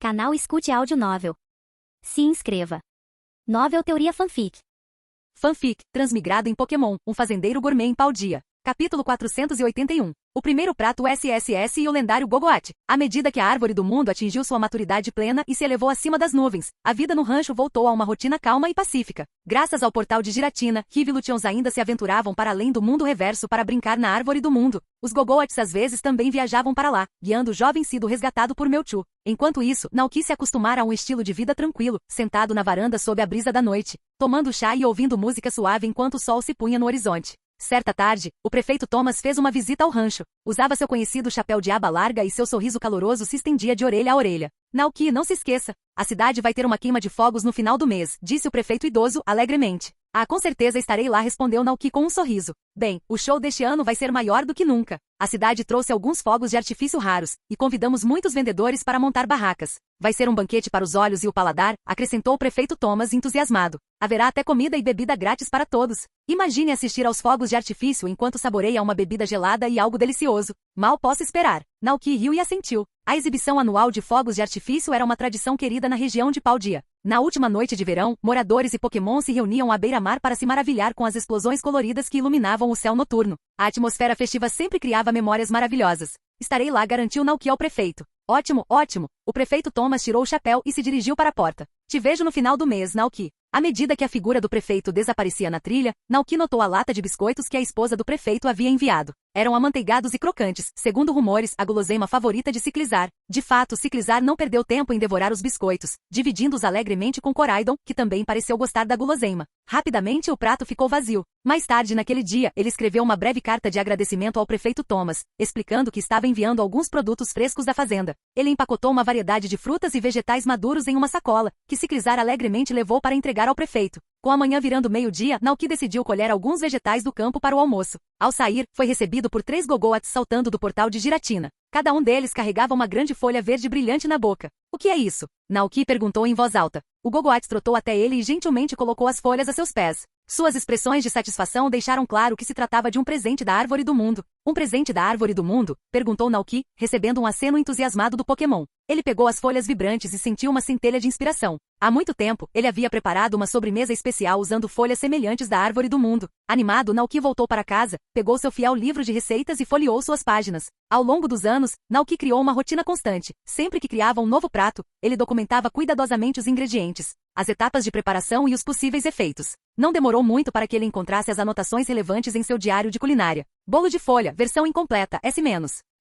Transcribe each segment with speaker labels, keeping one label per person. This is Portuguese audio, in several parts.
Speaker 1: Canal Escute Áudio Novel. Se inscreva. Novel Teoria Fanfic.
Speaker 2: Fanfic, transmigrado em Pokémon, um fazendeiro gourmet em Paldea. Capítulo 481. O primeiro prato SSS e o lendário Gogoat. À medida que a árvore do mundo atingiu sua maturidade plena e se elevou acima das nuvens, a vida no rancho voltou a uma rotina calma e pacífica. Graças ao portal de Giratina, Riv e Lutions ainda se aventuravam para além do mundo reverso para brincar na árvore do mundo. Os Gogoats às vezes também viajavam para lá, guiando o jovem sido resgatado por Mewtwo. Enquanto isso, Naoki se acostumara a um estilo de vida tranquilo, sentado na varanda sob a brisa da noite, tomando chá e ouvindo música suave enquanto o sol se punha no horizonte. Certa tarde, o prefeito Thomas fez uma visita ao rancho. Usava seu conhecido chapéu de aba larga e seu sorriso caloroso se estendia de orelha a orelha. Naoki, não se esqueça. A cidade vai ter uma queima de fogos no final do mês, disse o prefeito idoso, alegremente. Ah, com certeza estarei lá, respondeu Naoki com um sorriso. Bem, o show deste ano vai ser maior do que nunca. A cidade trouxe alguns fogos de artifício raros, e convidamos muitos vendedores para montar barracas. Vai ser um banquete para os olhos e o paladar, acrescentou o prefeito Thomas entusiasmado. Haverá até comida e bebida grátis para todos. Imagine assistir aos fogos de artifício enquanto saboreia uma bebida gelada e algo delicioso. Mal posso esperar. Naoki riu e assentiu. A exibição anual de fogos de artifício era uma tradição querida na região de Paldea. Na última noite de verão, moradores e Pokémon se reuniam à beira-mar para se maravilhar com as explosões coloridas que iluminavam o céu noturno. A atmosfera festiva sempre criava memórias maravilhosas. Estarei lá, garantiu Naoki ao prefeito. Ótimo, ótimo. O prefeito Thomas tirou o chapéu e se dirigiu para a porta. Te vejo no final do mês, Naoki. À medida que a figura do prefeito desaparecia na trilha, Naoki notou a lata de biscoitos que a esposa do prefeito havia enviado. Eram amanteigados e crocantes, segundo rumores, a guloseima favorita de Ciclizar. De fato, Ciclizar não perdeu tempo em devorar os biscoitos, dividindo-os alegremente com Coraidon, que também pareceu gostar da guloseima. Rapidamente o prato ficou vazio. Mais tarde naquele dia, ele escreveu uma breve carta de agradecimento ao prefeito Thomas, explicando que estava enviando alguns produtos frescos da fazenda. Ele empacotou uma variedade de frutas e vegetais maduros em uma sacola, que Ciclizar alegremente levou para entregar ao prefeito. Com a manhã virando meio-dia, Naoki decidiu colher alguns vegetais do campo para o almoço. Ao sair, foi recebido por 3 Gogoats saltando do portal de Giratina. Cada um deles carregava uma grande folha verde brilhante na boca. O que é isso? Naoki perguntou em voz alta. O Gogoat trotou até ele e gentilmente colocou as folhas a seus pés. Suas expressões de satisfação deixaram claro que se tratava de um presente da árvore do mundo. Um presente da árvore do mundo? Perguntou Naoki, recebendo um aceno entusiasmado do Pokémon. Ele pegou as folhas vibrantes e sentiu uma centelha de inspiração. Há muito tempo, ele havia preparado uma sobremesa especial usando folhas semelhantes da árvore do mundo. Animado, Naoki voltou para casa, pegou seu fiel livro de receitas e folheou suas páginas. Ao longo dos anos, Naoki criou uma rotina constante. Sempre que criava um novo prato, ele documentava cuidadosamente os ingredientes, as etapas de preparação e os possíveis efeitos. Não demorou muito para que ele encontrasse as anotações relevantes em seu diário de culinária. Bolo de folha, versão incompleta, S-.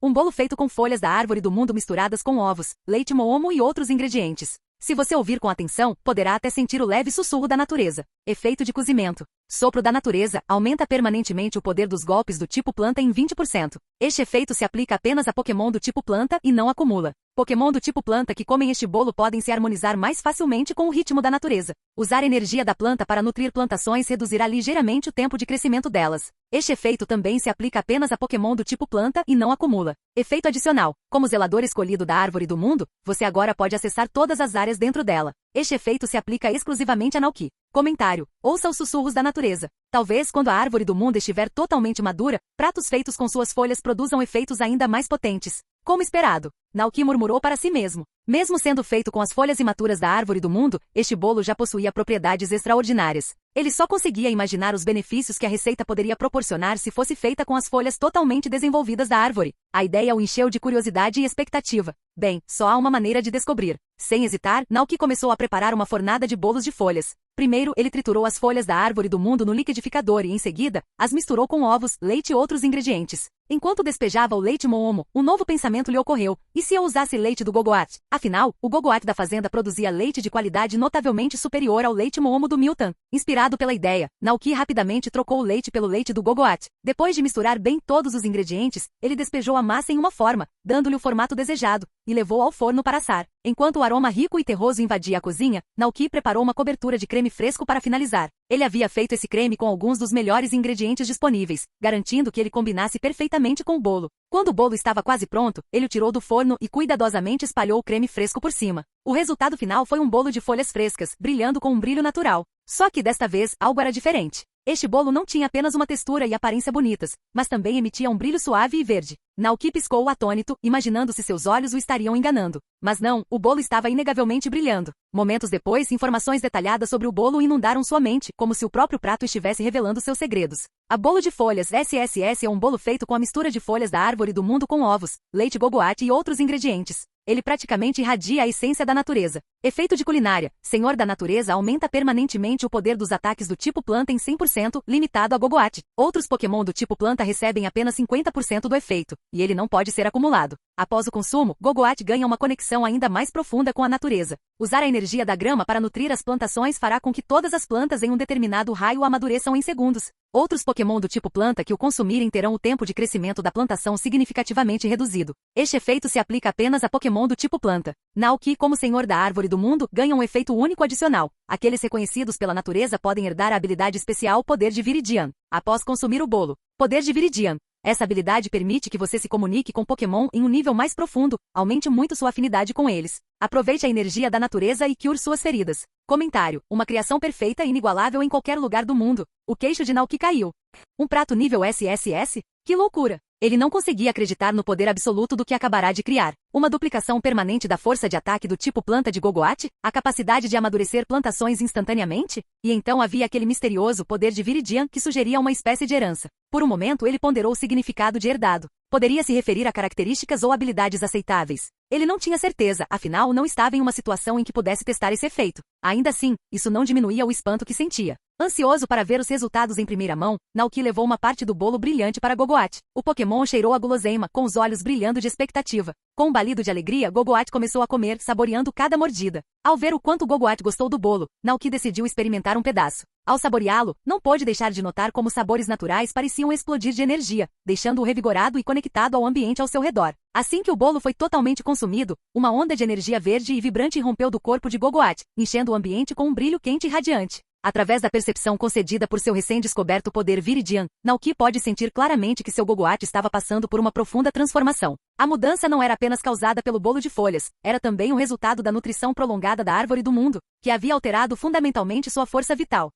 Speaker 2: Um bolo feito com folhas da árvore do mundo misturadas com ovos, leite moomo e outros ingredientes. Se você ouvir com atenção, poderá até sentir o leve sussurro da natureza. Efeito de cozimento. Sopro da natureza aumenta permanentemente o poder dos golpes do tipo planta em 20%. Este efeito se aplica apenas a Pokémon do tipo planta e não acumula. Pokémon do tipo planta que comem este bolo podem se harmonizar mais facilmente com o ritmo da natureza. Usar energia da planta para nutrir plantações reduzirá ligeiramente o tempo de crescimento delas. Este efeito também se aplica apenas a Pokémon do tipo planta e não acumula. Efeito adicional. Como zelador escolhido da árvore do mundo, você agora pode acessar todas as áreas dentro dela. Este efeito se aplica exclusivamente a Naoki. Comentário. Ouça os sussurros da natureza. Talvez quando a árvore do mundo estiver totalmente madura, pratos feitos com suas folhas produzam efeitos ainda mais potentes. Como esperado. Naoki murmurou para si mesmo. Mesmo sendo feito com as folhas imaturas da árvore do mundo, este bolo já possuía propriedades extraordinárias. Ele só conseguia imaginar os benefícios que a receita poderia proporcionar se fosse feita com as folhas totalmente desenvolvidas da árvore. A ideia o encheu de curiosidade e expectativa. Bem, só há uma maneira de descobrir. Sem hesitar, Naoki começou a preparar uma fornada de bolos de folhas. Primeiro, ele triturou as folhas da árvore do mundo no liquidificador e, em seguida, as misturou com ovos, leite e outros ingredientes. Enquanto despejava o leite moomo, um novo pensamento lhe ocorreu. E se eu usasse leite do Gogoat? Afinal, o Gogoat da fazenda produzia leite de qualidade notavelmente superior ao leite moomo do Milton. Inspirado pela ideia, Naoki rapidamente trocou o leite pelo leite do Gogoat. Depois de misturar bem todos os ingredientes, ele despejou a massa em uma forma, dando-lhe o formato desejado, e levou ao forno para assar. Enquanto o aroma rico e terroso invadia a cozinha, Naoki preparou uma cobertura de creme fresco para finalizar. Ele havia feito esse creme com alguns dos melhores ingredientes disponíveis, garantindo que ele combinasse perfeitamente com o bolo. Quando o bolo estava quase pronto, ele o tirou do forno e cuidadosamente espalhou o creme fresco por cima. O resultado final foi um bolo de folhas frescas, brilhando com um brilho natural. Só que desta vez, algo era diferente. Este bolo não tinha apenas uma textura e aparência bonitas, mas também emitia um brilho suave e verde. Naoki piscou atônito, imaginando se seus olhos o estariam enganando. Mas não, o bolo estava inegavelmente brilhando. Momentos depois, informações detalhadas sobre o bolo inundaram sua mente, como se o próprio prato estivesse revelando seus segredos. A bolo de folhas SSS é um bolo feito com a mistura de folhas da árvore do mundo com ovos, leite gogoate e outros ingredientes. Ele praticamente irradia a essência da natureza. Efeito de culinária. Senhor da natureza aumenta permanentemente o poder dos ataques do tipo planta em 100%, limitado a gogoate. Outros Pokémon do tipo planta recebem apenas 50% do efeito, e ele não pode ser acumulado. Após o consumo, Gogoate ganha uma conexão ainda mais profunda com a natureza. Usar a energia da grama para nutrir as plantações fará com que todas as plantas em um determinado raio amadureçam em segundos. Outros Pokémon do tipo planta que o consumirem terão o tempo de crescimento da plantação significativamente reduzido. Este efeito se aplica apenas a Pokémon do tipo planta. Naoki, como senhor da árvore do mundo, ganha um efeito único adicional. Aqueles reconhecidos pela natureza podem herdar a habilidade especial Poder de Viridian. Após consumir o bolo. Poder de Viridian. Essa habilidade permite que você se comunique com Pokémon em um nível mais profundo, aumente muito sua afinidade com eles. Aproveite a energia da natureza e cure suas feridas. Comentário. Uma criação perfeita e inigualável em qualquer lugar do mundo. O queixo de Naoki caiu. Um prato nível SSS? Que loucura! Ele não conseguia acreditar no poder absoluto do que acabará de criar. Uma duplicação permanente da força de ataque do tipo planta de Gogoate? A capacidade de amadurecer plantações instantaneamente? E então havia aquele misterioso poder de Viridian que sugeria uma espécie de herança. Por um momento ele ponderou o significado de herdado. Poderia se referir a características ou habilidades aceitáveis. Ele não tinha certeza, afinal não estava em uma situação em que pudesse testar esse efeito. Ainda assim, isso não diminuía o espanto que sentia. Ansioso para ver os resultados em primeira mão, Naoki levou uma parte do bolo brilhante para Gogoate. O Pokémon cheirou a guloseima, com os olhos brilhando de expectativa. Com um balido de alegria, Gogoate começou a comer, saboreando cada mordida. Ao ver o quanto Gogoate gostou do bolo, Naoki decidiu experimentar um pedaço. Ao saboreá-lo, não pôde deixar de notar como sabores naturais pareciam explodir de energia, deixando-o revigorado e conectado ao ambiente ao seu redor. Assim que o bolo foi totalmente consumido, uma onda de energia verde e vibrante irrompeu do corpo de Gogoate, enchendo o ambiente com um brilho quente e radiante. Através da percepção concedida por seu recém-descoberto poder Viridian, Naoki pode sentir claramente que seu Gogoate estava passando por uma profunda transformação. A mudança não era apenas causada pelo bolo de folhas, era também o resultado da nutrição prolongada da árvore do mundo, que havia alterado fundamentalmente sua força vital.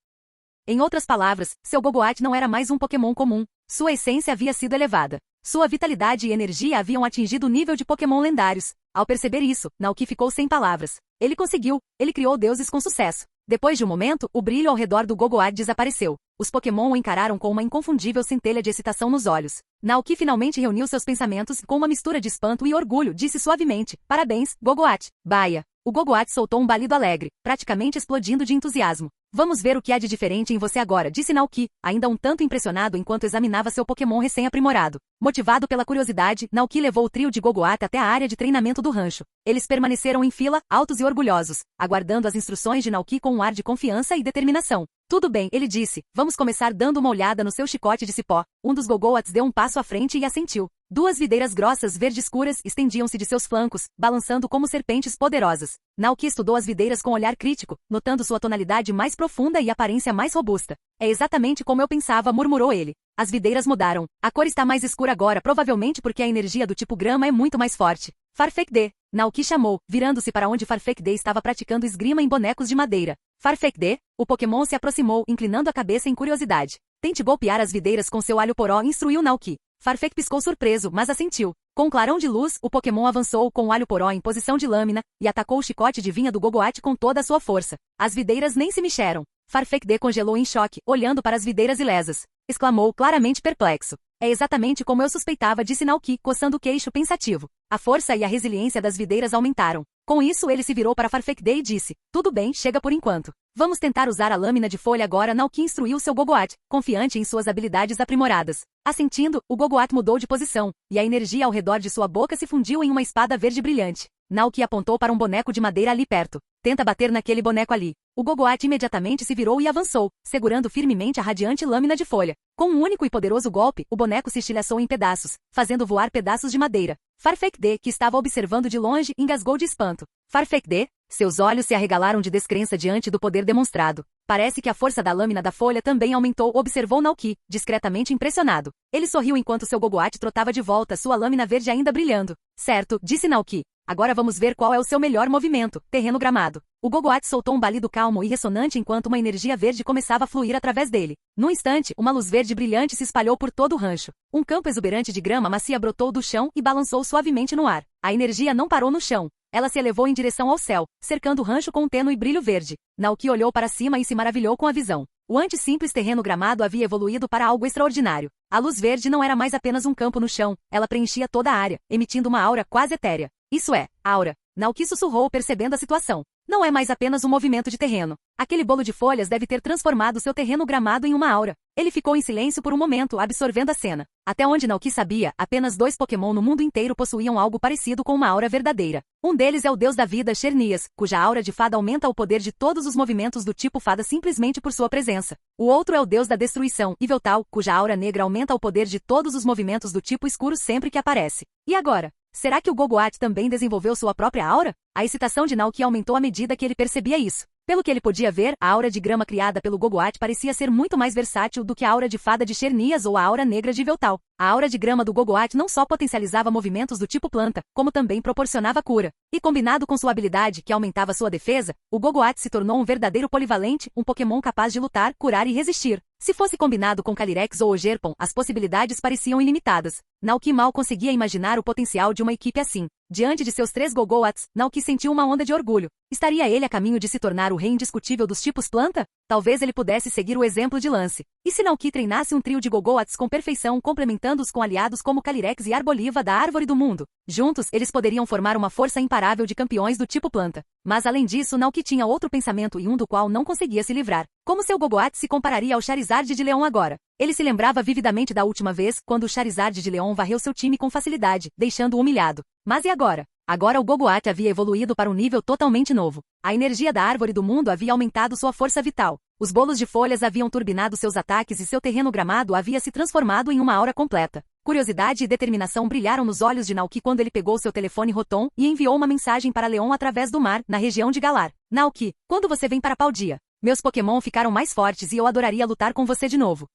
Speaker 2: Em outras palavras, seu Gogoate não era mais um Pokémon comum, sua essência havia sido elevada. Sua vitalidade e energia haviam atingido o nível de Pokémon lendários. Ao perceber isso, Naoki ficou sem palavras. Ele conseguiu, ele criou deuses com sucesso. Depois de um momento, o brilho ao redor do Gogoate desapareceu. Os Pokémon o encararam com uma inconfundível centelha de excitação nos olhos. Naoki finalmente reuniu seus pensamentos e com uma mistura de espanto e orgulho disse suavemente: "Parabéns, Gogoate." Baia. O Gogoate soltou um balido alegre, praticamente explodindo de entusiasmo. "Vamos ver o que há de diferente em você agora", disse Naoki, ainda um tanto impressionado enquanto examinava seu Pokémon recém-aprimorado. Motivado pela curiosidade, Naoki levou o trio de Gogoate até a área de treinamento do rancho. Eles permaneceram em fila, altos e orgulhosos, aguardando as instruções de Naoki com um ar de confiança e determinação. "Tudo bem", ele disse, "vamos começar dando uma olhada no seu chicote de cipó." Um dos Gogoats deu um passo à frente e assentiu. Duas videiras grossas verde escuras estendiam-se de seus flancos, balançando como serpentes poderosas. Naoki estudou as videiras com olhar crítico, notando sua tonalidade mais profunda e aparência mais robusta. "É exatamente como eu pensava", murmurou ele. As videiras mudaram. A cor está mais escura agora, provavelmente porque a energia do tipo grama é muito mais forte. "Farfetch'd", Naoki chamou, virando-se para onde Farfetch'd estava praticando esgrima em bonecos de madeira. "Farfetch'd", o Pokémon se aproximou, inclinando a cabeça em curiosidade. "Tente golpear as videiras com seu alho poró", instruiu Naoki. Farfetch'd piscou surpreso, mas assentiu. Com um clarão de luz, o Pokémon avançou com o alho poró em posição de lâmina e atacou o chicote de vinha do Gogoate com toda a sua força. As videiras nem se mexeram. Farfetch'd congelou em choque, olhando para as videiras ilesas. Exclamou, claramente perplexo. "É exatamente como eu suspeitava", disse Naoki, coçando o queixo pensativo. A força e a resiliência das videiras aumentaram. Com isso ele se virou para Farfetch'd e disse: "Tudo bem, chega por enquanto. Vamos tentar usar a lâmina de folha agora." Naoki instruiu seu Gogoate, confiante em suas habilidades aprimoradas. Assentindo, o Gogoate mudou de posição, e a energia ao redor de sua boca se fundiu em uma espada verde brilhante. Naoki apontou para um boneco de madeira ali perto. "Tenta bater naquele boneco ali." O Gogoate imediatamente se virou e avançou, segurando firmemente a radiante lâmina de folha. Com um único e poderoso golpe, o boneco se estilhaçou em pedaços, fazendo voar pedaços de madeira. Farfetch'd, que estava observando de longe, engasgou de espanto. "Farfetch'd?" Seus olhos se arregalaram de descrença diante do poder demonstrado. "Parece que a força da lâmina da folha também aumentou", observou Naoki, discretamente impressionado. Ele sorriu enquanto seu Gogoate trotava de volta, sua lâmina verde ainda brilhando. "Certo", disse Naoki. "Agora vamos ver qual é o seu melhor movimento, terreno gramado." O Gogoat soltou um balido calmo e ressonante enquanto uma energia verde começava a fluir através dele. Num instante, uma luz verde brilhante se espalhou por todo o rancho. Um campo exuberante de grama macia brotou do chão e balançou suavemente no ar. A energia não parou no chão. Ela se elevou em direção ao céu, cercando o rancho com um tênue brilho verde. Naoki olhou para cima e se maravilhou com a visão. O antes simples terreno gramado havia evoluído para algo extraordinário. A luz verde não era mais apenas um campo no chão, ela preenchia toda a área, emitindo uma aura quase etérea. Isso é, aura. Naoki sussurrou percebendo a situação. Não é mais apenas um movimento de terreno. Aquele bolo de folhas deve ter transformado seu terreno gramado em uma aura. Ele ficou em silêncio por um momento, absorvendo a cena. Até onde Naoki sabia, apenas 2 Pokémon no mundo inteiro possuíam algo parecido com uma aura verdadeira. Um deles é o deus da vida Xerneas, cuja aura de fada aumenta o poder de todos os movimentos do tipo fada simplesmente por sua presença. O outro é o deus da destruição, Yveltal, cuja aura negra aumenta o poder de todos os movimentos do tipo escuro sempre que aparece. E agora? Será que o Gogoat também desenvolveu sua própria aura? A excitação de Naoki aumentou à medida que ele percebia isso. Pelo que ele podia ver, a aura de grama criada pelo Gogoat parecia ser muito mais versátil do que a aura de fada de Xerneas ou a aura negra de Yveltal. A aura de grama do Gogoat não só potencializava movimentos do tipo planta, como também proporcionava cura. E combinado com sua habilidade, que aumentava sua defesa, o Gogoat se tornou um verdadeiro polivalente, um Pokémon capaz de lutar, curar e resistir. Se fosse combinado com Calyrex ou Ogerpon, as possibilidades pareciam ilimitadas. Naoki mal conseguia imaginar o potencial de uma equipe assim. Diante de seus 3 Gogoats, Naoki sentiu uma onda de orgulho. Estaria ele a caminho de se tornar o rei indiscutível dos tipos planta? Talvez ele pudesse seguir o exemplo de Lance. E se Naoki treinasse um trio de Gogoats com perfeição, complementando-os com aliados como Calyrex e Arboliva da Árvore do Mundo? Juntos, eles poderiam formar uma força imparável de campeões do tipo planta. Mas além disso, Naoki tinha outro pensamento e um do qual não conseguia se livrar. Como seu Gogoat se compararia ao Charizard de Leão agora? Ele se lembrava vividamente da última vez, quando o Charizard de Leão varreu seu time com facilidade, deixando-o humilhado. Mas e agora? Agora o Gogoat havia evoluído para um nível totalmente novo. A energia da Árvore do Mundo havia aumentado sua força vital. Os bolos de folhas haviam turbinado seus ataques e seu terreno gramado havia se transformado em uma aura completa. Curiosidade e determinação brilharam nos olhos de Naoki quando ele pegou seu telefone Rotom e enviou uma mensagem para Leon através do mar, na região de Galar. Naoki, quando você vem para Paldea? Meus Pokémon ficaram mais fortes e eu adoraria lutar com você de novo.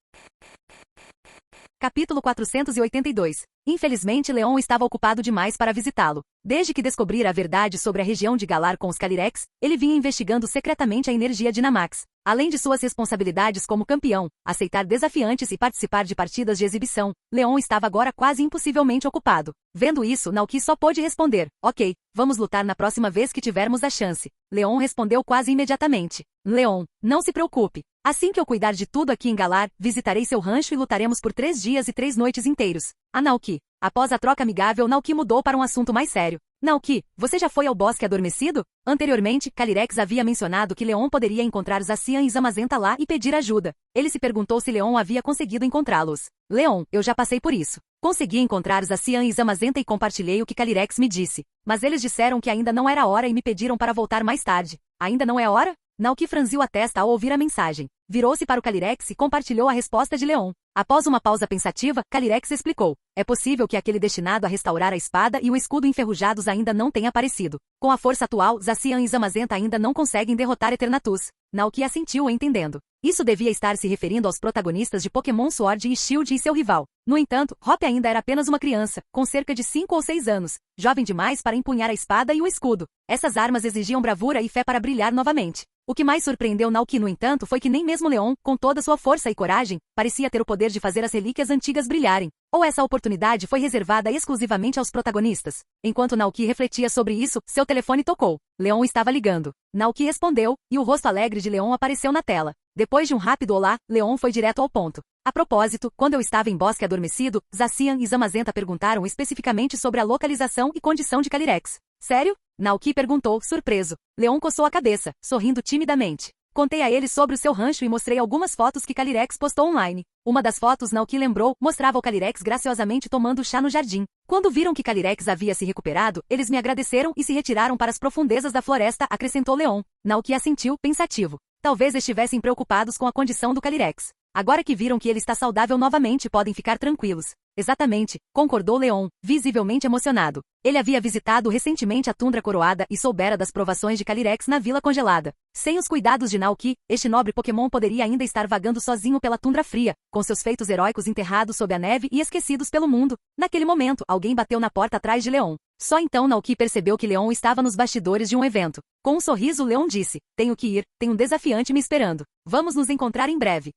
Speaker 2: Capítulo 482. Infelizmente Leon estava ocupado demais para visitá-lo. Desde que descobrira a verdade sobre a região de Galar com os Calyrex, ele vinha investigando secretamente a energia Dynamax. Além de suas responsabilidades como campeão, aceitar desafiantes e participar de partidas de exibição, Leon estava agora quase impossivelmente ocupado. Vendo isso, Naoki só pôde responder, ok, vamos lutar na próxima vez que tivermos a chance. Leon respondeu quase imediatamente. Leon, não se preocupe. Assim que eu cuidar de tudo aqui em Galar, visitarei seu rancho e lutaremos por 3 dias e 3 noites inteiros. A Naoki. Após a troca amigável, Naoki mudou para um assunto mais sério. Naoki, você já foi ao Bosque Adormecido? Anteriormente, Calyrex havia mencionado que Leon poderia encontrar Zacian e Zamazenta lá e pedir ajuda. Ele se perguntou se Leon havia conseguido encontrá-los. Leon, eu já passei por isso. Consegui encontrar Zacian e Zamazenta e compartilhei o que Calyrex me disse. Mas eles disseram que ainda não era hora e me pediram para voltar mais tarde. Ainda não é hora? Naoki franziu a testa ao ouvir a mensagem. Virou-se para o Calyrex e compartilhou a resposta de Leon. Após uma pausa pensativa, Calyrex explicou. É possível que aquele destinado a restaurar a espada e o escudo enferrujados ainda não tenha aparecido. Com a força atual, Zacian e Zamazenta ainda não conseguem derrotar Eternatus. Naoki assentiu entendendo. Isso devia estar se referindo aos protagonistas de Pokémon Sword e Shield e seu rival. No entanto, Hop ainda era apenas uma criança, com cerca de 5 ou 6 anos, jovem demais para empunhar a espada e o escudo. Essas armas exigiam bravura e fé para brilhar novamente. O que mais surpreendeu Naoki, no entanto, foi que nem mesmo Leon, com toda sua força e coragem, parecia ter o poder de fazer as relíquias antigas brilharem. Ou essa oportunidade foi reservada exclusivamente aos protagonistas? Enquanto Naoki refletia sobre isso, seu telefone tocou. Leon estava ligando. Naoki respondeu, e o rosto alegre de Leon apareceu na tela. Depois de um rápido olá, Leon foi direto ao ponto. A propósito, quando eu estava em Bosque Adormecido, Zacian e Zamazenta perguntaram especificamente sobre a localização e condição de Calyrex. Sério? Naoki perguntou, surpreso. Leon coçou a cabeça, sorrindo timidamente. Contei a ele sobre o seu rancho e mostrei algumas fotos que Calyrex postou online. Uma das fotos, Naoki lembrou, mostrava o Calyrex graciosamente tomando chá no jardim. Quando viram que Calyrex havia se recuperado, eles me agradeceram e se retiraram para as profundezas da floresta, acrescentou Leon. Naoki assentiu, pensativo. Talvez estivessem preocupados com a condição do Calyrex. Agora que viram que ele está saudável novamente, podem ficar tranquilos. Exatamente, concordou Leon, visivelmente emocionado. Ele havia visitado recentemente a Tundra Coroada e soubera das provações de Calyrex na Vila Congelada. Sem os cuidados de Naoki, este nobre Pokémon poderia ainda estar vagando sozinho pela Tundra Fria, com seus feitos heróicos enterrados sob a neve e esquecidos pelo mundo. Naquele momento, alguém bateu na porta atrás de Leon. Só então Naoki percebeu que Leon estava nos bastidores de um evento. Com um sorriso, Leon disse: tenho que ir, tem um desafiante me esperando. Vamos nos encontrar em breve.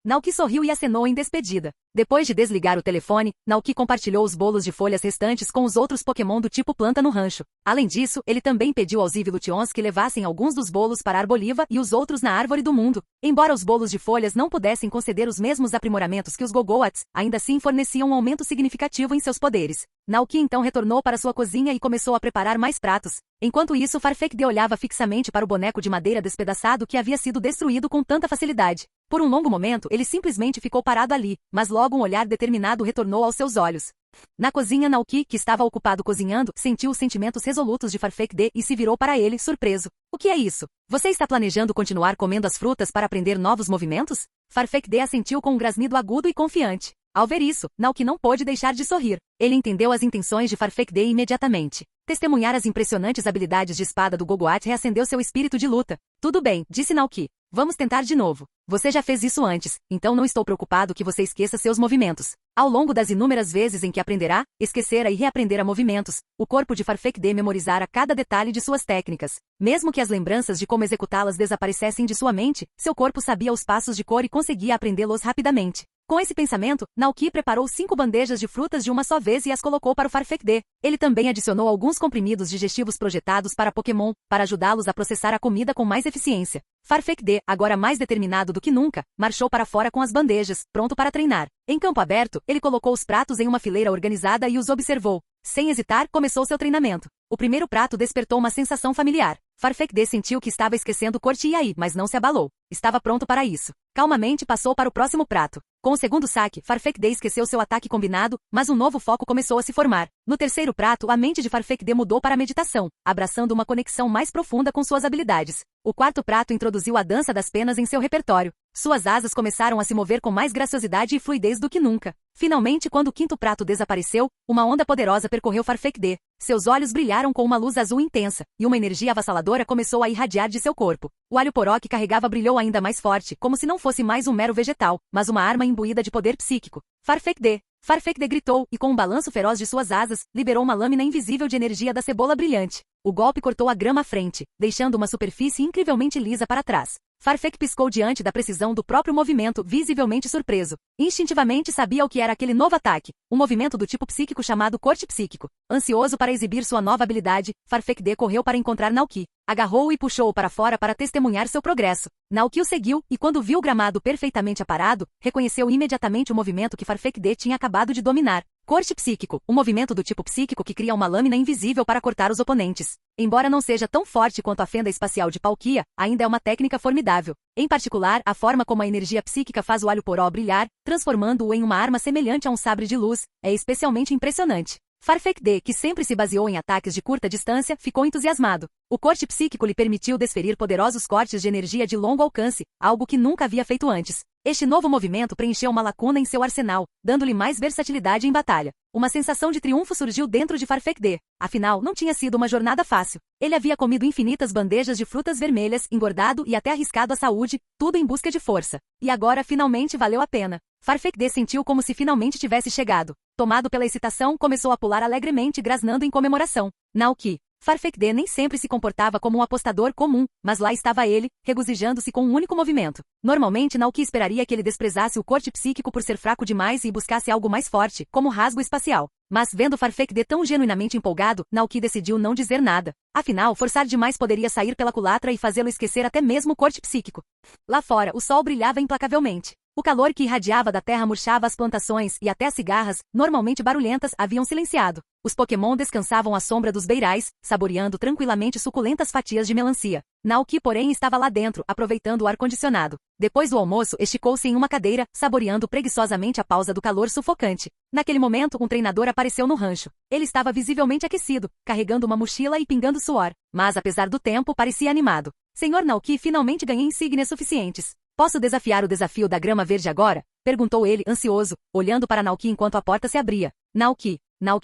Speaker 2: Naoki sorriu e acenou em despedida. Depois de desligar o telefone, Naoki compartilhou os bolos de folhas restantes com os outros Pokémon do tipo planta no rancho. Além disso, ele também pediu aos Evolutions que levassem alguns dos bolos para a Arboliva e os outros na Árvore do Mundo. Embora os bolos de folhas não pudessem conceder os mesmos aprimoramentos que os Gogoats, ainda assim forneciam um aumento significativo em seus poderes. Naoki então retornou para sua cozinha e começou a preparar mais pratos. Enquanto isso, Farfetch'd olhava fixamente para o boneco de madeira despedaçado que havia sido destruído com tanta facilidade. Por um longo momento, ele simplesmente ficou parado ali, mas logo um olhar determinado retornou aos seus olhos. Na cozinha, Naoki, que estava ocupado cozinhando, sentiu os sentimentos resolutos de Farfetch'd e se virou para ele, surpreso. O que é isso? Você está planejando continuar comendo as frutas para aprender novos movimentos? Farfetch'd assentiu com um grasnido agudo e confiante. Ao ver isso, Naoki não pôde deixar de sorrir. Ele entendeu as intenções de Farfetch'd imediatamente. Testemunhar as impressionantes habilidades de espada do Gogoat reacendeu seu espírito de luta. Tudo bem, disse Naoki. Vamos tentar de novo. Você já fez isso antes, então não estou preocupado que você esqueça seus movimentos. Ao longo das inúmeras vezes em que aprenderá, esquecerá e reaprenderá movimentos, o corpo de Farfetch'd memorizara cada detalhe de suas técnicas. Mesmo que as lembranças de como executá-las desaparecessem de sua mente, seu corpo sabia os passos de cor e conseguia aprendê-los rapidamente. Com esse pensamento, Naoki preparou 5 bandejas de frutas de uma só vez e as colocou para o Farfetch'd. Ele também adicionou alguns comprimidos digestivos projetados para Pokémon, para ajudá-los a processar a comida com mais eficiência. Farfetch'd, agora mais determinado do que nunca, marchou para fora com as bandejas, pronto para treinar. Em campo aberto, ele colocou os pratos em uma fileira organizada e os observou. Sem hesitar, começou seu treinamento. O primeiro prato despertou uma sensação familiar. Farfetch'd sentiu que estava esquecendo Cortiai, mas não se abalou. Estava pronto para isso. Calmamente passou para o próximo prato. Com o segundo saque, Farfetch'd esqueceu seu ataque combinado, mas um novo foco começou a se formar. No terceiro prato, a mente de Farfetch'd mudou para a meditação, abraçando uma conexão mais profunda com suas habilidades. O quarto prato introduziu a dança das penas em seu repertório. Suas asas começaram a se mover com mais graciosidade e fluidez do que nunca. Finalmente, quando o quinto prato desapareceu, uma onda poderosa percorreu Farfetch'd. Seus olhos brilharam com uma luz azul intensa, e uma energia avassaladora começou a irradiar de seu corpo. O alho poró que carregava brilhou ainda mais forte, como se não fosse mais um mero vegetal, mas uma arma imbuída de poder psíquico. Farfetch'd! Farfetch'd gritou, e com um balanço feroz de suas asas, liberou uma lâmina invisível de energia da cebola brilhante. O golpe cortou a grama à frente, deixando uma superfície incrivelmente lisa para trás. Farfetch'd piscou diante da precisão do próprio movimento, visivelmente surpreso. Instintivamente sabia o que era aquele novo ataque, um movimento do tipo psíquico chamado corte psíquico. Ansioso para exibir sua nova habilidade, Farfetch'd correu para encontrar Naoki. Agarrou-o e puxou-o para fora para testemunhar seu progresso. Naoki o seguiu, e quando viu o gramado perfeitamente aparado, reconheceu imediatamente o movimento que Farfetch'd tinha acabado de dominar. Corte psíquico, um movimento do tipo psíquico que cria uma lâmina invisível para cortar os oponentes. Embora não seja tão forte quanto a fenda espacial de Palkia, ainda é uma técnica formidável. Em particular, a forma como a energia psíquica faz o alho poró brilhar, transformando-o em uma arma semelhante a um sabre de luz, é especialmente impressionante. Farfetch'd, que sempre se baseou em ataques de curta distância, ficou entusiasmado. O corte psíquico lhe permitiu desferir poderosos cortes de energia de longo alcance, algo que nunca havia feito antes. Este novo movimento preencheu uma lacuna em seu arsenal, dando-lhe mais versatilidade em batalha. Uma sensação de triunfo surgiu dentro de Farfetch'd. Afinal, não tinha sido uma jornada fácil. Ele havia comido infinitas bandejas de frutas vermelhas, engordado e até arriscado a saúde, tudo em busca de força. E agora, finalmente, valeu a pena. Farfetch'd sentiu como se finalmente tivesse chegado. Tomado pela excitação, começou a pular alegremente, grasnando em comemoração. Naoki. Farfetch'd nem sempre se comportava como um apostador comum, mas lá estava ele, regozijando-se com um único movimento. Normalmente Naoki esperaria que ele desprezasse o corte psíquico por ser fraco demais e buscasse algo mais forte, como rasgo espacial. Mas vendo Farfetch'd tão genuinamente empolgado, Naoki decidiu não dizer nada. Afinal, forçar demais poderia sair pela culatra e fazê-lo esquecer até mesmo o corte psíquico. Lá fora, o sol brilhava implacavelmente. O calor que irradiava da terra murchava as plantações e até as cigarras, normalmente barulhentas, haviam silenciado. Os Pokémon descansavam à sombra dos beirais, saboreando tranquilamente suculentas fatias de melancia. Naoki, porém, estava lá dentro, aproveitando o ar-condicionado. Depois do almoço, esticou-se em uma cadeira, saboreando preguiçosamente a pausa do calor sufocante. Naquele momento, um treinador apareceu no rancho. Ele estava visivelmente aquecido, carregando uma mochila e pingando suor. Mas, apesar do tempo, parecia animado. Senhor Naoki, finalmente ganhei insígnias suficientes. Posso desafiar o desafio da grama verde agora? Perguntou ele, ansioso, olhando para Naoki enquanto a porta se abria. Naoki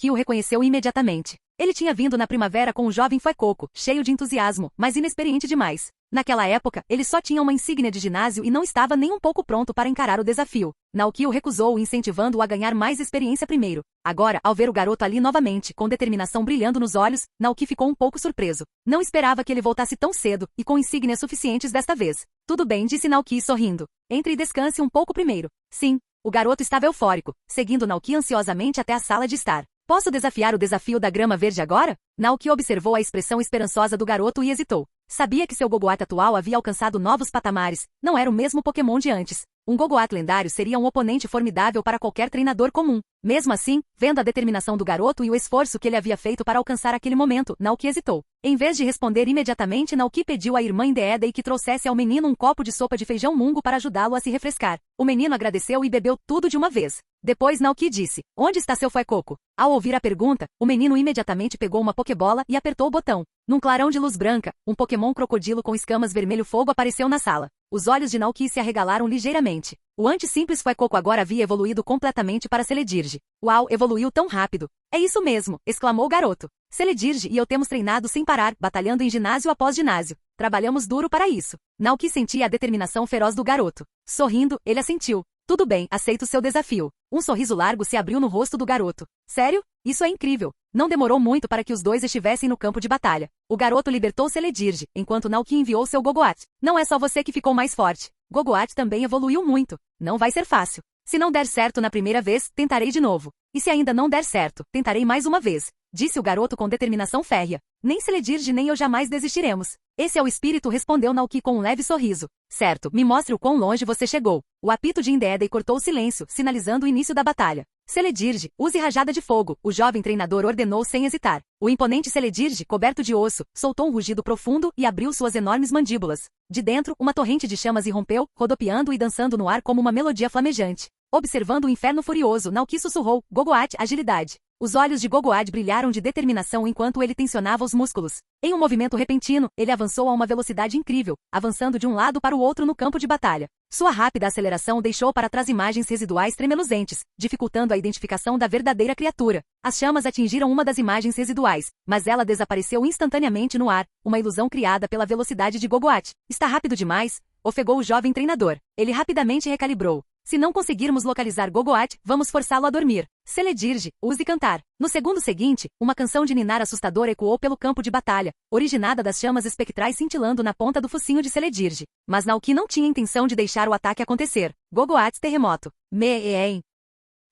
Speaker 2: o reconheceu imediatamente. Ele tinha vindo na primavera com um jovem Fuecoco, cheio de entusiasmo, mas inexperiente demais. Naquela época, ele só tinha uma insígnia de ginásio e não estava nem um pouco pronto para encarar o desafio. Naoki o recusou, incentivando-o a ganhar mais experiência primeiro. Agora, ao ver o garoto ali novamente, com determinação brilhando nos olhos, Naoki ficou um pouco surpreso. Não esperava que ele voltasse tão cedo, e com insígnias suficientes desta vez. Tudo bem, disse Naoki sorrindo. Entre e descanse um pouco primeiro. Sim. O garoto estava eufórico, seguindo Naoki ansiosamente até a sala de estar. Posso desafiar o desafio da grama verde agora? Naoki observou a expressão esperançosa do garoto e hesitou. Sabia que seu Gogoat atual havia alcançado novos patamares, não era o mesmo Pokémon de antes. Um Gogoat lendário seria um oponente formidável para qualquer treinador comum. Mesmo assim, vendo a determinação do garoto e o esforço que ele havia feito para alcançar aquele momento, Naoki hesitou. Em vez de responder imediatamente, Naoki pediu à irmã Indeedei que trouxesse ao menino um copo de sopa de feijão mungo para ajudá-lo a se refrescar. O menino agradeceu e bebeu tudo de uma vez. Depois Naoki disse, onde está seu Fuecoco? Ao ouvir a pergunta, o menino imediatamente pegou uma Pokébola e apertou o botão. Num clarão de luz branca, um Pokémon crocodilo com escamas vermelho-fogo apareceu na sala. Os olhos de Naoki se arregalaram ligeiramente. O antes simples Fuecoco agora havia evoluído completamente para Celedirge. Uau, evoluiu tão rápido. É isso mesmo, exclamou o garoto. Celedirge e eu temos treinado sem parar, batalhando em ginásio após ginásio. Trabalhamos duro para isso. Naoki sentia a determinação feroz do garoto. Sorrindo, ele assentiu. Tudo bem, aceito seu desafio. Um sorriso largo se abriu no rosto do garoto. Sério? Isso é incrível. Não demorou muito para que os dois estivessem no campo de batalha. O garoto libertou Celedirge, enquanto Naoki enviou seu Gogoat. Não é só você que ficou mais forte. Gogoat também evoluiu muito. Não vai ser fácil. Se não der certo na primeira vez, tentarei de novo. E se ainda não der certo, tentarei mais uma vez. Disse o garoto com determinação férrea. Nem Celedirge nem eu jamais desistiremos. Esse é o espírito, respondeu Naoki com um leve sorriso. Certo, me mostre o quão longe você chegou. O apito de Indeedei cortou o silêncio, sinalizando o início da batalha. Celedirge, use rajada de fogo, o jovem treinador ordenou sem hesitar. O imponente Celedirge, coberto de osso, soltou um rugido profundo e abriu suas enormes mandíbulas. De dentro, uma torrente de chamas irrompeu, rodopiando e dançando no ar como uma melodia flamejante. Observando o inferno furioso, Naoki sussurrou, Gogoat, agilidade. Os olhos de Gogoat brilharam de determinação enquanto ele tensionava os músculos. Em um movimento repentino, ele avançou a uma velocidade incrível, avançando de um lado para o outro no campo de batalha. Sua rápida aceleração deixou para trás imagens residuais tremeluzentes, dificultando a identificação da verdadeira criatura. As chamas atingiram uma das imagens residuais, mas ela desapareceu instantaneamente no ar, uma ilusão criada pela velocidade de Gogoat. Está rápido demais? Ofegou o jovem treinador. Ele rapidamente recalibrou. Se não conseguirmos localizar Gogoat, vamos forçá-lo a dormir. Celedirge, use cantar. No segundo seguinte, uma canção de ninar assustadora ecoou pelo campo de batalha, originada das chamas espectrais cintilando na ponta do focinho de Celedirge. Mas Naoki não tinha intenção de deixar o ataque acontecer. Gogoat terremoto.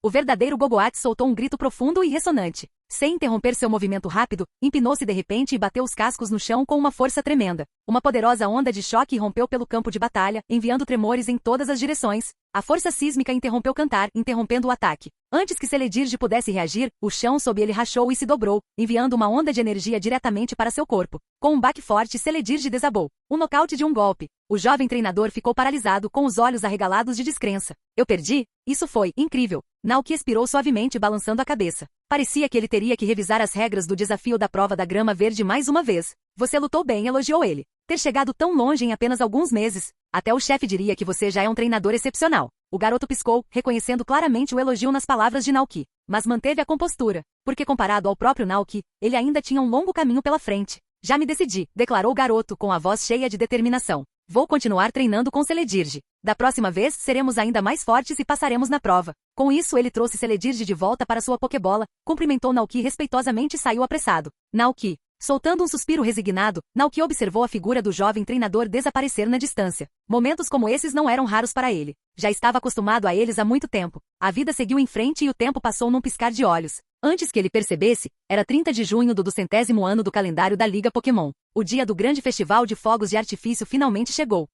Speaker 2: O verdadeiro Gogoat soltou um grito profundo e ressonante. Sem interromper seu movimento rápido, empinou-se de repente e bateu os cascos no chão com uma força tremenda. Uma poderosa onda de choque irrompeu pelo campo de batalha, enviando tremores em todas as direções. A força sísmica interrompeu cantar, interrompendo o ataque. Antes que Celedirge pudesse reagir, o chão sob ele rachou e se dobrou, enviando uma onda de energia diretamente para seu corpo. Com um baque forte, Celedirge desabou. Um nocaute de um golpe. O jovem treinador ficou paralisado, com os olhos arregalados de descrença. Eu perdi? Isso foi incrível. Naoki expirou suavemente, balançando a cabeça. Parecia que ele teria que revisar as regras do desafio da prova da grama verde mais uma vez. Você lutou bem, elogiou ele. Ter chegado tão longe em apenas alguns meses. Até o chefe diria que você já é um treinador excepcional. O garoto piscou, reconhecendo claramente o elogio nas palavras de Naoki. Mas manteve a compostura, porque comparado ao próprio Naoki, ele ainda tinha um longo caminho pela frente. Já me decidi, declarou o garoto com a voz cheia de determinação. Vou continuar treinando com Celedirge. Da próxima vez, seremos ainda mais fortes e passaremos na prova. Com isso, ele trouxe Celedirge de volta para sua Pokébola, cumprimentou Naoki respeitosamente e saiu apressado. Naoki. Soltando um suspiro resignado, Naoki observou a figura do jovem treinador desaparecer na distância. Momentos como esses não eram raros para ele. Já estava acostumado a eles há muito tempo. A vida seguiu em frente e o tempo passou num piscar de olhos. Antes que ele percebesse, era 30 de junho do 200º ano do calendário da Liga Pokémon. O dia do grande festival de fogos de artifício finalmente chegou.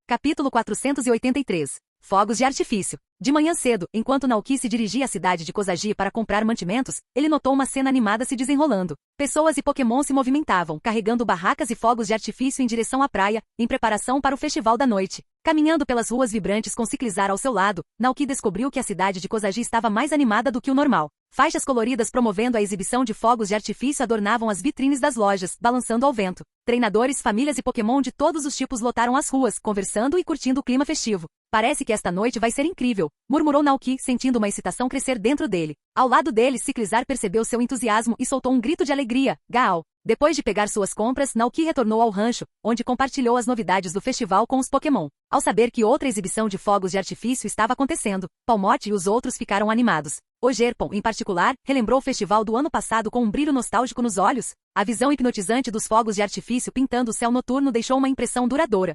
Speaker 2: Capítulo 483. Fogos de artifício. De manhã cedo, enquanto Naoki se dirigia à cidade de Kozagi para comprar mantimentos, ele notou uma cena animada se desenrolando. Pessoas e Pokémon se movimentavam, carregando barracas e fogos de artifício em direção à praia, em preparação para o festival da noite. Caminhando pelas ruas vibrantes com Ciclizar ao seu lado, Naoki descobriu que a cidade de Kozagi estava mais animada do que o normal. Faixas coloridas promovendo a exibição de fogos de artifício adornavam as vitrines das lojas, balançando ao vento. Treinadores, famílias e Pokémon de todos os tipos lotaram as ruas, conversando e curtindo o clima festivo. Parece que esta noite vai ser incrível, murmurou Naoki, sentindo uma excitação crescer dentro dele. Ao lado dele, Ciclizar percebeu seu entusiasmo e soltou um grito de alegria. Gaal! Depois de pegar suas compras, Naoki retornou ao rancho, onde compartilhou as novidades do festival com os Pokémon. Ao saber que outra exibição de fogos de artifício estava acontecendo, Palmote e os outros ficaram animados. O Gerpon, em particular, relembrou o festival do ano passado com um brilho nostálgico nos olhos. A visão hipnotizante dos fogos de artifício pintando o céu noturno deixou uma impressão duradoura.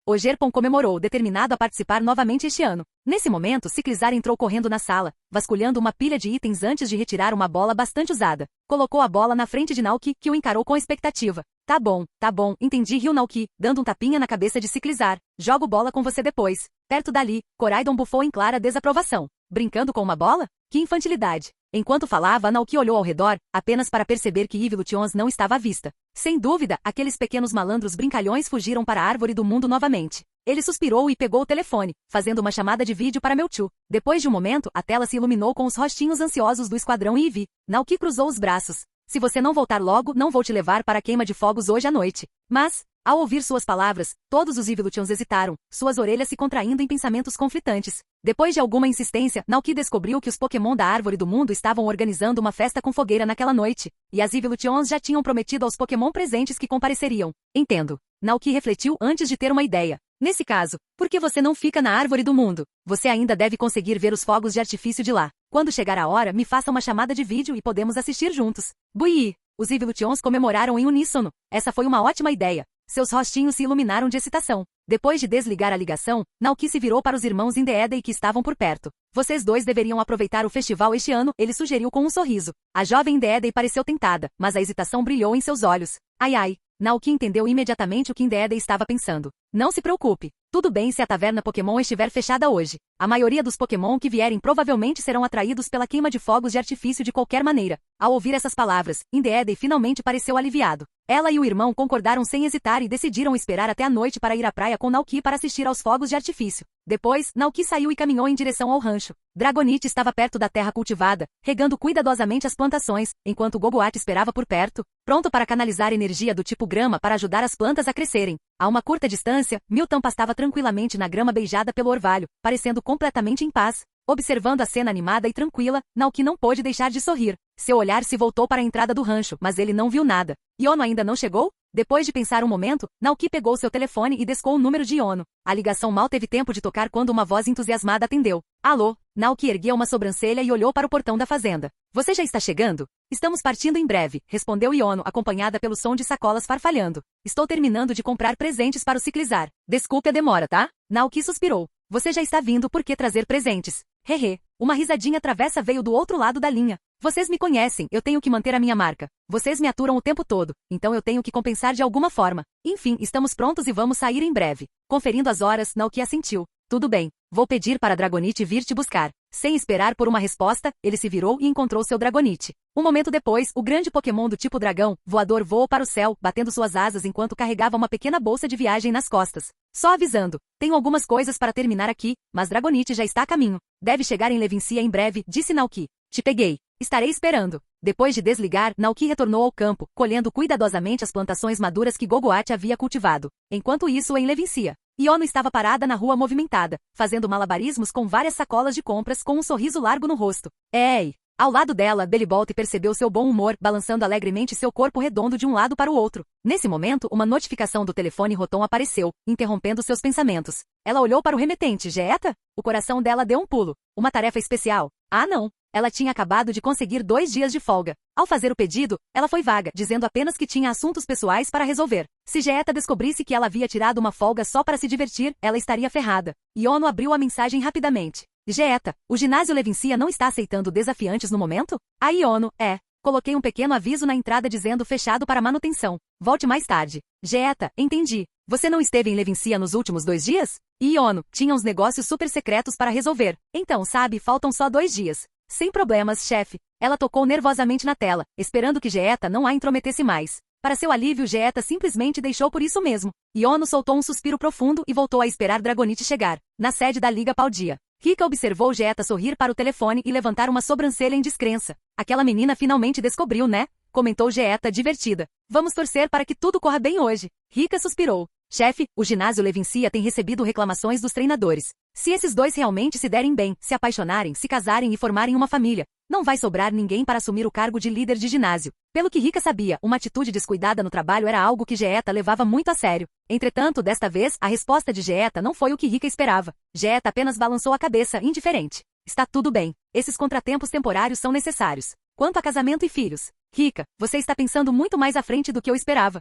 Speaker 2: O Gerpon comemorou, determinado a participar novamente este ano. Nesse momento, Ciclizar entrou correndo na sala, vasculhando uma pilha de itens antes de retirar uma bola bastante usada. Colocou a bola na frente de Naoki, que o encarou com expectativa. Tá bom, entendi, riu Naoki, dando um tapinha na cabeça de Ciclizar. Jogo bola com você depois. Perto dali, Koraidon bufou em clara desaprovação. Brincando com uma bola? Que infantilidade. Enquanto falava, Naoki olhou ao redor, apenas para perceber que Evolutions não estava à vista. Sem dúvida, aqueles pequenos malandros brincalhões fugiram para a árvore do mundo novamente. Ele suspirou e pegou o telefone, fazendo uma chamada de vídeo para Mewtwo. Depois de um momento, a tela se iluminou com os rostinhos ansiosos do esquadrão Eevee. Naoki cruzou os braços. Se você não voltar logo, não vou te levar para a queima de fogos hoje à noite. Mas, ao ouvir suas palavras, todos os Evolutions hesitaram, suas orelhas se contraindo em pensamentos conflitantes. Depois de alguma insistência, Naoki descobriu que os Pokémon da Árvore do Mundo estavam organizando uma festa com fogueira naquela noite, e as Evolutions já tinham prometido aos Pokémon presentes que compareceriam. Entendo. Naoki refletiu antes de ter uma ideia. Nesse caso, por que você não fica na Árvore do Mundo? Você ainda deve conseguir ver os fogos de artifício de lá. Quando chegar a hora, me faça uma chamada de vídeo e podemos assistir juntos. Buii! Os Evolutions comemoraram em uníssono. Essa foi uma ótima ideia. Seus rostinhos se iluminaram de excitação. Depois de desligar a ligação, Naoki se virou para os irmãos Indeedee que estavam por perto. Vocês dois deveriam aproveitar o festival este ano, ele sugeriu com um sorriso. A jovem Indeedee pareceu tentada, mas a hesitação brilhou em seus olhos. Ai. Naoki entendeu imediatamente o que Indeedee estava pensando. Não se preocupe. Tudo bem se a taverna Pokémon estiver fechada hoje. A maioria dos Pokémon que vierem provavelmente serão atraídos pela queima de fogos de artifício de qualquer maneira. Ao ouvir essas palavras, Indeedee finalmente pareceu aliviado. Ela e o irmão concordaram sem hesitar e decidiram esperar até a noite para ir à praia com Naoki para assistir aos fogos de artifício. Depois, Naoki saiu e caminhou em direção ao rancho. Dragonite estava perto da terra cultivada, regando cuidadosamente as plantações, enquanto Gogoat esperava por perto, pronto para canalizar energia do tipo grama para ajudar as plantas a crescerem. A uma curta distância, Milton pastava tranquilamente na grama beijada pelo orvalho, parecendo completamente em paz. Observando a cena animada e tranquila, Naoki não pôde deixar de sorrir. Seu olhar se voltou para a entrada do rancho, mas ele não viu nada. Iono ainda não chegou? Depois de pensar um momento, Naoki pegou seu telefone e descou o número de Iono. A ligação mal teve tempo de tocar quando uma voz entusiasmada atendeu. Alô? Naoki ergueu uma sobrancelha e olhou para o portão da fazenda. Você já está chegando? Estamos partindo em breve, respondeu Iono, acompanhada pelo som de sacolas farfalhando. Estou terminando de comprar presentes para o Ciclizar. Desculpe a demora, tá? Naoki suspirou. Você já está vindo por que trazer presentes? Hehe. Uma risadinha travessa veio do outro lado da linha. Vocês me conhecem, eu tenho que manter a minha marca. Vocês me aturam o tempo todo, então eu tenho que compensar de alguma forma. Enfim, estamos prontos e vamos sair em breve. Conferindo as horas, Naoki assentiu. Tudo bem, vou pedir para Dragonite vir te buscar. Sem esperar por uma resposta, ele se virou e encontrou seu Dragonite. Um momento depois, o grande Pokémon do tipo dragão, voador, voou para o céu, batendo suas asas enquanto carregava uma pequena bolsa de viagem nas costas. Só avisando, tenho algumas coisas para terminar aqui, mas Dragonite já está a caminho. Deve chegar em Levincia em breve, disse Naoki. Te peguei. Estarei esperando. Depois de desligar, Naoki retornou ao campo, colhendo cuidadosamente as plantações maduras que Gogoat havia cultivado. Enquanto isso, em Levincia, Iono estava parada na rua movimentada, fazendo malabarismos com várias sacolas de compras com um sorriso largo no rosto. Ei! Ao lado dela, Bellibolt percebeu seu bom humor, balançando alegremente seu corpo redondo de um lado para o outro. Nesse momento, uma notificação do telefone Rotom apareceu, interrompendo seus pensamentos. Ela olhou para o remetente. Jeeta? O coração dela deu um pulo. Uma tarefa especial? Ah, não! Ela tinha acabado de conseguir 2 dias de folga. Ao fazer o pedido, ela foi vaga, dizendo apenas que tinha assuntos pessoais para resolver. Se Jeeta descobrisse que ela havia tirado uma folga só para se divertir, ela estaria ferrada. Iono abriu a mensagem rapidamente. Jeeta, o ginásio Levincia não está aceitando desafiantes no momento? A Iono, Coloquei um pequeno aviso na entrada dizendo fechado para manutenção. Volte mais tarde. Jeeta, entendi. Você não esteve em Levincia nos últimos 2 dias? Iono, tinha uns negócios super secretos para resolver. Então, sabe, faltam só 2 dias. Sem problemas, chefe. Ela tocou nervosamente na tela, esperando que Jeeta não a intrometesse mais. Para seu alívio, Jeeta simplesmente deixou por isso mesmo. Iono soltou um suspiro profundo e voltou a esperar Dragonite chegar. Na sede da Liga Paldia, Rika observou Jeeta sorrir para o telefone e levantar uma sobrancelha em descrença. Aquela menina finalmente descobriu, né? Comentou Jeeta divertida. Vamos torcer para que tudo corra bem hoje. Rika suspirou. Chefe, o ginásio Levincia tem recebido reclamações dos treinadores. Se esses dois realmente se derem bem, se apaixonarem, se casarem e formarem uma família, não vai sobrar ninguém para assumir o cargo de líder de ginásio. Pelo que Rika sabia, uma atitude descuidada no trabalho era algo que Geeta levava muito a sério. Entretanto, desta vez, a resposta de Geeta não foi o que Rika esperava. Geeta apenas balançou a cabeça, indiferente. Está tudo bem. Esses contratempos temporários são necessários. Quanto a casamento e filhos, Rika, você está pensando muito mais à frente do que eu esperava.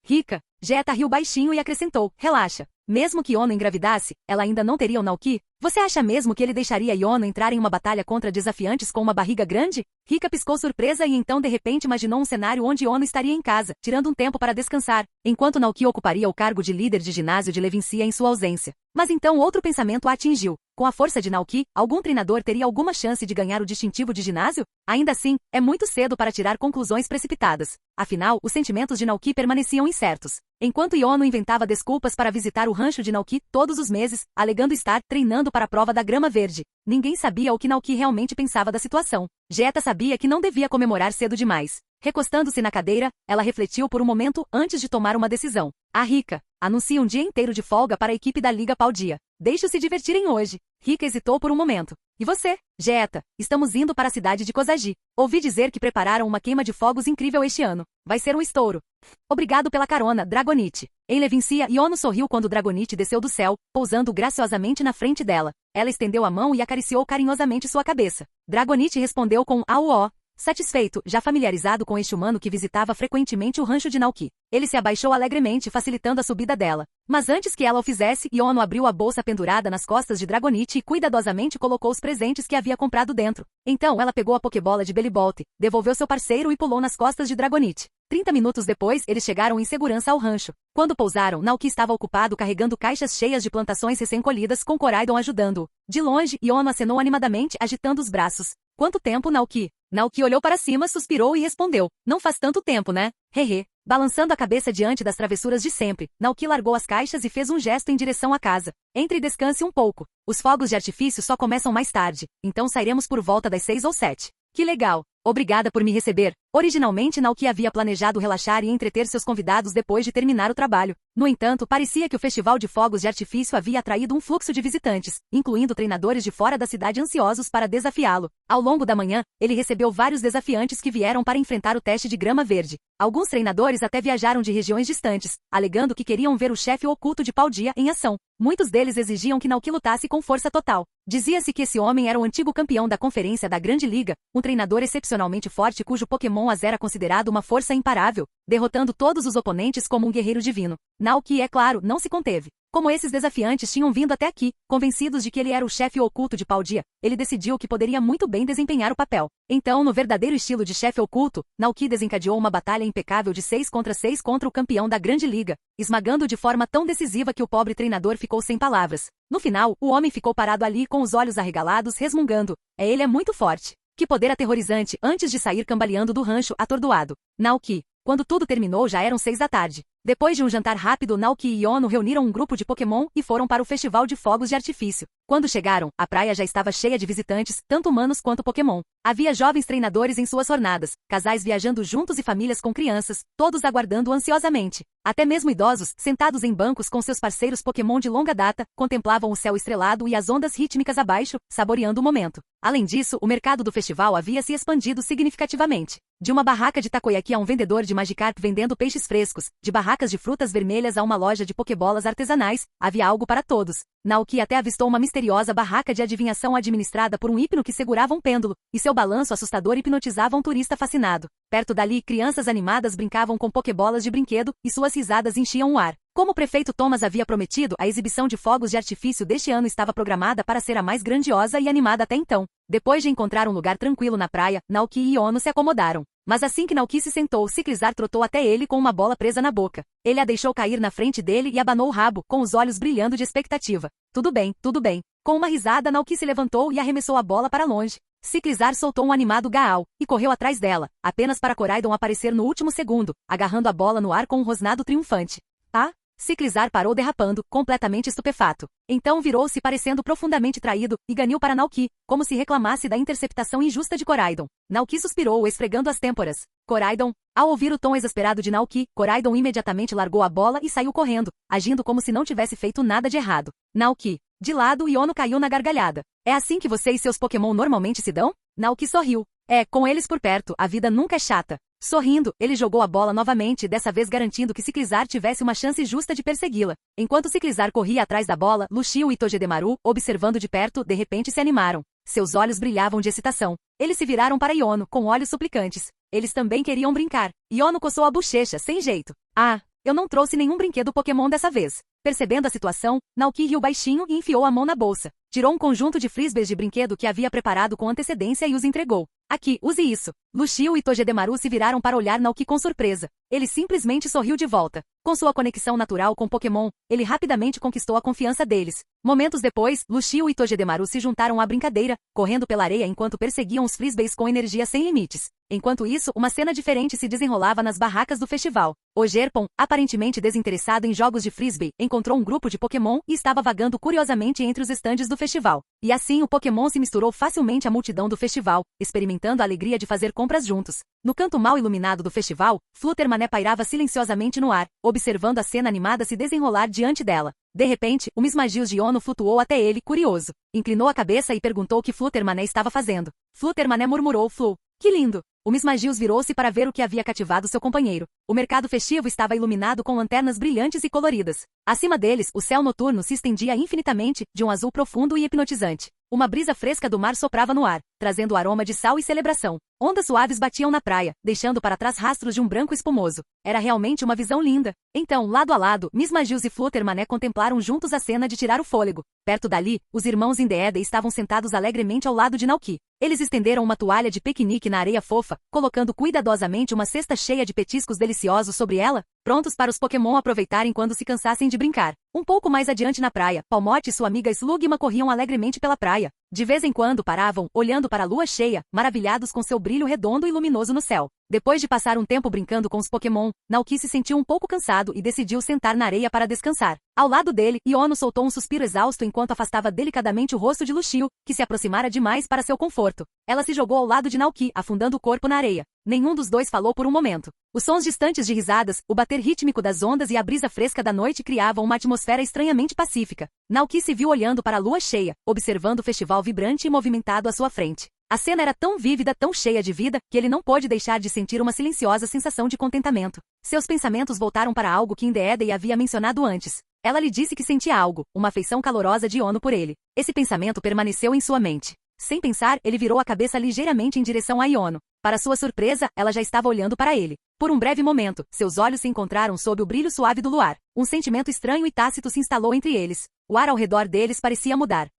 Speaker 2: Rika, Geeta riu baixinho e acrescentou, relaxa. Mesmo que Yono engravidasse, ela ainda não teria o Naoki? Você acha mesmo que ele deixaria Yono entrar em uma batalha contra desafiantes com uma barriga grande? Rika piscou surpresa e então de repente imaginou um cenário onde Yono estaria em casa, tirando um tempo para descansar, enquanto Naoki ocuparia o cargo de líder de ginásio de Levincia em sua ausência. Mas então outro pensamento a atingiu. Com a força de Naoki, algum treinador teria alguma chance de ganhar o distintivo de ginásio? Ainda assim, é muito cedo para tirar conclusões precipitadas. Afinal, os sentimentos de Naoki permaneciam incertos. Enquanto Yono inventava desculpas para visitar o rancho de Naoki todos os meses, alegando estar treinando para a prova da grama verde, ninguém sabia o que Naoki realmente pensava da situação. Geeta sabia que não devia comemorar cedo demais. Recostando-se na cadeira, ela refletiu por um momento antes de tomar uma decisão. A Rika anuncia um dia inteiro de folga para a equipe da Liga Paldia. Deixe-os se divertirem hoje. Rika hesitou por um momento. E você, Geeta? Estamos indo para a cidade de Kozagi. Ouvi dizer que prepararam uma queima de fogos incrível este ano. Vai ser um estouro. Obrigado pela carona, Dragonite. Em Levincia, Yono sorriu quando Dragonite desceu do céu, pousando graciosamente na frente dela. Ela estendeu a mão e acariciou carinhosamente sua cabeça. Dragonite respondeu com "Au-ó", satisfeito, já familiarizado com este humano que visitava frequentemente o rancho de Naoki. Ele se abaixou alegremente, facilitando a subida dela. Mas antes que ela o fizesse, Yono abriu a bolsa pendurada nas costas de Dragonite e cuidadosamente colocou os presentes que havia comprado dentro. Então ela pegou a pokebola de Bellibolt, devolveu seu parceiro e pulou nas costas de Dragonite. 30 minutos depois, eles chegaram em segurança ao rancho. Quando pousaram, Naoki estava ocupado carregando caixas cheias de plantações recém-colhidas com Koraidon ajudando-o. De longe, Yono acenou animadamente, agitando os braços. Quanto tempo, Naoki? Naoki olhou para cima, suspirou e respondeu. Não faz tanto tempo, né? Hehe. Balançando a cabeça diante das travessuras de sempre, Naoki largou as caixas e fez um gesto em direção à casa. Entre e descanse um pouco. Os fogos de artifício só começam mais tarde, então sairemos por volta das 6 ou 7. Que legal. Obrigada por me receber. Originalmente, Naoki havia planejado relaxar e entreter seus convidados depois de terminar o trabalho. No entanto, parecia que o festival de fogos de artifício havia atraído um fluxo de visitantes, incluindo treinadores de fora da cidade ansiosos para desafiá-lo. Ao longo da manhã, ele recebeu vários desafiantes que vieram para enfrentar o teste de grama verde. Alguns treinadores até viajaram de regiões distantes, alegando que queriam ver o chefe oculto de Paldia em ação. Muitos deles exigiam que Naoki lutasse com força total. Dizia-se que esse homem era o antigo campeão da Conferência da Grande Liga, um treinador excepcionalmente forte cujo Pokémon Az era considerado uma força imparável, derrotando todos os oponentes como um guerreiro divino. Naoki, é claro, não se conteve. Como esses desafiantes tinham vindo até aqui, convencidos de que ele era o chefe oculto de Paldia, ele decidiu que poderia muito bem desempenhar o papel. Então, no verdadeiro estilo de chefe oculto, Naoki desencadeou uma batalha impecável de 6 contra 6 contra o campeão da Grande Liga, esmagando-o de forma tão decisiva que o pobre treinador ficou sem palavras. No final, o homem ficou parado ali com os olhos arregalados, resmungando. Ele é muito forte. Que poder aterrorizante, antes de sair cambaleando do rancho, atordoado. Naoki. Quando tudo terminou já eram 6 da tarde. Depois de um jantar rápido, Naoki e Yono reuniram um grupo de Pokémon e foram para o festival de fogos de artifício. Quando chegaram, a praia já estava cheia de visitantes, tanto humanos quanto Pokémon. Havia jovens treinadores em suas jornadas, casais viajando juntos e famílias com crianças, todos aguardando ansiosamente. Até mesmo idosos, sentados em bancos com seus parceiros Pokémon de longa data, contemplavam o céu estrelado e as ondas rítmicas abaixo, saboreando o momento. Além disso, o mercado do festival havia se expandido significativamente. De uma barraca de takoyaki a um vendedor de Magikarp vendendo peixes frescos, de barracas de frutas vermelhas a uma loja de pokebolas artesanais, havia algo para todos. Naoki até avistou uma misteriosa barraca de adivinhação administrada por um hipno que segurava um pêndulo, e seu balanço assustador hipnotizava um turista fascinado. Perto dali, crianças animadas brincavam com pokebolas de brinquedo, e suas risadas enchiam o ar. Como o prefeito Thomas havia prometido, a exibição de fogos de artifício deste ano estava programada para ser a mais grandiosa e animada até então. Depois de encontrar um lugar tranquilo na praia, Naoki e Yono se acomodaram. Mas assim que Naoki se sentou, Ciclizar trotou até ele com uma bola presa na boca. Ele a deixou cair na frente dele e abanou o rabo, com os olhos brilhando de expectativa. Tudo bem, tudo bem. Com uma risada, Naoki se levantou e arremessou a bola para longe. Ciclizar soltou um animado gaal, e correu atrás dela, apenas para Koraidon aparecer no último segundo, agarrando a bola no ar com um rosnado triunfante. Ah? Ciclizar parou derrapando, completamente estupefato. Então virou-se parecendo profundamente traído, e ganiu para Naoki, como se reclamasse da interceptação injusta de Koraidon. Naoki suspirou, esfregando as têmporas. Koraidon. Ao ouvir o tom exasperado de Naoki, Koraidon imediatamente largou a bola e saiu correndo, agindo como se não tivesse feito nada de errado. Naoki. De lado, Iono caiu na gargalhada. É assim que você e seus Pokémon normalmente se dão? Naoki sorriu. É, com eles por perto, a vida nunca é chata. Sorrindo, ele jogou a bola novamente, dessa vez garantindo que Ciclizar tivesse uma chance justa de persegui-la. Enquanto Ciclizar corria atrás da bola, Luxio e Togedemaru, observando de perto, de repente se animaram. Seus olhos brilhavam de excitação. Eles se viraram para Iono, com olhos suplicantes. Eles também queriam brincar. Iono coçou a bochecha, sem jeito. Ah, eu não trouxe nenhum brinquedo Pokémon dessa vez. Percebendo a situação, Naoki riu baixinho e enfiou a mão na bolsa. Tirou um conjunto de frisbees de brinquedo que havia preparado com antecedência e os entregou. Aqui, use isso. Luxio e Togedemaru se viraram para olhar Naoki com surpresa. Ele simplesmente sorriu de volta. Com sua conexão natural com Pokémon, ele rapidamente conquistou a confiança deles. Momentos depois, Luxio e Togedemaru se juntaram à brincadeira, correndo pela areia enquanto perseguiam os frisbees com energia sem limites. Enquanto isso, uma cena diferente se desenrolava nas barracas do festival. O Gerpon, aparentemente desinteressado em jogos de frisbee, encontrou um grupo de Pokémon e estava vagando curiosamente entre os estandes do festival. E assim o Pokémon se misturou facilmente à multidão do festival, experimentando a alegria de fazer compras juntos. No canto mal iluminado do festival, Fluttermané pairava silenciosamente no ar, observando a cena animada se desenrolar diante dela. De repente, o Mismagius de Iono flutuou até ele, curioso. Inclinou a cabeça e perguntou o que Fluttermané estava fazendo. Fluttermané murmurou: Flu, que lindo! O Mismagius virou-se para ver o que havia cativado seu companheiro. O mercado festivo estava iluminado com lanternas brilhantes e coloridas. Acima deles, o céu noturno se estendia infinitamente, de um azul profundo e hipnotizante. Uma brisa fresca do mar soprava no ar, trazendo o aroma de sal e celebração. Ondas suaves batiam na praia, deixando para trás rastros de um branco espumoso. Era realmente uma visão linda. Então, lado a lado, Mismagius e Fluttermané contemplaram juntos a cena de tirar o fôlego. Perto dali, os irmãos Indeedee estavam sentados alegremente ao lado de Naoki. Eles estenderam uma toalha de piquenique na areia fofa, colocando cuidadosamente uma cesta cheia de petiscos deliciosos sobre ela, prontos para os Pokémon aproveitarem quando se cansassem de brincar. Um pouco mais adiante na praia, Palmote e sua amiga Slugma corriam alegremente pela praia. De vez em quando paravam, olhando para a lua cheia, maravilhados com seu brilho redondo e luminoso no céu. Depois de passar um tempo brincando com os Pokémon, Naoki se sentiu um pouco cansado e decidiu sentar na areia para descansar. Ao lado dele, Iono soltou um suspiro exausto enquanto afastava delicadamente o rosto de Luxio, que se aproximara demais para seu conforto. Ela se jogou ao lado de Naoki, afundando o corpo na areia. Nenhum dos dois falou por um momento. Os sons distantes de risadas, o bater rítmico das ondas e a brisa fresca da noite criavam uma atmosfera estranhamente pacífica. Naoki se viu olhando para a lua cheia, observando o festival vibrante e movimentado à sua frente. A cena era tão vívida, tão cheia de vida, que ele não pôde deixar de sentir uma silenciosa sensação de contentamento. Seus pensamentos voltaram para algo que Indeedee havia mencionado antes. Ela lhe disse que sentia algo, uma afeição calorosa de Iono por ele. Esse pensamento permaneceu em sua mente. Sem pensar, ele virou a cabeça ligeiramente em direção a Iono. Para sua surpresa, ela já estava olhando para ele. Por um breve momento, seus olhos se encontraram sob o brilho suave do luar. Um sentimento estranho e tácito se instalou entre eles. O ar ao redor deles parecia mudar.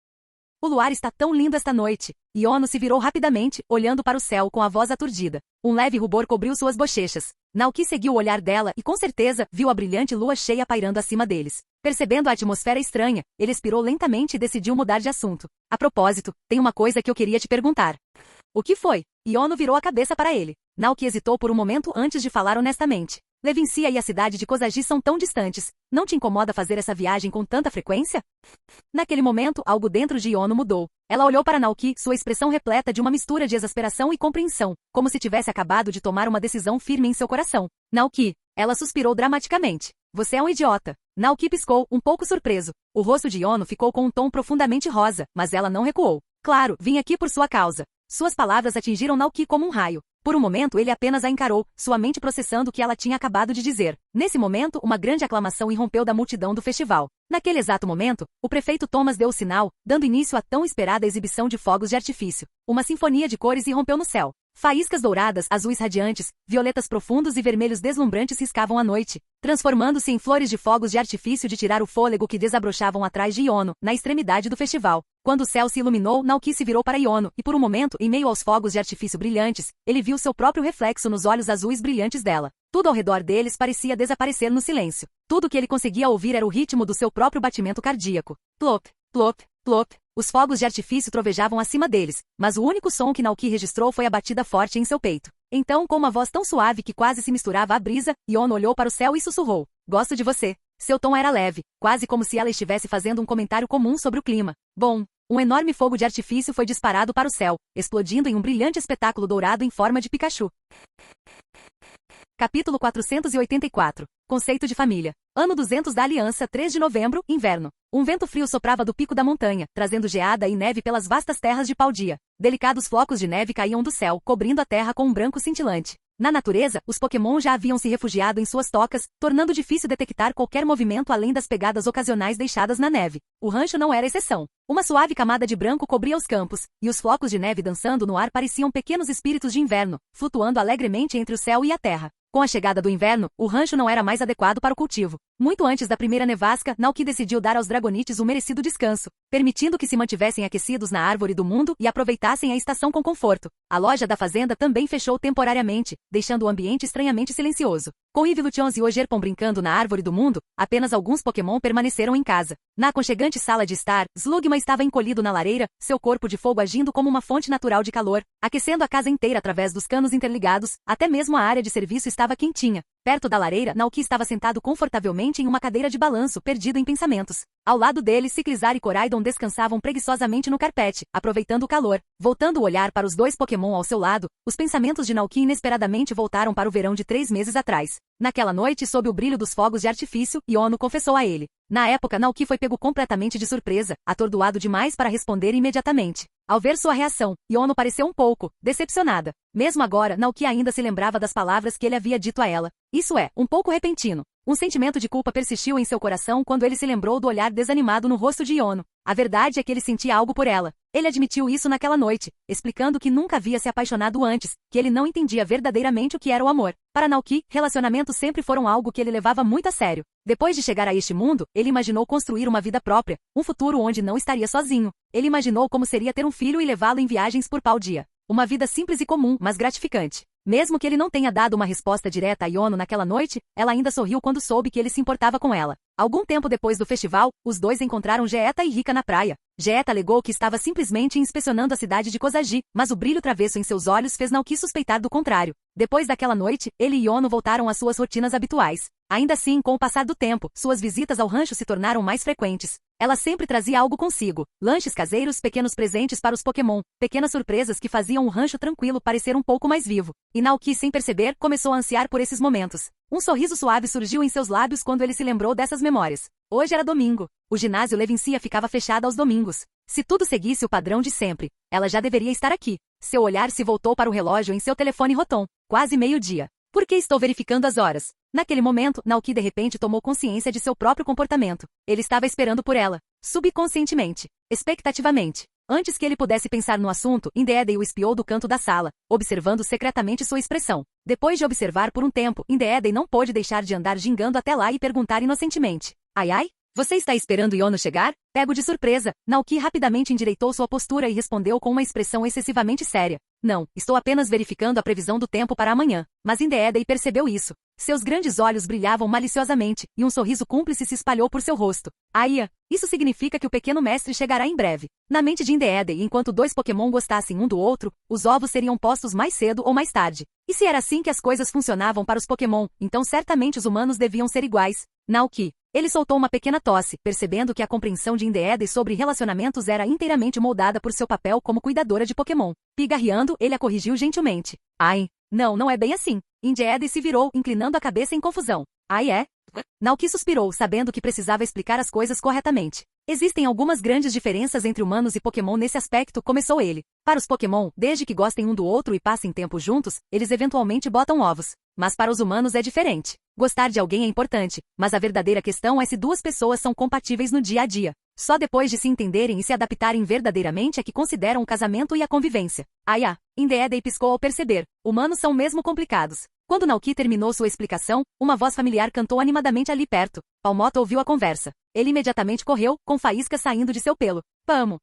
Speaker 2: O luar está tão lindo esta noite. Iono se virou rapidamente, olhando para o céu com a voz aturdida. Um leve rubor cobriu suas bochechas. Naoki seguiu o olhar dela e, com certeza, viu a brilhante lua cheia pairando acima deles. Percebendo a atmosfera estranha, ele expirou lentamente e decidiu mudar de assunto. A propósito, tem uma coisa que eu queria te perguntar. O que foi? Iono virou a cabeça para ele. Naoki hesitou por um momento antes de falar honestamente. Levincia e a cidade de Kozagi são tão distantes. Não te incomoda fazer essa viagem com tanta frequência? Naquele momento, algo dentro de Iono mudou. Ela olhou para Naoki, sua expressão repleta de uma mistura de exasperação e compreensão, como se tivesse acabado de tomar uma decisão firme em seu coração. Naoki, ela suspirou dramaticamente. Você é um idiota. Naoki piscou, um pouco surpreso. O rosto de Iono ficou com um tom profundamente rosa, mas ela não recuou. Claro, vim aqui por sua causa. Suas palavras atingiram Naoki como um raio. Por um momento ele apenas a encarou, sua mente processando o que ela tinha acabado de dizer. Nesse momento, uma grande aclamação irrompeu da multidão do festival. Naquele exato momento, o prefeito Thomas deu o sinal, dando início à tão esperada exibição de fogos de artifício. Uma sinfonia de cores irrompeu no céu. Faíscas douradas, azuis radiantes, violetas profundos e vermelhos deslumbrantes riscavam a noite, transformando-se em flores de fogos de artifício de tirar o fôlego que desabrochavam atrás de Iono, na extremidade do festival. Quando o céu se iluminou, Naoki se virou para Iono, e por um momento, em meio aos fogos de artifício brilhantes, ele viu seu próprio reflexo nos olhos azuis brilhantes dela. Tudo ao redor deles parecia desaparecer no silêncio. Tudo que ele conseguia ouvir era o ritmo do seu próprio batimento cardíaco. Plop, plop, plop. Os fogos de artifício trovejavam acima deles, mas o único som que Naoki registrou foi a batida forte em seu peito. Então, com uma voz tão suave que quase se misturava à brisa, Iono olhou para o céu e sussurrou. Gosto de você. Seu tom era leve, quase como se ela estivesse fazendo um comentário comum sobre o clima. Bom, um enorme fogo de artifício foi disparado para o céu, explodindo em um brilhante espetáculo dourado em forma de Pikachu. Capítulo 484. Conceito de família. Ano 200 da Aliança, 3 de novembro, inverno. Um vento frio soprava do pico da montanha, trazendo geada e neve pelas vastas terras de Paldea. Delicados flocos de neve caíam do céu, cobrindo a terra com um branco cintilante. Na natureza, os Pokémon já haviam se refugiado em suas tocas, tornando difícil detectar qualquer movimento além das pegadas ocasionais deixadas na neve. O rancho não era exceção. Uma suave camada de branco cobria os campos, e os flocos de neve dançando no ar pareciam pequenos espíritos de inverno, flutuando alegremente entre o céu e a terra. Com a chegada do inverno, o rancho não era mais adequado para o cultivo. Muito antes da primeira nevasca, Naoki decidiu dar aos dragonites o merecido descanso, permitindo que se mantivessem aquecidos na árvore do mundo e aproveitassem a estação com conforto. A loja da fazenda também fechou temporariamente, deixando o ambiente estranhamente silencioso. Com Evolutions e Ogerpon brincando na árvore do mundo, apenas alguns Pokémon permaneceram em casa. Na aconchegante sala de estar, Slugma estava encolhido na lareira, seu corpo de fogo agindo como uma fonte natural de calor, aquecendo a casa inteira através dos canos interligados, até mesmo a área de serviço estava quentinha. Perto da lareira, Naoki estava sentado confortavelmente em uma cadeira de balanço, perdido em pensamentos. Ao lado dele, Ciclizar e Coraidon descansavam preguiçosamente no carpete, aproveitando o calor. Voltando o olhar para os dois Pokémon ao seu lado, os pensamentos de Naoki inesperadamente voltaram para o verão de 3 meses atrás. Naquela noite, sob o brilho dos fogos de artifício, Iono confessou a ele. Na época, Naoki foi pego completamente de surpresa, atordoado demais para responder imediatamente. Ao ver sua reação, Iono pareceu um pouco decepcionada. Mesmo agora, Naoki ainda se lembrava das palavras que ele havia dito a ela. Isso é, um pouco repentino. Um sentimento de culpa persistiu em seu coração quando ele se lembrou do olhar desanimado no rosto de Iono. A verdade é que ele sentia algo por ela. Ele admitiu isso naquela noite, explicando que nunca havia se apaixonado antes, que ele não entendia verdadeiramente o que era o amor. Para Naoki, relacionamentos sempre foram algo que ele levava muito a sério. Depois de chegar a este mundo, ele imaginou construir uma vida própria, um futuro onde não estaria sozinho. Ele imaginou como seria ter um filho e levá-lo em viagens por Paldea. Uma vida simples e comum, mas gratificante. Mesmo que ele não tenha dado uma resposta direta a Iono naquela noite, ela ainda sorriu quando soube que ele se importava com ela. Algum tempo depois do festival, os dois encontraram Geeta e Rika na praia. Geeta alegou que estava simplesmente inspecionando a cidade de Kozagi, mas o brilho travesso em seus olhos fez Naoki suspeitar do contrário. Depois daquela noite, ele e Iono voltaram às suas rotinas habituais. Ainda assim, com o passar do tempo, suas visitas ao rancho se tornaram mais frequentes. Ela sempre trazia algo consigo: lanches caseiros, pequenos presentes para os Pokémon, pequenas surpresas que faziam o rancho tranquilo parecer um pouco mais vivo. E Naoki, sem perceber, começou a ansiar por esses momentos. Um sorriso suave surgiu em seus lábios quando ele se lembrou dessas memórias. Hoje era domingo. O ginásio Levincia ficava fechado aos domingos. Se tudo seguisse o padrão de sempre, ela já deveria estar aqui. Seu olhar se voltou para o relógio em seu telefone Rotom. Quase meio-dia. Por que estou verificando as horas? Naquele momento, Naoki de repente tomou consciência de seu próprio comportamento. Ele estava esperando por ela. Subconscientemente. Expectativamente. Antes que ele pudesse pensar no assunto, Indeedee o espiou do canto da sala, observando secretamente sua expressão. Depois de observar por um tempo, Indeedee não pôde deixar de andar gingando até lá e perguntar inocentemente. Ai ai? Você está esperando Iono chegar? Pego de surpresa, Naoki rapidamente endireitou sua postura e respondeu com uma expressão excessivamente séria. Não, estou apenas verificando a previsão do tempo para amanhã. Mas Indeedee percebeu isso. Seus grandes olhos brilhavam maliciosamente, e um sorriso cúmplice se espalhou por seu rosto. Aia! Isso significa que o pequeno mestre chegará em breve. Na mente de Indeedee, enquanto dois Pokémon gostassem um do outro, os ovos seriam postos mais cedo ou mais tarde. E se era assim que as coisas funcionavam para os Pokémon, então certamente os humanos deviam ser iguais. Naoki. Ele soltou uma pequena tosse, percebendo que a compreensão de Indeedee sobre relacionamentos era inteiramente moldada por seu papel como cuidadora de Pokémon. Pigarreando, ele a corrigiu gentilmente. Ai, não é bem assim. Indeedee se virou, inclinando a cabeça em confusão. Ai é? Naoki suspirou, sabendo que precisava explicar as coisas corretamente. Existem algumas grandes diferenças entre humanos e Pokémon nesse aspecto, começou ele. Para os Pokémon, desde que gostem um do outro e passem tempo juntos, eles eventualmente botam ovos. Mas para os humanos é diferente. Gostar de alguém é importante, mas a verdadeira questão é se duas pessoas são compatíveis no dia a dia. Só depois de se entenderem e se adaptarem verdadeiramente é que consideram o casamento e a convivência. Indeedee piscou ao perceber. Humanos são mesmo complicados. Quando Naoki terminou sua explicação, uma voz familiar cantou animadamente ali perto. Palmotto ouviu a conversa. Ele imediatamente correu, com faíscas saindo de seu pelo. Pamo?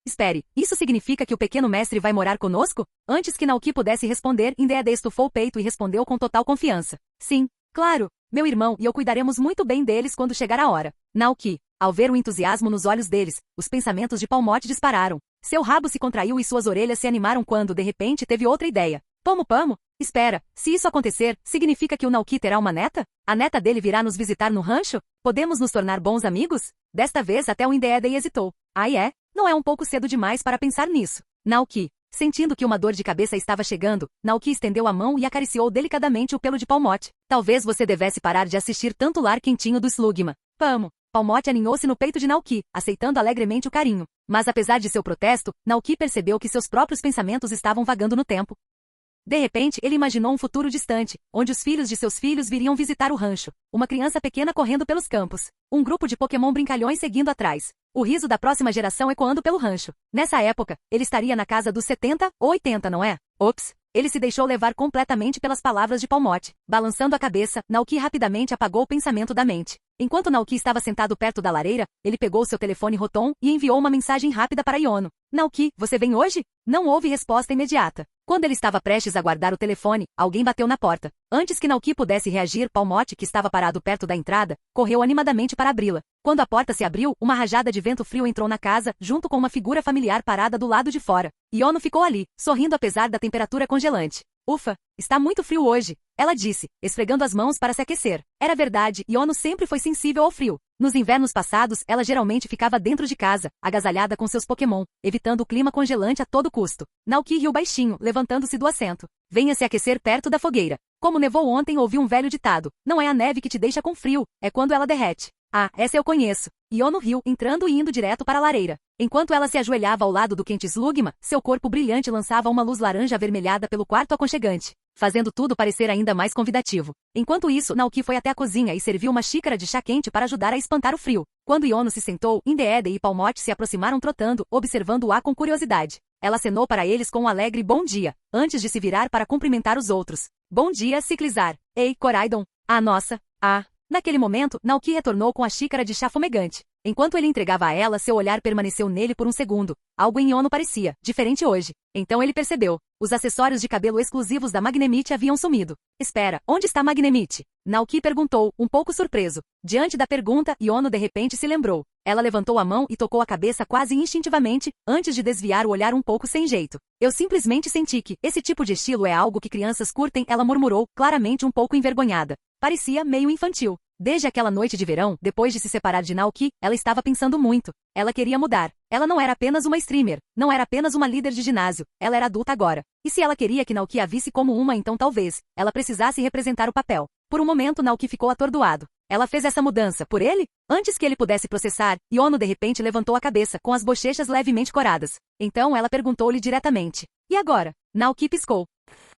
Speaker 2: Espere, isso significa que o pequeno mestre vai morar conosco? Antes que Naoki pudesse responder, Indeedee estufou o peito e respondeu com total confiança. Sim, claro, meu irmão e eu cuidaremos muito bem deles quando chegar a hora. Naoki. Ao ver o entusiasmo nos olhos deles, os pensamentos de Palmotto dispararam. Seu rabo se contraiu e suas orelhas se animaram quando, de repente, teve outra ideia. Pamo? Espera, se isso acontecer, significa que o Naoki terá uma neta? A neta dele virá nos visitar no rancho? Podemos nos tornar bons amigos? Desta vez até o Indeedee hesitou. Ai é? Não é um pouco cedo demais para pensar nisso. Naoki. Sentindo que uma dor de cabeça estava chegando, Naoki estendeu a mão e acariciou delicadamente o pelo de Palmotto. Talvez você devesse parar de assistir tanto lar quentinho do Slugma. Pamo. Palmote aninhou-se no peito de Naoki, aceitando alegremente o carinho. Mas apesar de seu protesto, Naoki percebeu que seus próprios pensamentos estavam vagando no tempo. De repente, ele imaginou um futuro distante, onde os filhos de seus filhos viriam visitar o rancho. Uma criança pequena correndo pelos campos. Um grupo de Pokémon brincalhões seguindo atrás. O riso da próxima geração ecoando pelo rancho. Nessa época, ele estaria na casa dos 70 ou 80, não é? Ops! Ele se deixou levar completamente pelas palavras de Palmote. Balançando a cabeça, Naoki rapidamente apagou o pensamento da mente. Enquanto Naoki estava sentado perto da lareira, ele pegou seu telefone Rotom e enviou uma mensagem rápida para Iono. Naoki, você vem hoje? Não houve resposta imediata. Quando ele estava prestes a guardar o telefone, alguém bateu na porta. Antes que Naoki pudesse reagir, Palmote, que estava parado perto da entrada, correu animadamente para abri-la. Quando a porta se abriu, uma rajada de vento frio entrou na casa, junto com uma figura familiar parada do lado de fora. Iono ficou ali, sorrindo apesar da temperatura congelante. Ufa, está muito frio hoje, ela disse, esfregando as mãos para se aquecer. Era verdade, Iono sempre foi sensível ao frio. Nos invernos passados, ela geralmente ficava dentro de casa, agasalhada com seus Pokémon, evitando o clima congelante a todo custo. Naoki riu baixinho, levantando-se do assento. Venha se aquecer perto da fogueira. Como nevou ontem, ouvi um velho ditado. Não é a neve que te deixa com frio, é quando ela derrete. Ah, essa eu conheço. Iono riu, entrando e indo direto para a lareira. Enquanto ela se ajoelhava ao lado do quente Slugma, seu corpo brilhante lançava uma luz laranja avermelhada pelo quarto aconchegante, fazendo tudo parecer ainda mais convidativo. Enquanto isso, Naoki foi até a cozinha e serviu uma xícara de chá quente para ajudar a espantar o frio. Quando Iono se sentou, Indeedee e Palmote se aproximaram trotando, observando-a com curiosidade. Ela acenou para eles com um alegre bom dia, antes de se virar para cumprimentar os outros. Bom dia, Ciclizar. Ei, Coraidon. Ah, nossa. Ah. Naquele momento, Naoki retornou com a xícara de chá fumegante. Enquanto ele entregava a ela, seu olhar permaneceu nele por um segundo. Algo em Iono parecia diferente hoje. Então ele percebeu. Os acessórios de cabelo exclusivos da Magnemite haviam sumido. Espera, onde está Magnemite? Naoki perguntou, um pouco surpreso. Diante da pergunta, Iono de repente se lembrou. Ela levantou a mão e tocou a cabeça quase instintivamente, antes de desviar o olhar um pouco sem jeito. Eu simplesmente senti que esse tipo de estilo é algo que crianças curtem, ela murmurou, claramente um pouco envergonhada. Parecia meio infantil. Desde aquela noite de verão, depois de se separar de Naoki, ela estava pensando muito. Ela queria mudar. Ela não era apenas uma streamer, não era apenas uma líder de ginásio, ela era adulta agora. E se ela queria que Naoki a visse como uma, então talvez ela precisasse representar o papel. Por um momento Naoki ficou atordoado. Ela fez essa mudança por ele? Antes que ele pudesse processar, Iono de repente levantou a cabeça, com as bochechas levemente coradas. Então ela perguntou-lhe diretamente. E agora? Naoki piscou.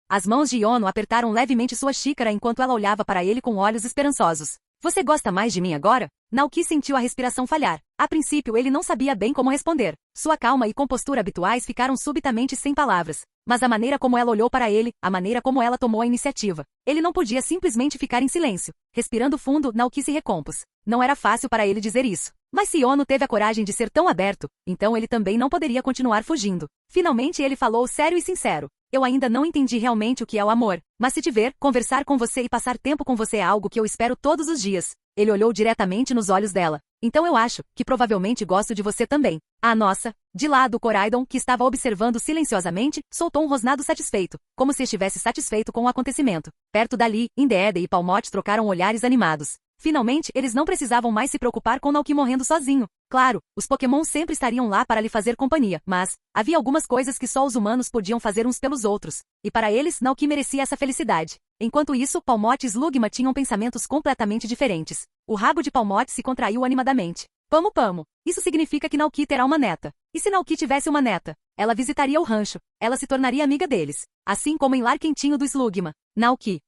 Speaker 2: As mãos de Iono apertaram levemente sua xícara enquanto ela olhava para ele com olhos esperançosos. Você gosta mais de mim agora? Naoki sentiu a respiração falhar. A princípio ele não sabia bem como responder. Sua calma e compostura habituais ficaram subitamente sem palavras. Mas a maneira como ela olhou para ele, a maneira como ela tomou a iniciativa. Ele não podia simplesmente ficar em silêncio. Respirando fundo, Naoki se recompôs. Não era fácil para ele dizer isso. Mas se Iono teve a coragem de ser tão aberto, então ele também não poderia continuar fugindo. Finalmente ele falou sério e sincero. Eu ainda não entendi realmente o que é o amor, mas se te ver, conversar com você e passar tempo com você é algo que eu espero todos os dias. Ele olhou diretamente nos olhos dela. Então eu acho que provavelmente gosto de você também. Ah, nossa. De lado, Coraidon, que estava observando silenciosamente, soltou um rosnado satisfeito, como se estivesse satisfeito com o acontecimento. Perto dali, Indeedee e Palmote trocaram olhares animados. Finalmente, eles não precisavam mais se preocupar com Naoki morrendo sozinho. Claro, os Pokémon sempre estariam lá para lhe fazer companhia, mas havia algumas coisas que só os humanos podiam fazer uns pelos outros. E para eles, Naoki merecia essa felicidade. Enquanto isso, Palmote e Slugma tinham pensamentos completamente diferentes. O rabo de Palmote se contraiu animadamente. Pamo pamo. Isso significa que Naoki terá uma neta. E se Naoki tivesse uma neta? Ela visitaria o rancho. Ela se tornaria amiga deles. Assim como em Lar Quentinho do Slugma. Naoki.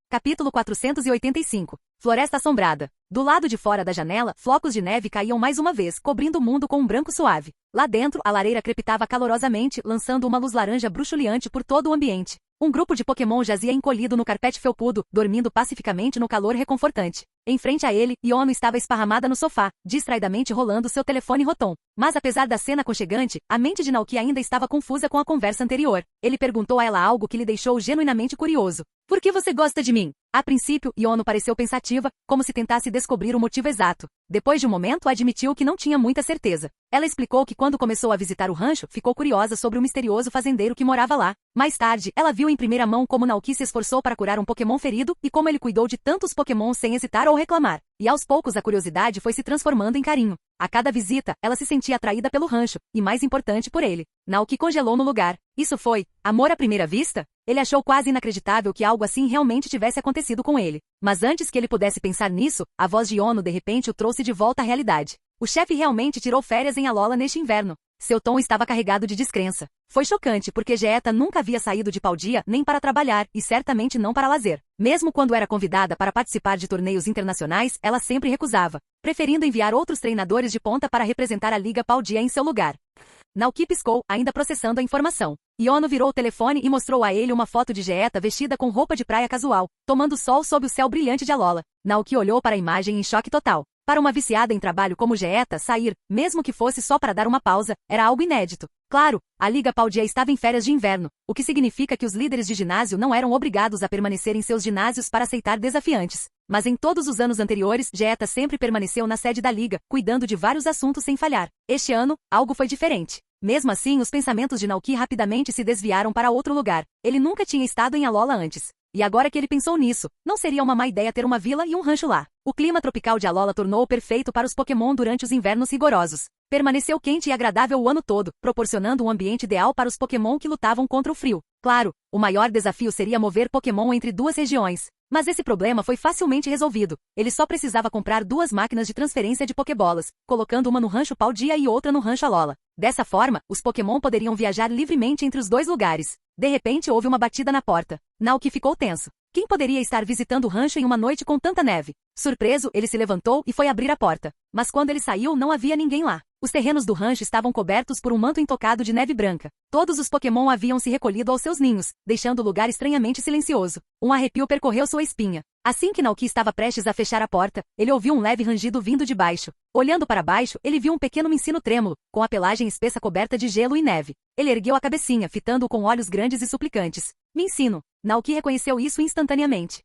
Speaker 2: Capítulo 485. Floresta Assombrada. Do lado de fora da janela, flocos de neve caíam mais uma vez, cobrindo o mundo com um branco suave. Lá dentro, a lareira crepitava calorosamente, lançando uma luz laranja bruxuleante por todo o ambiente. Um grupo de Pokémon jazia encolhido no carpete felpudo, dormindo pacificamente no calor reconfortante. Em frente a ele, Iono estava esparramada no sofá, distraidamente rolando seu telefone Rotom. Mas apesar da cena aconchegante, a mente de Naoki ainda estava confusa com a conversa anterior. Ele perguntou a ela algo que lhe deixou genuinamente curioso. Por que você gosta de mim? A princípio, Iono pareceu pensativa, como se tentasse descobrir o motivo exato. Depois de um momento, admitiu que não tinha muita certeza. Ela explicou que quando começou a visitar o rancho, ficou curiosa sobre o misterioso fazendeiro que morava lá. Mais tarde, ela viu em primeira mão como Naoki se esforçou para curar um Pokémon ferido e como ele cuidou de tantos Pokémons sem hesitar ou reclamar. E aos poucos a curiosidade foi se transformando em carinho. A cada visita, ela se sentia atraída pelo rancho, e mais importante por ele. Naoki congelou no lugar. Isso foi amor à primeira vista? Ele achou quase inacreditável que algo assim realmente tivesse acontecido com ele. Mas antes que ele pudesse pensar nisso, a voz de Yono de repente o trouxe de volta à realidade. O chefe realmente tirou férias em Alola neste inverno. Seu tom estava carregado de descrença. Foi chocante porque Geeta nunca havia saído de Paldia nem para trabalhar e certamente não para lazer. Mesmo quando era convidada para participar de torneios internacionais, ela sempre recusava, preferindo enviar outros treinadores de ponta para representar a Liga Paldia em seu lugar. Naoki piscou, ainda processando a informação. Yono virou o telefone e mostrou a ele uma foto de Geeta vestida com roupa de praia casual, tomando sol sob o céu brilhante de Alola. Naoki olhou para a imagem em choque total. Para uma viciada em trabalho como Geeta, sair, mesmo que fosse só para dar uma pausa, era algo inédito. Claro, a Liga Paldia estava em férias de inverno, o que significa que os líderes de ginásio não eram obrigados a permanecer em seus ginásios para aceitar desafiantes. Mas em todos os anos anteriores, Geeta sempre permaneceu na sede da Liga, cuidando de vários assuntos sem falhar. Este ano, algo foi diferente. Mesmo assim, os pensamentos de Naoki rapidamente se desviaram para outro lugar. Ele nunca tinha estado em Alola antes. E agora que ele pensou nisso, não seria uma má ideia ter uma vila e um rancho lá. O clima tropical de Alola tornou-o perfeito para os Pokémon durante os invernos rigorosos. Permaneceu quente e agradável o ano todo, proporcionando um ambiente ideal para os Pokémon que lutavam contra o frio. Claro, o maior desafio seria mover Pokémon entre duas regiões. Mas esse problema foi facilmente resolvido. Ele só precisava comprar 2 máquinas de transferência de Pokébolas, colocando uma no rancho Paldia e outra no rancho Alola. Dessa forma, os Pokémon poderiam viajar livremente entre os 2 lugares. De repente houve uma batida na porta. Naoki ficou tenso. Quem poderia estar visitando o rancho em uma noite com tanta neve? Surpreso, ele se levantou e foi abrir a porta. Mas quando ele saiu, não havia ninguém lá. Os terrenos do rancho estavam cobertos por um manto intocado de neve branca. Todos os Pokémon haviam se recolhido aos seus ninhos, deixando o lugar estranhamente silencioso. Um arrepio percorreu sua espinha. Assim que Naoki estava prestes a fechar a porta, ele ouviu um leve rangido vindo de baixo. Olhando para baixo, ele viu um pequeno Minccino trêmulo, com a pelagem espessa coberta de gelo e neve. Ele ergueu a cabecinha, fitando-o com olhos grandes e suplicantes. Minccino. Naoki reconheceu isso instantaneamente.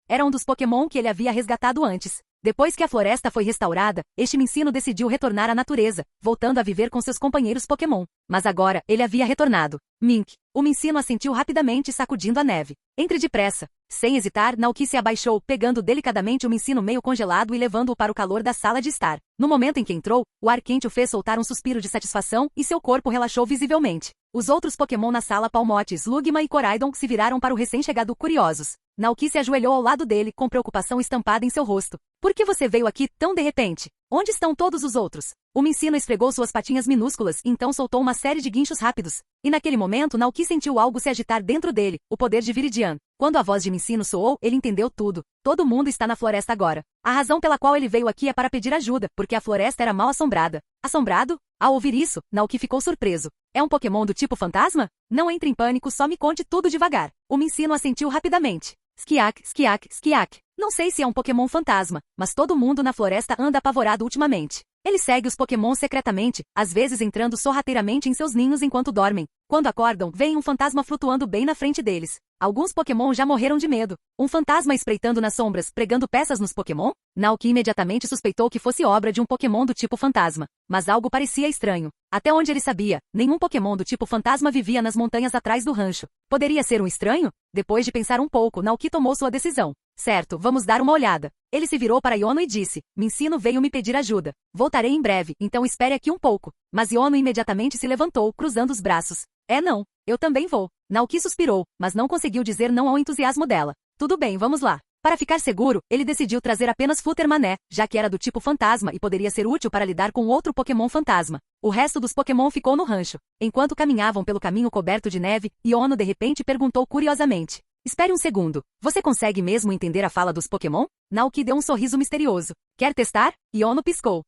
Speaker 2: Era um dos Pokémon que ele havia resgatado antes. Depois que a floresta foi restaurada, este Minccino decidiu retornar à natureza, voltando a viver com seus companheiros Pokémon. Mas agora, ele havia retornado. Mink. O Minccino assentiu rapidamente, sacudindo a neve. Entre depressa. Sem hesitar, Naoki se abaixou, pegando delicadamente o Minccino meio congelado e levando-o para o calor da sala de estar. No momento em que entrou, o ar quente o fez soltar um suspiro de satisfação e seu corpo relaxou visivelmente. Os outros Pokémon na sala Palmote, Slugma e Koraidon se viraram para o recém-chegado curiosos. Naoki se ajoelhou ao lado dele, com preocupação estampada em seu rosto. Por que você veio aqui tão de repente? Onde estão todos os outros? O Minccino esfregou suas patinhas minúsculas e então soltou uma série de guinchos rápidos. E naquele momento Naoki sentiu algo se agitar dentro dele, o poder de Viridian. Quando a voz de Minccino soou, ele entendeu tudo. Todo mundo está na floresta agora. A razão pela qual ele veio aqui é para pedir ajuda, porque a floresta era mal assombrada. Assombrado? Ao ouvir isso, Naoki ficou surpreso. É um Pokémon do tipo fantasma? Não entre em pânico, só me conte tudo devagar. O Minccino assentiu rapidamente. Skiak, Skiak, Skiak. Não sei se é um Pokémon fantasma, mas todo mundo na floresta anda apavorado ultimamente. Ele segue os Pokémon secretamente, às vezes entrando sorrateiramente em seus ninhos enquanto dormem. Quando acordam, veem um fantasma flutuando bem na frente deles. Alguns Pokémon já morreram de medo. Um fantasma espreitando nas sombras, pregando peças nos Pokémon? Naoki imediatamente suspeitou que fosse obra de um Pokémon do tipo fantasma. Mas algo parecia estranho. Até onde ele sabia, nenhum Pokémon do tipo fantasma vivia nas montanhas atrás do rancho. Poderia ser um estranho? Depois de pensar um pouco, Naoki tomou sua decisão. Certo, vamos dar uma olhada. Ele se virou para Yono e disse, Minccino veio me pedir ajuda. Voltarei em breve, então espere aqui um pouco. Mas Yono imediatamente se levantou, cruzando os braços. Não, eu também vou. Naoki suspirou, mas não conseguiu dizer não ao entusiasmo dela. Tudo bem, vamos lá. Para ficar seguro, ele decidiu trazer apenas Futtermané, já que era do tipo fantasma e poderia ser útil para lidar com outro Pokémon fantasma. O resto dos Pokémon ficou no rancho. Enquanto caminhavam pelo caminho coberto de neve, Yono de repente perguntou curiosamente. Espere um segundo. Você consegue mesmo entender a fala dos Pokémon? Naoki deu um sorriso misterioso. Quer testar? Yono piscou.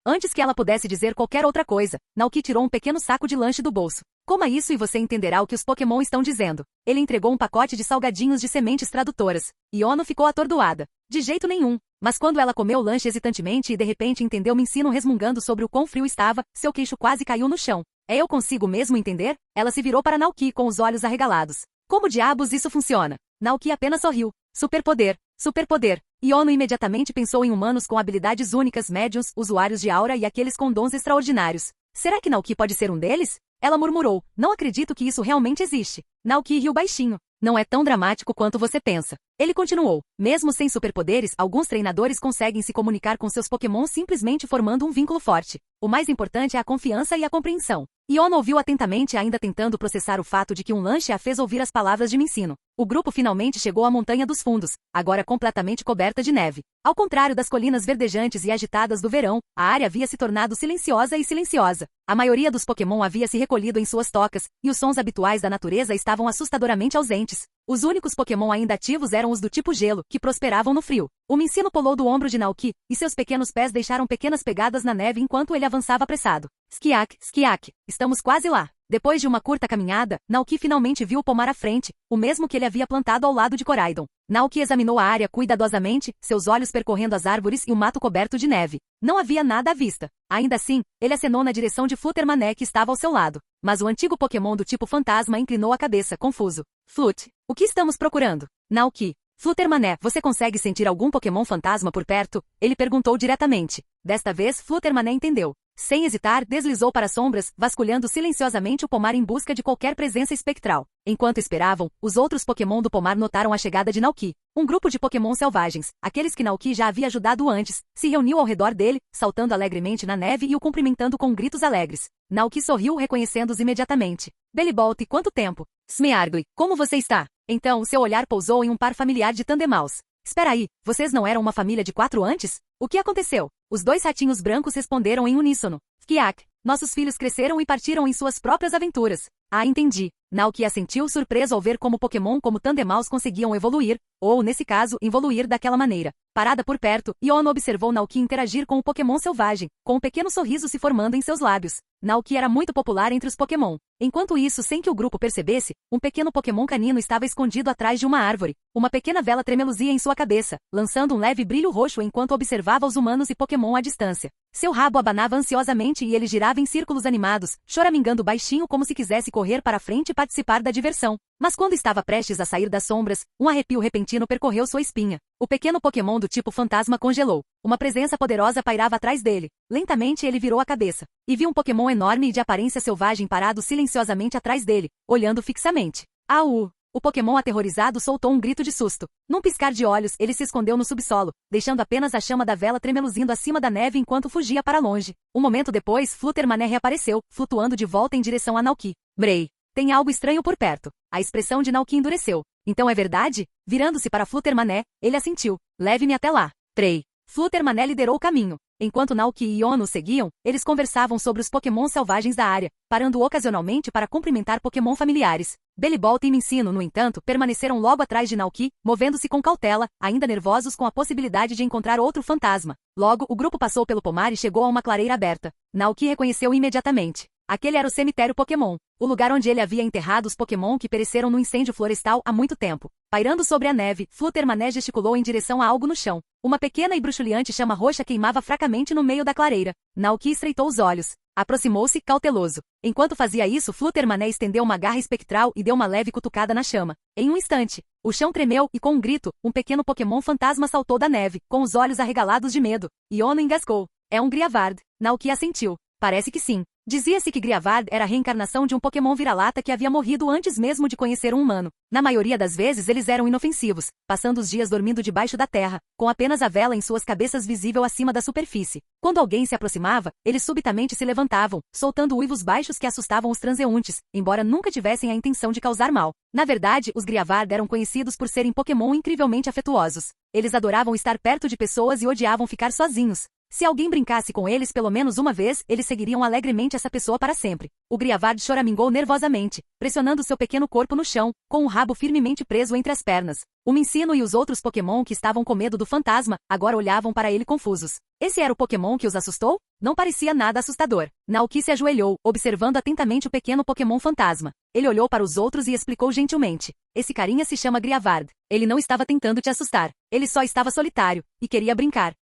Speaker 2: Antes que ela pudesse dizer qualquer outra coisa, Naoki tirou um pequeno saco de lanche do bolso. Coma isso e você entenderá o que os Pokémon estão dizendo. Ele entregou um pacote de salgadinhos de sementes tradutoras. Yono ficou atordoada. De jeito nenhum. Mas quando ela comeu o lanche hesitantemente e de repente entendeu Minccino resmungando sobre o quão frio estava, seu queixo quase caiu no chão. Eu consigo mesmo entender? Ela se virou para Naoki com os olhos arregalados. Como diabos isso funciona? Naoki apenas sorriu. Superpoder. Superpoder. Iono imediatamente pensou em humanos com habilidades únicas, médiuns, usuários de aura e aqueles com dons extraordinários. Será que Naoki pode ser um deles? Ela murmurou, não acredito que isso realmente existe. Naoki riu baixinho. Não é tão dramático quanto você pensa. Ele continuou, mesmo sem superpoderes, alguns treinadores conseguem se comunicar com seus Pokémon simplesmente formando um vínculo forte. O mais importante é a confiança e a compreensão. Iono ouviu atentamente, ainda tentando processar o fato de que um lanche a fez ouvir as palavras de Mincino. O grupo finalmente chegou à Montanha dos Fundos, agora completamente coberta de neve. Ao contrário das colinas verdejantes e agitadas do verão, a área havia se tornado silenciosa e silenciosa. A maioria dos Pokémon havia se recolhido em suas tocas, e os sons habituais da natureza estavam assustadoramente ausentes. Os únicos Pokémon ainda ativos eram os do tipo gelo, que prosperavam no frio. O Mincino pulou do ombro de Naoki, e seus pequenos pés deixaram pequenas pegadas na neve enquanto ele avançava apressado. Skiak, Skiak, estamos quase lá. Depois de uma curta caminhada, Naoki finalmente viu o pomar à frente, o mesmo que ele havia plantado ao lado de Koraidon. Naoki examinou a área cuidadosamente, seus olhos percorrendo as árvores e o mato coberto de neve. Não havia nada à vista. Ainda assim, ele acenou na direção de Fluttermané que estava ao seu lado. Mas o antigo Pokémon do tipo fantasma inclinou a cabeça, confuso. Flut, o que estamos procurando? Naoki. Fluttermané, você consegue sentir algum Pokémon fantasma por perto? Ele perguntou diretamente. Desta vez, Fluttermané entendeu. Sem hesitar, deslizou para as sombras, vasculhando silenciosamente o pomar em busca de qualquer presença espectral. Enquanto esperavam, os outros Pokémon do pomar notaram a chegada de Naoki. Um grupo de Pokémon selvagens, aqueles que Naoki já havia ajudado antes, se reuniu ao redor dele, saltando alegremente na neve e o cumprimentando com gritos alegres. Naoki sorriu reconhecendo-os imediatamente. Bellibolt, quanto tempo? Smeargle, como você está? Então, seu olhar pousou em um par familiar de Tandemaus. Espera aí, vocês não eram uma família de 4 antes? O que aconteceu? Os 2 ratinhos brancos responderam em uníssono. Kiak, nossos filhos cresceram e partiram em suas próprias aventuras. Ah, entendi. Naoki assentiu surpreso ao ver como Pokémon como Tandemaus conseguiam evoluir, ou, nesse caso, involuir daquela maneira. Parada por perto, Iono observou Naoki interagir com o Pokémon selvagem, com um pequeno sorriso se formando em seus lábios. Naoki era muito popular entre os Pokémon. Enquanto isso, sem que o grupo percebesse, um pequeno Pokémon canino estava escondido atrás de uma árvore. Uma pequena vela tremeluzia em sua cabeça, lançando um leve brilho roxo enquanto observava os humanos e Pokémon à distância. Seu rabo abanava ansiosamente e ele girava em círculos animados, choramingando baixinho como se quisesse correr para frente e participar da diversão. Mas quando estava prestes a sair das sombras, um arrepio repentino percorreu sua espinha. O pequeno Pokémon do tipo fantasma congelou. Uma presença poderosa pairava atrás dele. Lentamente ele virou a cabeça. E viu um Pokémon enorme e de aparência selvagem parado silenciosamente atrás dele, olhando fixamente. Au! O Pokémon aterrorizado soltou um grito de susto. Num piscar de olhos, ele se escondeu no subsolo, deixando apenas a chama da vela tremeluzindo acima da neve enquanto fugia para longe. Um momento depois, Fluttermané reapareceu, flutuando de volta em direção a Naoki. Brei. Tem algo estranho por perto. A expressão de Naoki endureceu. Então é verdade? Virando-se para Fluttermané, ele assentiu. Leve-me até lá. Trei. Fluttermané liderou o caminho. Enquanto Naoki e Iono seguiam, eles conversavam sobre os Pokémon selvagens da área, parando ocasionalmente para cumprimentar Pokémon familiares. Bellibolt e Mincino, no entanto, permaneceram logo atrás de Naoki, movendo-se com cautela, ainda nervosos com a possibilidade de encontrar outro fantasma. Logo, o grupo passou pelo pomar e chegou a uma clareira aberta. Naoki reconheceu imediatamente. Aquele era o cemitério Pokémon, o lugar onde ele havia enterrado os Pokémon que pereceram no incêndio florestal há muito tempo. Pairando sobre a neve, Fluttermané gesticulou em direção a algo no chão. Uma pequena e bruxuleante chama roxa queimava fracamente no meio da clareira. Naoki estreitou os olhos. Aproximou-se, cauteloso. Enquanto fazia isso, Fluttermané estendeu uma garra espectral e deu uma leve cutucada na chama. Em um instante, o chão tremeu e, com um grito, um pequeno Pokémon fantasma saltou da neve, com os olhos arregalados de medo. Iono engasgou. É um Griavard. Naoki assentiu. Parece que sim. Dizia-se que Griavard era a reencarnação de um Pokémon vira-lata que havia morrido antes mesmo de conhecer um humano. Na maioria das vezes eles eram inofensivos, passando os dias dormindo debaixo da terra, com apenas a vela em suas cabeças visível acima da superfície. Quando alguém se aproximava, eles subitamente se levantavam, soltando uivos baixos que assustavam os transeuntes, embora nunca tivessem a intenção de causar mal. Na verdade, os Griavard eram conhecidos por serem Pokémon incrivelmente afetuosos. Eles adoravam estar perto de pessoas e odiavam ficar sozinhos. Se alguém brincasse com eles pelo menos uma vez, eles seguiriam alegremente essa pessoa para sempre. O Griavard choramingou nervosamente, pressionando seu pequeno corpo no chão, com o rabo firmemente preso entre as pernas. O Mincino e os outros Pokémon que estavam com medo do fantasma, agora olhavam para ele confusos. Esse era o Pokémon que os assustou? Não parecia nada assustador. Naoki se ajoelhou, observando atentamente o pequeno Pokémon fantasma. Ele olhou para os outros e explicou gentilmente. Esse carinha se chama Griavard. Ele não estava tentando te assustar. Ele só estava solitário, e queria brincar.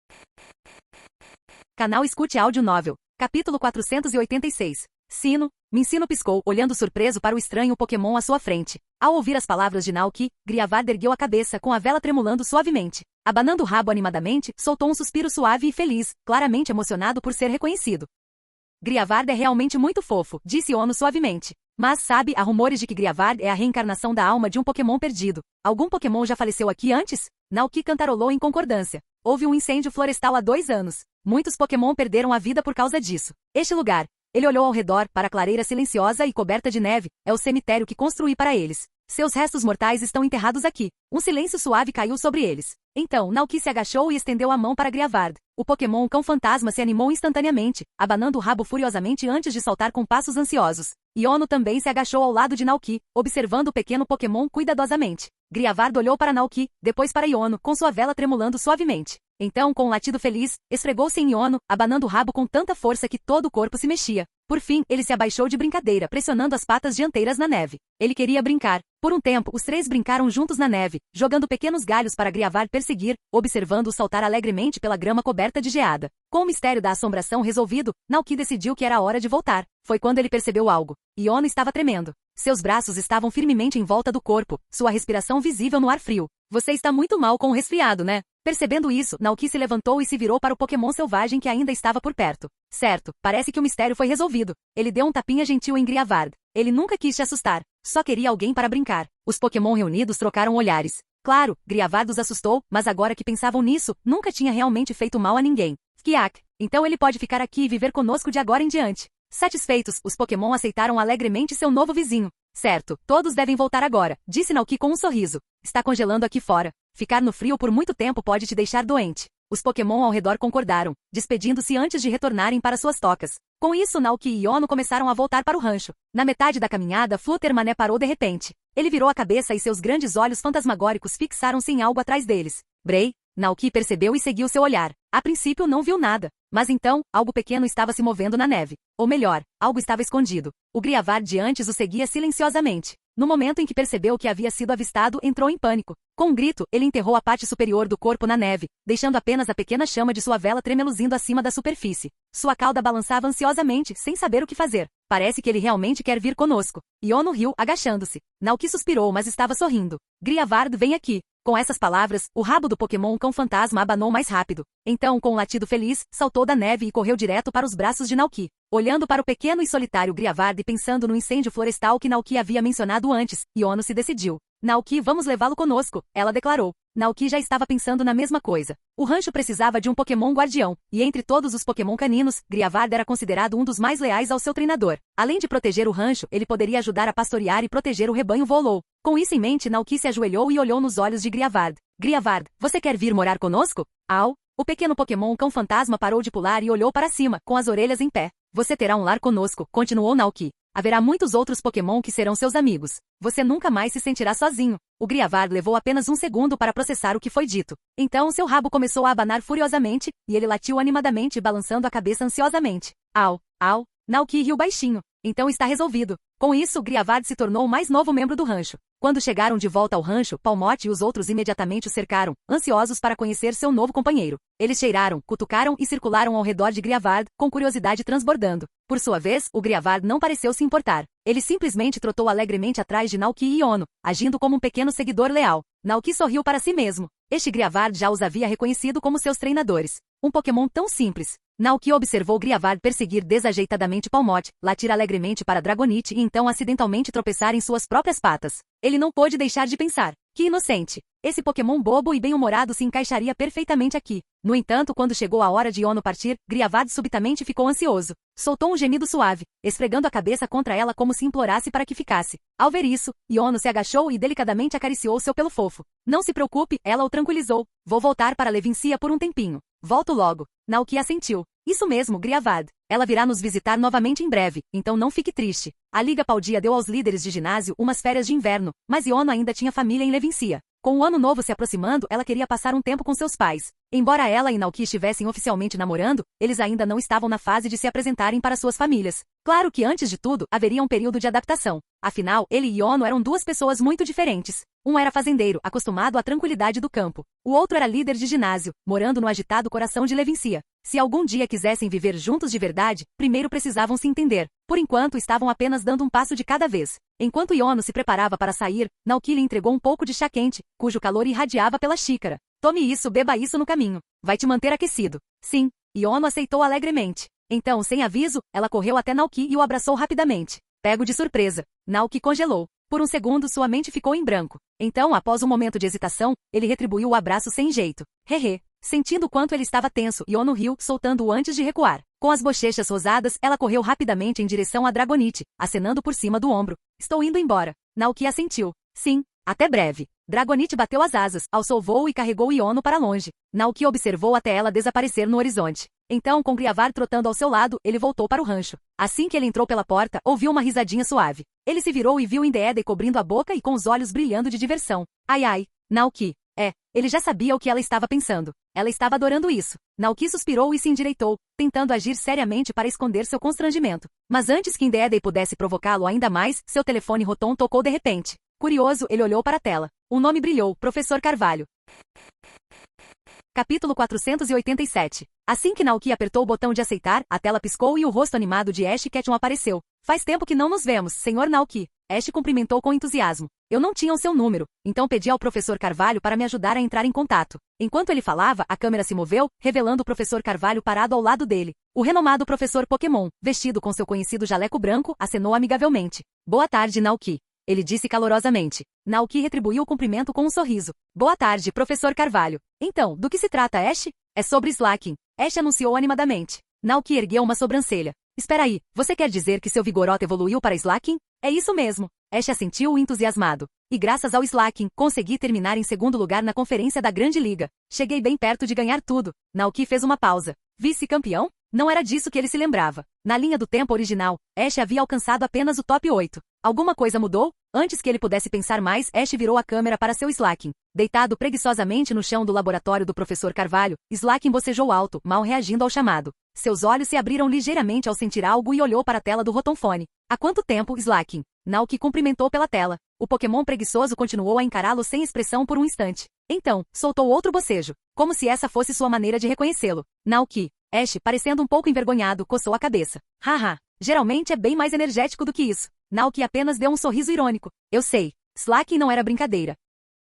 Speaker 2: Canal Escute Áudio Novel. Capítulo 486. Sino, Mincino piscou, olhando surpreso para o estranho Pokémon à sua frente. Ao ouvir as palavras de Naoki, Griavard ergueu a cabeça com a vela tremulando suavemente. Abanando o rabo animadamente, soltou um suspiro suave e feliz, claramente emocionado por ser reconhecido. Griavard é realmente muito fofo, disse Ono suavemente. Mas sabe, há rumores de que Griavard é a reencarnação da alma de um Pokémon perdido. Algum Pokémon já faleceu aqui antes? Naoki cantarolou em concordância. Houve um incêndio florestal há 2 anos. Muitos Pokémon perderam a vida por causa disso. Este lugar. Ele olhou ao redor, para a clareira silenciosa e coberta de neve, é o cemitério que construí para eles. Seus restos mortais estão enterrados aqui. Um silêncio suave caiu sobre eles. Então, Naoki se agachou e estendeu a mão para Griavard. O Pokémon Cão Fantasma se animou instantaneamente, abanando o rabo furiosamente antes de saltar com passos ansiosos. Iono também se agachou ao lado de Naoki, observando o pequeno Pokémon cuidadosamente. Griavard olhou para Naoki, depois para Iono, com sua vela tremulando suavemente. Então, com um latido feliz, esfregou-se em Iono, abanando o rabo com tanta força que todo o corpo se mexia. Por fim, ele se abaixou de brincadeira, pressionando as patas dianteiras na neve. Ele queria brincar. Por um tempo, os 3 brincaram juntos na neve, jogando pequenos galhos para Griavard perseguir, observando-o saltar alegremente pela grama coberta de geada. Com o mistério da assombração resolvido, Naoki decidiu que era hora de voltar. Foi quando ele percebeu algo. Iono estava tremendo. Seus braços estavam firmemente em volta do corpo, sua respiração visível no ar frio. Você está muito mal com o resfriado, né? Percebendo isso, Naoki se levantou e se virou para o Pokémon selvagem que ainda estava por perto. Certo, parece que o mistério foi resolvido. Ele deu um tapinha gentil em Griavard. Ele nunca quis te assustar. Só queria alguém para brincar. Os Pokémon reunidos trocaram olhares. Claro, Griavard os assustou, mas agora que pensavam nisso, nunca tinha realmente feito mal a ninguém. Kiak. Então ele pode ficar aqui e viver conosco de agora em diante. Satisfeitos, os Pokémon aceitaram alegremente seu novo vizinho. Certo, todos devem voltar agora, disse Naoki com um sorriso. Está congelando aqui fora. Ficar no frio por muito tempo pode te deixar doente. Os Pokémon ao redor concordaram, despedindo-se antes de retornarem para suas tocas. Com isso, Naoki e Iono começaram a voltar para o rancho. Na metade da caminhada, Fluttermané parou de repente. Ele virou a cabeça e seus grandes olhos fantasmagóricos fixaram-se em algo atrás deles. Bray? Naoki percebeu e seguiu seu olhar. A princípio não viu nada. Mas então, algo pequeno estava se movendo na neve. Ou melhor, algo estava escondido. O Griavard de antes o seguia silenciosamente. No momento em que percebeu o que havia sido avistado, entrou em pânico. Com um grito, ele enterrou a parte superior do corpo na neve, deixando apenas a pequena chama de sua vela tremeluzindo acima da superfície. Sua cauda balançava ansiosamente, sem saber o que fazer. Parece que ele realmente quer vir conosco. Iono riu, agachando-se. Naoki suspirou, mas estava sorrindo. Griavard, vem aqui. Com essas palavras, o rabo do Pokémon Cão Fantasma abanou mais rápido. Então, com um latido feliz, saltou da neve e correu direto para os braços de Naoki. Olhando para o pequeno e solitário Griavard e pensando no incêndio florestal que Naoki havia mencionado antes, Iono se decidiu. Naoki, vamos levá-lo conosco, ela declarou. Naoki já estava pensando na mesma coisa. O rancho precisava de um Pokémon guardião, e entre todos os Pokémon caninos, Griavard era considerado um dos mais leais ao seu treinador. Além de proteger o rancho, ele poderia ajudar a pastorear e proteger o rebanho Volou. Com isso em mente, Naoki se ajoelhou e olhou nos olhos de Griavard. Griavard, você quer vir morar conosco? Au! O pequeno Pokémon Cão Fantasma parou de pular e olhou para cima, com as orelhas em pé. Você terá um lar conosco, continuou Naoki. Haverá muitos outros Pokémon que serão seus amigos. Você nunca mais se sentirá sozinho. O Griavard levou apenas um segundo para processar o que foi dito. Então seu rabo começou a abanar furiosamente, e ele latiu animadamente, balançando a cabeça ansiosamente. Au, au, Naoki riu baixinho. Então está resolvido. Com isso, Griavard se tornou o mais novo membro do rancho. Quando chegaram de volta ao rancho, Palmote e os outros imediatamente o cercaram, ansiosos para conhecer seu novo companheiro. Eles cheiraram, cutucaram e circularam ao redor de Griavard, com curiosidade transbordando. Por sua vez, o Griavard não pareceu se importar. Ele simplesmente trotou alegremente atrás de Naoki e Iono, agindo como um pequeno seguidor leal. Naoki sorriu para si mesmo. Este Griavard já os havia reconhecido como seus treinadores. Um Pokémon tão simples. Naoki observou Griavard perseguir desajeitadamente Palmote, latir alegremente para Dragonite e então acidentalmente tropeçar em suas próprias patas. Ele não pôde deixar de pensar. Que inocente! Esse Pokémon bobo e bem-humorado se encaixaria perfeitamente aqui. No entanto, quando chegou a hora de Iono partir, Griavard subitamente ficou ansioso. Soltou um gemido suave, esfregando a cabeça contra ela como se implorasse para que ficasse. Ao ver isso, Iono se agachou e delicadamente acariciou seu pelo fofo. Não se preocupe, ela o tranquilizou. Vou voltar para Levincia por um tempinho. Volto logo. Naoki assentiu. Isso mesmo, Griavard. Ela virá nos visitar novamente em breve, então não fique triste. A Liga Paldia deu aos líderes de ginásio umas férias de inverno, mas Iono ainda tinha família em Levincia. Com o ano novo se aproximando, ela queria passar um tempo com seus pais. Embora ela e Naoki estivessem oficialmente namorando, eles ainda não estavam na fase de se apresentarem para suas famílias. Claro que antes de tudo, haveria um período de adaptação. Afinal, ele e Iono eram duas pessoas muito diferentes. Um era fazendeiro, acostumado à tranquilidade do campo. O outro era líder de ginásio, morando no agitado coração de Levincia. Se algum dia quisessem viver juntos de verdade, primeiro precisavam se entender. Por enquanto estavam apenas dando um passo de cada vez. Enquanto Yono se preparava para sair, Naoki lhe entregou um pouco de chá quente, cujo calor irradiava pela xícara. Tome isso, beba isso no caminho. Vai te manter aquecido. Sim, Yono aceitou alegremente. Então, sem aviso, ela correu até Naoki e o abraçou rapidamente. Pego de surpresa. Naoki congelou. Por um segundo sua mente ficou em branco. Então, após um momento de hesitação, ele retribuiu o abraço sem jeito. Hehe. Sentindo o quanto ele estava tenso, Yono riu, soltando-o antes de recuar. Com as bochechas rosadas, ela correu rapidamente em direção a Dragonite, acenando por cima do ombro. Estou indo embora. Naoki assentiu. Sim, até breve. Dragonite bateu as asas, alçou voo e carregou Yono para longe. Naoki observou até ela desaparecer no horizonte. Então, com Griavar trotando ao seu lado, ele voltou para o rancho. Assim que ele entrou pela porta, ouviu uma risadinha suave. Ele se virou e viu Indeedee cobrindo a boca e com os olhos brilhando de diversão. Ai ai, Naoki. Ele já sabia o que ela estava pensando. Ela estava adorando isso. Naoki suspirou e se endireitou, tentando agir seriamente para esconder seu constrangimento. Mas antes que Indeedee pudesse provocá-lo ainda mais, seu telefone Rotom tocou de repente. Curioso, ele olhou para a tela. Um nome brilhou, Professor Carvalho. Capítulo 487. Assim que Naoki apertou o botão de aceitar, a tela piscou e o rosto animado de Ash Ketchum apareceu. Faz tempo que não nos vemos, Sr. Naoki. Ash cumprimentou com entusiasmo. Eu não tinha o seu número, então pedi ao Professor Carvalho para me ajudar a entrar em contato. Enquanto ele falava, a câmera se moveu, revelando o Professor Carvalho parado ao lado dele. O renomado Professor Pokémon, vestido com seu conhecido jaleco branco, acenou amigavelmente. Boa tarde, Naoki. Ele disse calorosamente. Naoki retribuiu o cumprimento com um sorriso. Boa tarde, Professor Carvalho. Então, do que se trata, Ash? É sobre Slaking. Ash anunciou animadamente. Naoki ergueu uma sobrancelha. Espera aí, você quer dizer que seu Vigoroth evoluiu para Slaking? É isso mesmo. Ash assentiu entusiasmado. E graças ao Slaking, consegui terminar em segundo lugar na conferência da Grande Liga. Cheguei bem perto de ganhar tudo. Naoki fez uma pausa. Vice-campeão? Não era disso que ele se lembrava. Na linha do tempo original, Ash havia alcançado apenas o top 8. Alguma coisa mudou? Antes que ele pudesse pensar mais, Ash virou a câmera para seu Slaking. Deitado preguiçosamente no chão do laboratório do Professor Carvalho, Slaking bocejou alto, mal reagindo ao chamado. Seus olhos se abriram ligeiramente ao sentir algo e olhou para a tela do rotomfone. Há quanto tempo, Slaking? Naoki cumprimentou pela tela. O Pokémon preguiçoso continuou a encará-lo sem expressão por um instante. Então, soltou outro bocejo, como se essa fosse sua maneira de reconhecê-lo. Naoki. Ash, parecendo um pouco envergonhado, coçou a cabeça. Haha, geralmente é bem mais energético do que isso. Naoki apenas deu um sorriso irônico. Eu sei. Slaking não era brincadeira.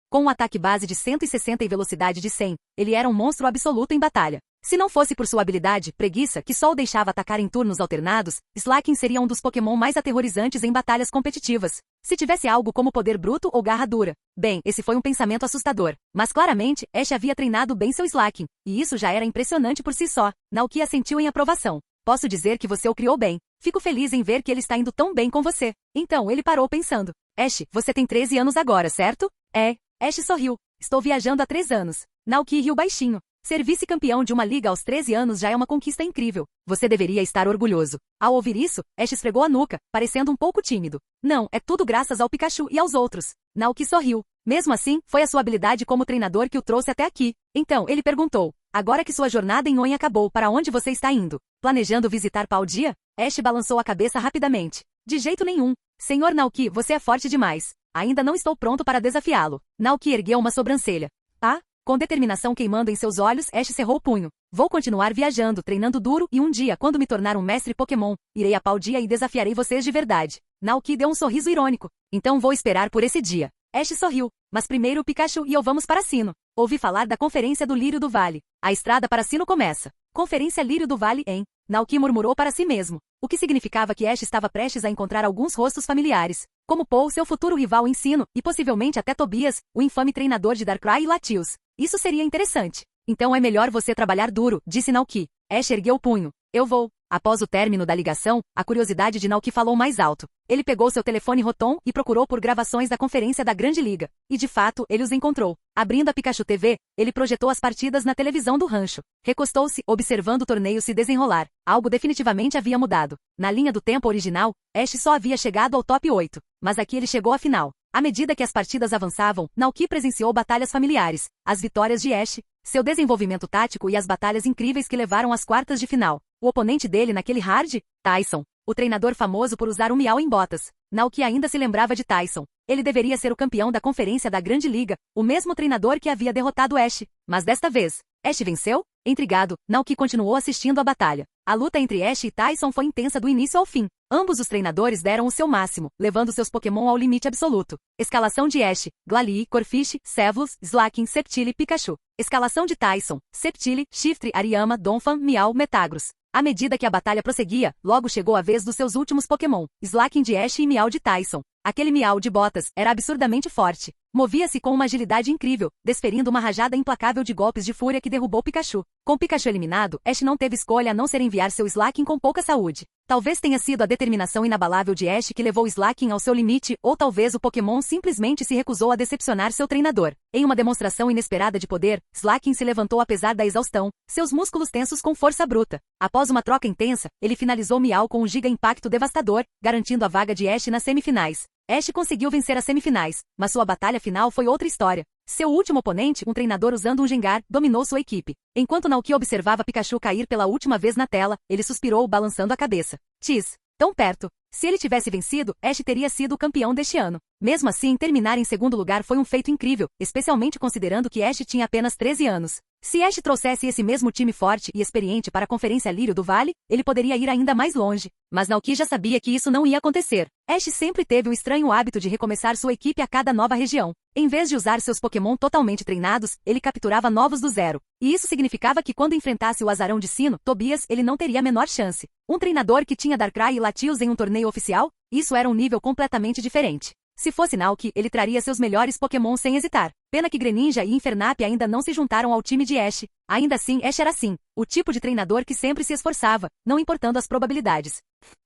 Speaker 2: Com um ataque base de 160 e velocidade de 100, ele era um monstro absoluto em batalha. Se não fosse por sua habilidade, preguiça, que só o deixava atacar em turnos alternados, Slaking seria um dos Pokémon mais aterrorizantes em batalhas competitivas. Se tivesse algo como poder bruto ou garra dura. Bem, esse foi um pensamento assustador. Mas claramente, Ash havia treinado bem seu Slaking, e isso já era impressionante por si só. Naoki assentiu em aprovação. Posso dizer que você o criou bem. Fico feliz em ver que ele está indo tão bem com você. Então, ele parou pensando. Ash, você tem 13 anos agora, certo? É. Ash sorriu. Estou viajando há 3 anos. Naoki riu baixinho. Ser vice-campeão de uma liga aos 13 anos já é uma conquista incrível. Você deveria estar orgulhoso. Ao ouvir isso, Ash esfregou a nuca, parecendo um pouco tímido. Não, é tudo graças ao Pikachu e aos outros. Naoki sorriu. Mesmo assim, foi a sua habilidade como treinador que o trouxe até aqui. Então, ele perguntou. Agora que sua jornada em Oin acabou, para onde você está indo? Planejando visitar Paldia? Ash balançou a cabeça rapidamente. De jeito nenhum. Senhor Naoki, você é forte demais. Ainda não estou pronto para desafiá-lo. Naoki ergueu uma sobrancelha. Ah? Com determinação queimando em seus olhos, Ash cerrou o punho. Vou continuar viajando, treinando duro e um dia, quando me tornar um mestre Pokémon, irei a Paldia e desafiarei vocês de verdade. Naoki deu um sorriso irônico. Então vou esperar por esse dia. Ash sorriu. Mas primeiro o Pikachu e eu vamos para Sinnoh. Ouvi falar da Conferência do Lírio do Vale. A estrada para Sinnoh começa. Conferência Lírio do Vale, hein? Naoki murmurou para si mesmo. O que significava que Ash estava prestes a encontrar alguns rostos familiares. Como Paul, seu futuro rival em Sinnoh, e possivelmente até Tobias, o infame treinador de Darkrai e Latios. Isso seria interessante. Então é melhor você trabalhar duro, disse Naoki. Ash ergueu o punho. Eu vou. Após o término da ligação, a curiosidade de Naoki falou mais alto. Ele pegou seu telefone Rotom e procurou por gravações da conferência da Grande Liga. E de fato, ele os encontrou. Abrindo a Pikachu TV, ele projetou as partidas na televisão do rancho. Recostou-se, observando o torneio se desenrolar. Algo definitivamente havia mudado. Na linha do tempo original, Ash só havia chegado ao top 8. Mas aqui ele chegou à final. À medida que as partidas avançavam, Naoki presenciou batalhas familiares, as vitórias de Ash, seu desenvolvimento tático e as batalhas incríveis que levaram às quartas de final. O oponente dele naquele hard? Tyson. O treinador famoso por usar um miau em botas. Naoki ainda se lembrava de Tyson. Ele deveria ser o campeão da conferência da Grande Liga, o mesmo treinador que havia derrotado Ash. Mas desta vez, Ash venceu? Intrigado, Naoki continuou assistindo à batalha. A luta entre Ash e Tyson foi intensa do início ao fim. Ambos os treinadores deram o seu máximo, levando seus Pokémon ao limite absoluto. Escalação de Ash: Glalie, Corphish, Sevlus, Slaking, Sceptile, Pikachu. Escalação de Tyson: Sceptile, Shiftry, Ariyama, Donphan, Meow, Metagross. À medida que a batalha prosseguia, logo chegou a vez dos seus últimos Pokémon, Slaking de Ash e Meow de Tyson. Aquele Meow de botas era absurdamente forte. Movia-se com uma agilidade incrível, desferindo uma rajada implacável de golpes de fúria que derrubou Pikachu. Com Pikachu eliminado, Ash não teve escolha a não ser enviar seu Slaking com pouca saúde. Talvez tenha sido a determinação inabalável de Ash que levou Slaking ao seu limite, ou talvez o Pokémon simplesmente se recusou a decepcionar seu treinador. Em uma demonstração inesperada de poder, Slaking se levantou apesar da exaustão, seus músculos tensos com força bruta. Após uma troca intensa, ele finalizou Meow com um giga impacto devastador, garantindo a vaga de Ash nas semifinais. Ash conseguiu vencer as semifinais, mas sua batalha final foi outra história. Seu último oponente, um treinador usando um Gengar, dominou sua equipe. Enquanto Naoki observava Pikachu cair pela última vez na tela, ele suspirou balançando a cabeça. Tis, tão perto. Se ele tivesse vencido, Ash teria sido o campeão deste ano. Mesmo assim, terminar em segundo lugar foi um feito incrível, especialmente considerando que Ash tinha apenas 13 anos. Se Ash trouxesse esse mesmo time forte e experiente para a Conferência Lírio do Vale, ele poderia ir ainda mais longe. Mas Naoki já sabia que isso não ia acontecer. Ash sempre teve o estranho hábito de recomeçar sua equipe a cada nova região. Em vez de usar seus Pokémon totalmente treinados, ele capturava novos do zero. E isso significava que quando enfrentasse o Azarão de Sino, Tobias, ele não teria a menor chance. Um treinador que tinha Darkrai e Latios em um torneio oficial? Isso era um nível completamente diferente. Se fosse Naoki, ele traria seus melhores Pokémon sem hesitar. Pena que Greninja e Infernape ainda não se juntaram ao time de Ash. Ainda assim, Ash era assim, o tipo de treinador que sempre se esforçava, não importando as probabilidades.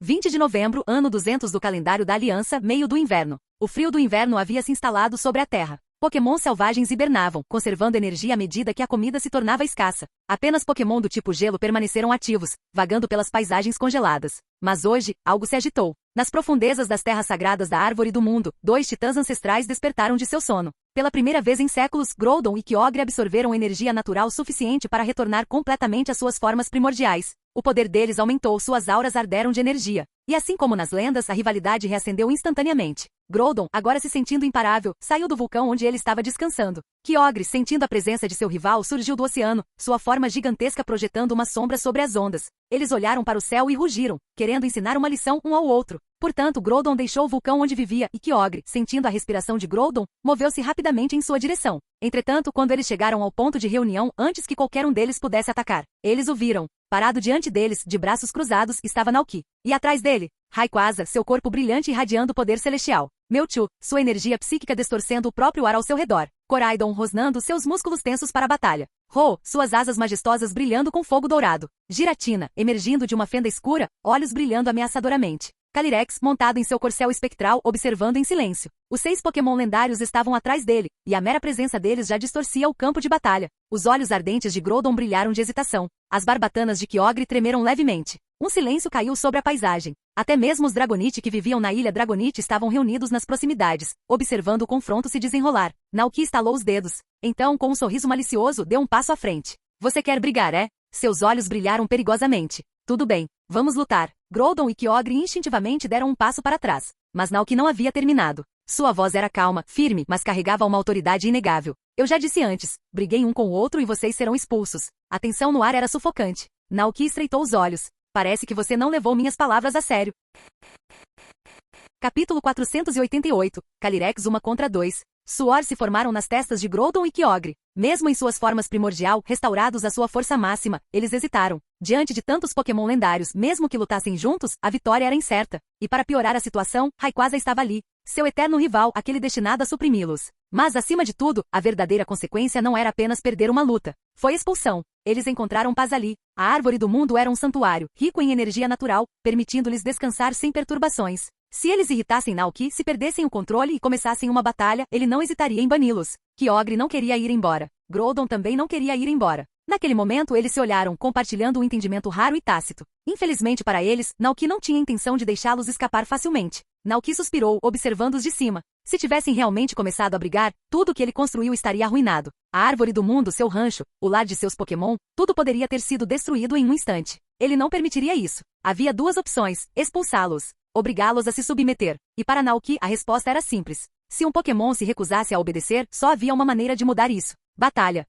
Speaker 2: 20 de novembro, ano 200 do calendário da Aliança, meio do inverno. O frio do inverno havia se instalado sobre a Terra. Pokémon selvagens hibernavam, conservando energia à medida que a comida se tornava escassa. Apenas Pokémon do tipo gelo permaneceram ativos, vagando pelas paisagens congeladas. Mas hoje, algo se agitou. Nas profundezas das terras sagradas da Árvore do Mundo, 2 titãs ancestrais despertaram de seu sono. Pela primeira vez em séculos, Groudon e Kyogre absorveram energia natural suficiente para retornar completamente às suas formas primordiais. O poder deles aumentou, suas auras arderam de energia. E assim como nas lendas, a rivalidade reacendeu instantaneamente. Groudon, agora se sentindo imparável, saiu do vulcão onde ele estava descansando. Kyogre, sentindo a presença de seu rival, surgiu do oceano, sua forma gigantesca projetando uma sombra sobre as ondas. Eles olharam para o céu e rugiram, querendo ensinar uma lição um ao outro. Portanto, Groudon deixou o vulcão onde vivia e Kyogre, sentindo a respiração de Groudon, moveu-se rapidamente em sua direção. Entretanto, quando eles chegaram ao ponto de reunião antes que qualquer um deles pudesse atacar, eles o viram. Parado diante deles, de braços cruzados, estava Naoki. E atrás dele, Rayquaza, seu corpo brilhante irradiando poder celestial. Mewtwo, sua energia psíquica distorcendo o próprio ar ao seu redor. Coraidon rosnando seus músculos tensos para a batalha. Ho, suas asas majestosas brilhando com fogo dourado. Giratina, emergindo de uma fenda escura, olhos brilhando ameaçadoramente. Calyrex, montado em seu corcel espectral, observando em silêncio. Os 6 Pokémon lendários estavam atrás dele, e a mera presença deles já distorcia o campo de batalha. Os olhos ardentes de Groudon brilharam de hesitação. As barbatanas de Kyogre tremeram levemente. Um silêncio caiu sobre a paisagem. Até mesmo os Dragonite que viviam na ilha Dragonite estavam reunidos nas proximidades, observando o confronto se desenrolar. Naoki estalou os dedos. Então, com um sorriso malicioso, deu um passo à frente. Você quer brigar, é? Seus olhos brilharam perigosamente. Tudo bem, vamos lutar. Groudon e Kyogre instintivamente deram um passo para trás. Mas Naoki não havia terminado. Sua voz era calma, firme, mas carregava uma autoridade inegável. Eu já disse antes, briguem um com o outro e vocês serão expulsos. A tensão no ar era sufocante. Naoki estreitou os olhos. Parece que você não levou minhas palavras a sério. Capítulo 488. Calyrex 1 contra 2. Suor se formaram nas testas de Groudon e Kyogre. Mesmo em suas formas primordial, restaurados à sua força máxima, eles hesitaram. Diante de tantos Pokémon lendários, mesmo que lutassem juntos, a vitória era incerta. E para piorar a situação, Rayquaza estava ali. Seu eterno rival, aquele destinado a suprimi-los. Mas, acima de tudo, a verdadeira consequência não era apenas perder uma luta. Foi expulsão. Eles encontraram paz ali. A Árvore do Mundo era um santuário, rico em energia natural, permitindo-lhes descansar sem perturbações. Se eles irritassem Naoki, se perdessem o controle e começassem uma batalha, ele não hesitaria em bani-los. Kyogre não queria ir embora. Groudon também não queria ir embora. Naquele momento eles se olharam, compartilhando um entendimento raro e tácito. Infelizmente para eles, Naoki não tinha intenção de deixá-los escapar facilmente. Naoki suspirou, observando-os de cima. Se tivessem realmente começado a brigar, tudo o que ele construiu estaria arruinado. A Árvore do Mundo, seu rancho, o lar de seus Pokémon, tudo poderia ter sido destruído em um instante. Ele não permitiria isso. Havia 2 opções: expulsá-los, obrigá-los a se submeter. E para Naoki, a resposta era simples. Se um Pokémon se recusasse a obedecer, só havia uma maneira de mudar isso. Batalha.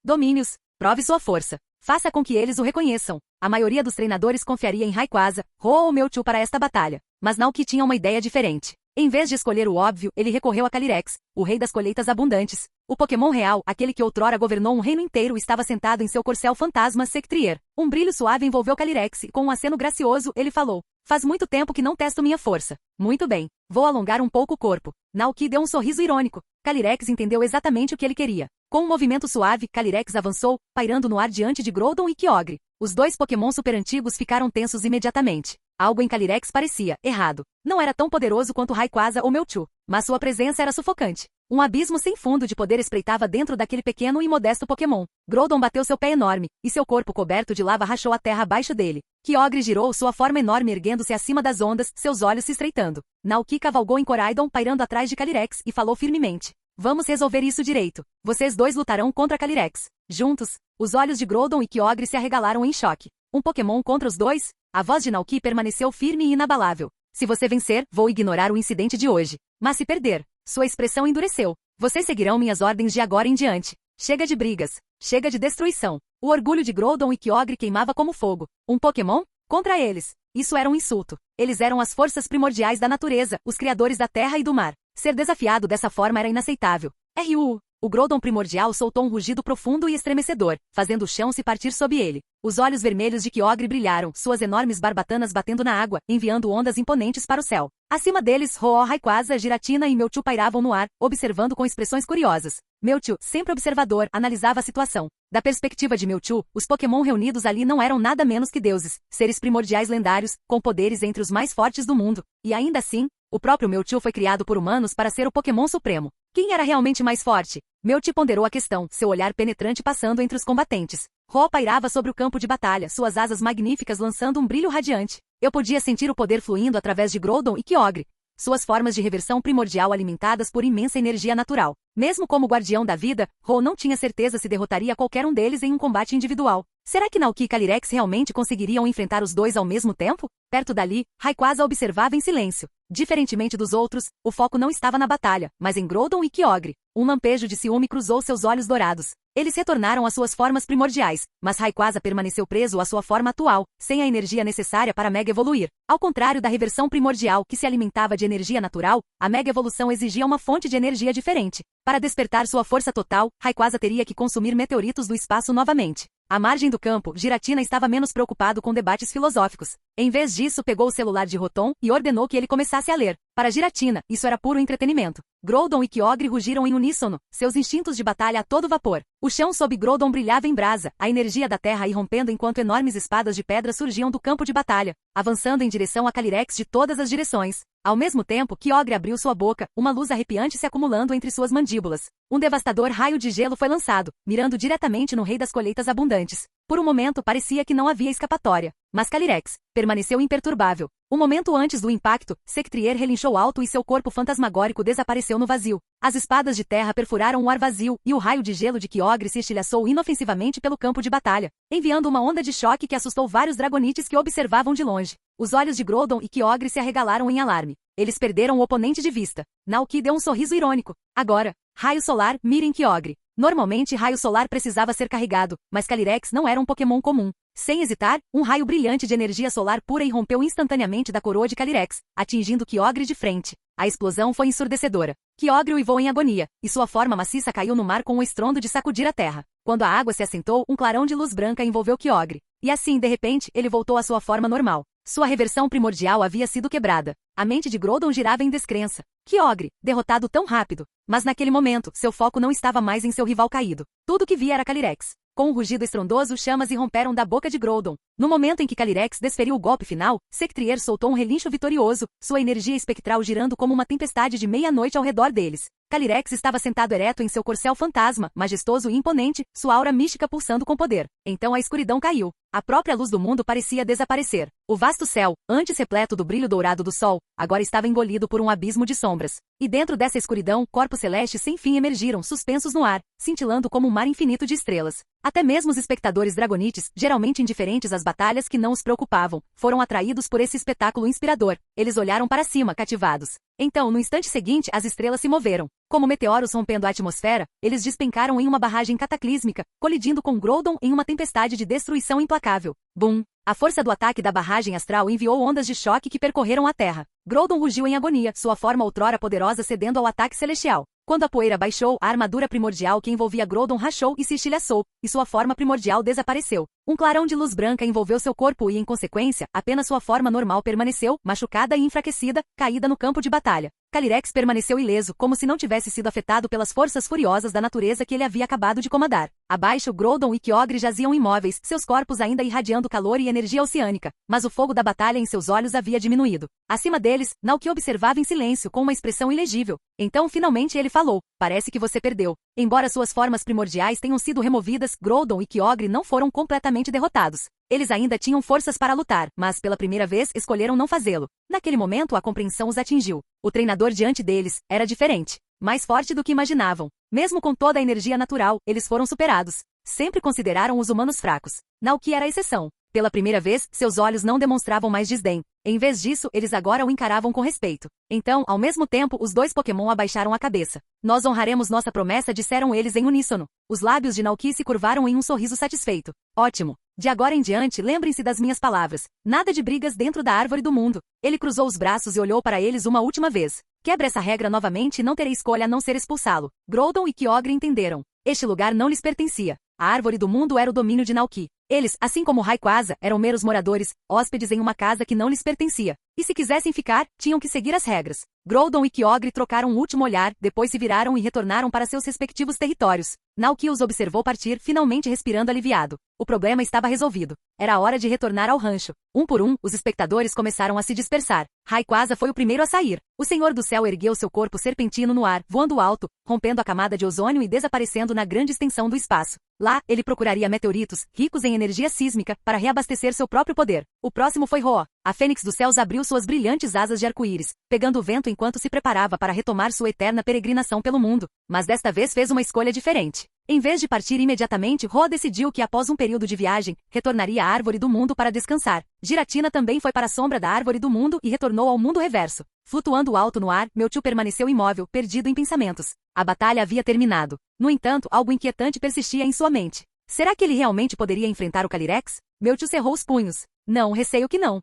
Speaker 2: Domínios. Prove sua força. Faça com que eles o reconheçam. A maioria dos treinadores confiaria em Rayquaza, Ho ou Mewtwo para esta batalha. Mas Naoki tinha uma ideia diferente. Em vez de escolher o óbvio, ele recorreu a Calyrex, o rei das colheitas abundantes. O Pokémon real, aquele que outrora governou um reino inteiro, estava sentado em seu corcel fantasma Sectrier. Um brilho suave envolveu Calyrex e com um aceno gracioso, ele falou: "Faz muito tempo que não testo minha força. Muito bem. Vou alongar um pouco o corpo." Naoki deu um sorriso irônico. Calyrex entendeu exatamente o que ele queria. Com um movimento suave, Calyrex avançou, pairando no ar diante de Groudon e Kyogre. Os dois Pokémon super antigos ficaram tensos imediatamente. Algo em Calyrex parecia errado. Não era tão poderoso quanto Rayquaza ou Mewtwo, mas sua presença era sufocante. Um abismo sem fundo de poder espreitava dentro daquele pequeno e modesto Pokémon. Groudon bateu seu pé enorme, e seu corpo coberto de lava rachou a terra abaixo dele. Kyogre girou sua forma enorme erguendo-se acima das ondas, seus olhos se estreitando. Naoki cavalgou em Koraidon pairando atrás de Calyrex e falou firmemente: "Vamos resolver isso direito. Vocês dois lutarão contra Calyrex." Juntos, os olhos de Groudon e Kyogre se arregalaram em choque. Um Pokémon contra os dois? A voz de Naoki permaneceu firme e inabalável. "Se você vencer, vou ignorar o incidente de hoje. Mas se perder..." Sua expressão endureceu. "Vocês seguirão minhas ordens de agora em diante. Chega de brigas. Chega de destruição." O orgulho de Groudon e Kyogre queimava como fogo. Um Pokémon? Contra eles. Isso era um insulto. Eles eram as forças primordiais da natureza, os criadores da terra e do mar. Ser desafiado dessa forma era inaceitável. "RU!" O Groudon primordial soltou um rugido profundo e estremecedor, fazendo o chão se partir sob ele. Os olhos vermelhos de Kyogre brilharam, suas enormes barbatanas batendo na água, enviando ondas imponentes para o céu. Acima deles, Ho-Oh, Rayquaza, Giratina e Mewtwo pairavam no ar, observando com expressões curiosas. Mewtwo, sempre observador, analisava a situação. Da perspectiva de Mewtwo, os Pokémon reunidos ali não eram nada menos que deuses, seres primordiais lendários, com poderes entre os mais fortes do mundo. E ainda assim, o próprio Mewtwo foi criado por humanos para ser o Pokémon supremo. Quem era realmente mais forte? Mewtwo ponderou a questão, seu olhar penetrante passando entre os combatentes. Ho pairava sobre o campo de batalha, suas asas magníficas lançando um brilho radiante. Eu podia sentir o poder fluindo através de Groudon e Kyogre. Suas formas de reversão primordial alimentadas por imensa energia natural. Mesmo como guardião da vida, Ho não tinha certeza se derrotaria qualquer um deles em um combate individual. Será que Naoki e Calyrex realmente conseguiriam enfrentar os dois ao mesmo tempo? Perto dali, Rayquaza observava em silêncio. Diferentemente dos outros, o foco não estava na batalha, mas em Groudon e Kyogre. Um lampejo de ciúme cruzou seus olhos dourados. Eles retornaram às suas formas primordiais, mas Rayquaza permaneceu preso à sua forma atual, sem a energia necessária para Mega evoluir. Ao contrário da reversão primordial, que se alimentava de energia natural, a Mega evolução exigia uma fonte de energia diferente. Para despertar sua força total, Rayquaza teria que consumir meteoritos do espaço novamente. À margem do campo, Giratina estava menos preocupado com debates filosóficos. Em vez disso, pegou o celular de Rotom e ordenou que ele começasse a ler. Para Giratina, isso era puro entretenimento. Groudon e Kyogre rugiram em uníssono, seus instintos de batalha a todo vapor. O chão sob Groudon brilhava em brasa, a energia da terra irrompendo enquanto enormes espadas de pedra surgiam do campo de batalha, avançando em direção a Calyrex de todas as direções. Ao mesmo tempo, Kyogre abriu sua boca, uma luz arrepiante se acumulando entre suas mandíbulas. Um devastador raio de gelo foi lançado, mirando diretamente no rei das colheitas abundantes. Por um momento parecia que não havia escapatória. Mas Calyrex permaneceu imperturbável. Um momento antes do impacto, Sectrier relinchou alto e seu corpo fantasmagórico desapareceu no vazio. As espadas de terra perfuraram o ar vazio e o raio de gelo de Kyogre se estilhaçou inofensivamente pelo campo de batalha, enviando uma onda de choque que assustou vários dragonites que observavam de longe. Os olhos de Groudon e Kyogre se arregalaram em alarme. Eles perderam o oponente de vista. Naoki deu um sorriso irônico. Agora, raio solar, mira em Kyogre. Normalmente raio solar precisava ser carregado, mas Calyrex não era um Pokémon comum. Sem hesitar, um raio brilhante de energia solar pura irrompeu instantaneamente da coroa de Calyrex, atingindo Kyogre de frente. A explosão foi ensurdecedora. Kyogre uivou em agonia, e sua forma maciça caiu no mar com um estrondo de sacudir a terra. Quando a água se assentou, um clarão de luz branca envolveu Kyogre. E assim, de repente, ele voltou à sua forma normal. Sua reversão primordial havia sido quebrada. A mente de Groudon girava em descrença. Kyogre, derrotado tão rápido. Mas naquele momento, seu foco não estava mais em seu rival caído. Tudo que via era Calyrex. Com um rugido estrondoso, chamas irromperam da boca de Groudon. No momento em que Calyrex desferiu o golpe final, Sectrier soltou um relincho vitorioso, sua energia espectral girando como uma tempestade de meia-noite ao redor deles. Calyrex estava sentado ereto em seu corcel fantasma, majestoso e imponente, sua aura mística pulsando com poder. Então a escuridão caiu. A própria luz do mundo parecia desaparecer. O vasto céu, antes repleto do brilho dourado do sol, agora estava engolido por um abismo de sombras. E dentro dessa escuridão, corpos celestes sem fim emergiram, suspensos no ar, cintilando como um mar infinito de estrelas. Até mesmo os espectadores dragonites, geralmente indiferentes às batalhas que não os preocupavam, foram atraídos por esse espetáculo inspirador. Eles olharam para cima, cativados. Então, no instante seguinte, as estrelas se moveram. Como meteoros rompendo a atmosfera, eles despencaram em uma barragem cataclísmica, colidindo com Groudon em uma tempestade de destruição implacável. Bum! A força do ataque da barragem astral enviou ondas de choque que percorreram a Terra. Groudon rugiu em agonia, sua forma outrora poderosa cedendo ao ataque celestial. Quando a poeira baixou, a armadura primordial que envolvia Groudon rachou e se estilhaçou, e sua forma primordial desapareceu. Um clarão de luz branca envolveu seu corpo e, em consequência, apenas sua forma normal permaneceu, machucada e enfraquecida, caída no campo de batalha. Calyrex permaneceu ileso, como se não tivesse sido afetado pelas forças furiosas da natureza que ele havia acabado de comandar. Abaixo, Groudon e Kyogre jaziam imóveis, seus corpos ainda irradiando calor e energia oceânica, mas o fogo da batalha em seus olhos havia diminuído. Acima deles, Naoki observava em silêncio, com uma expressão ilegível. Então, finalmente, ele falou: "Parece que você perdeu." Embora suas formas primordiais tenham sido removidas, Groudon e Kyogre não foram completamente derrotados. Eles ainda tinham forças para lutar, mas pela primeira vez escolheram não fazê-lo. Naquele momento a compreensão os atingiu. O treinador diante deles era diferente, mais forte do que imaginavam. Mesmo com toda a energia natural, eles foram superados. Sempre consideraram os humanos fracos. Naoki era a exceção. Pela primeira vez, seus olhos não demonstravam mais desdém. Em vez disso, eles agora o encaravam com respeito. Então, ao mesmo tempo, os dois Pokémon abaixaram a cabeça. "Nós honraremos nossa promessa", disseram eles em uníssono. Os lábios de Naoki se curvaram em um sorriso satisfeito. "Ótimo. De agora em diante, lembrem-se das minhas palavras. Nada de brigas dentro da árvore do mundo." Ele cruzou os braços e olhou para eles uma última vez. "Quebre essa regra novamente e não terei escolha a não ser expulsá-lo." Groudon e Kyogre entenderam. Este lugar não lhes pertencia. A árvore do mundo era o domínio de Naoki. Eles, assim como Rayquaza, eram meros moradores, hóspedes em uma casa que não lhes pertencia. E se quisessem ficar, tinham que seguir as regras. Groudon e Kyogre trocaram um último olhar, depois se viraram e retornaram para seus respectivos territórios. Naoki os observou partir, finalmente respirando aliviado. O problema estava resolvido. Era a hora de retornar ao rancho. Um por um, os espectadores começaram a se dispersar. Rayquaza foi o primeiro a sair. O Senhor do Céu ergueu seu corpo serpentino no ar, voando alto, rompendo a camada de ozônio e desaparecendo na grande extensão do espaço. Lá, ele procuraria meteoritos, ricos em energia sísmica, para reabastecer seu próprio poder. O próximo foi Ho. A Fênix dos Céus abriu suas brilhantes asas de arco-íris, pegando o vento enquanto se preparava para retomar sua eterna peregrinação pelo mundo. Mas desta vez fez uma escolha diferente. Em vez de partir imediatamente, Ho decidiu que após um período de viagem, retornaria à Árvore do Mundo para descansar. Giratina também foi para a sombra da Árvore do Mundo e retornou ao mundo reverso. Flutuando alto no ar, Mewtwo permaneceu imóvel, perdido em pensamentos. A batalha havia terminado. No entanto, algo inquietante persistia em sua mente. Será que ele realmente poderia enfrentar o Calyrex? Mewtwo cerrou os punhos. Não, receio que não.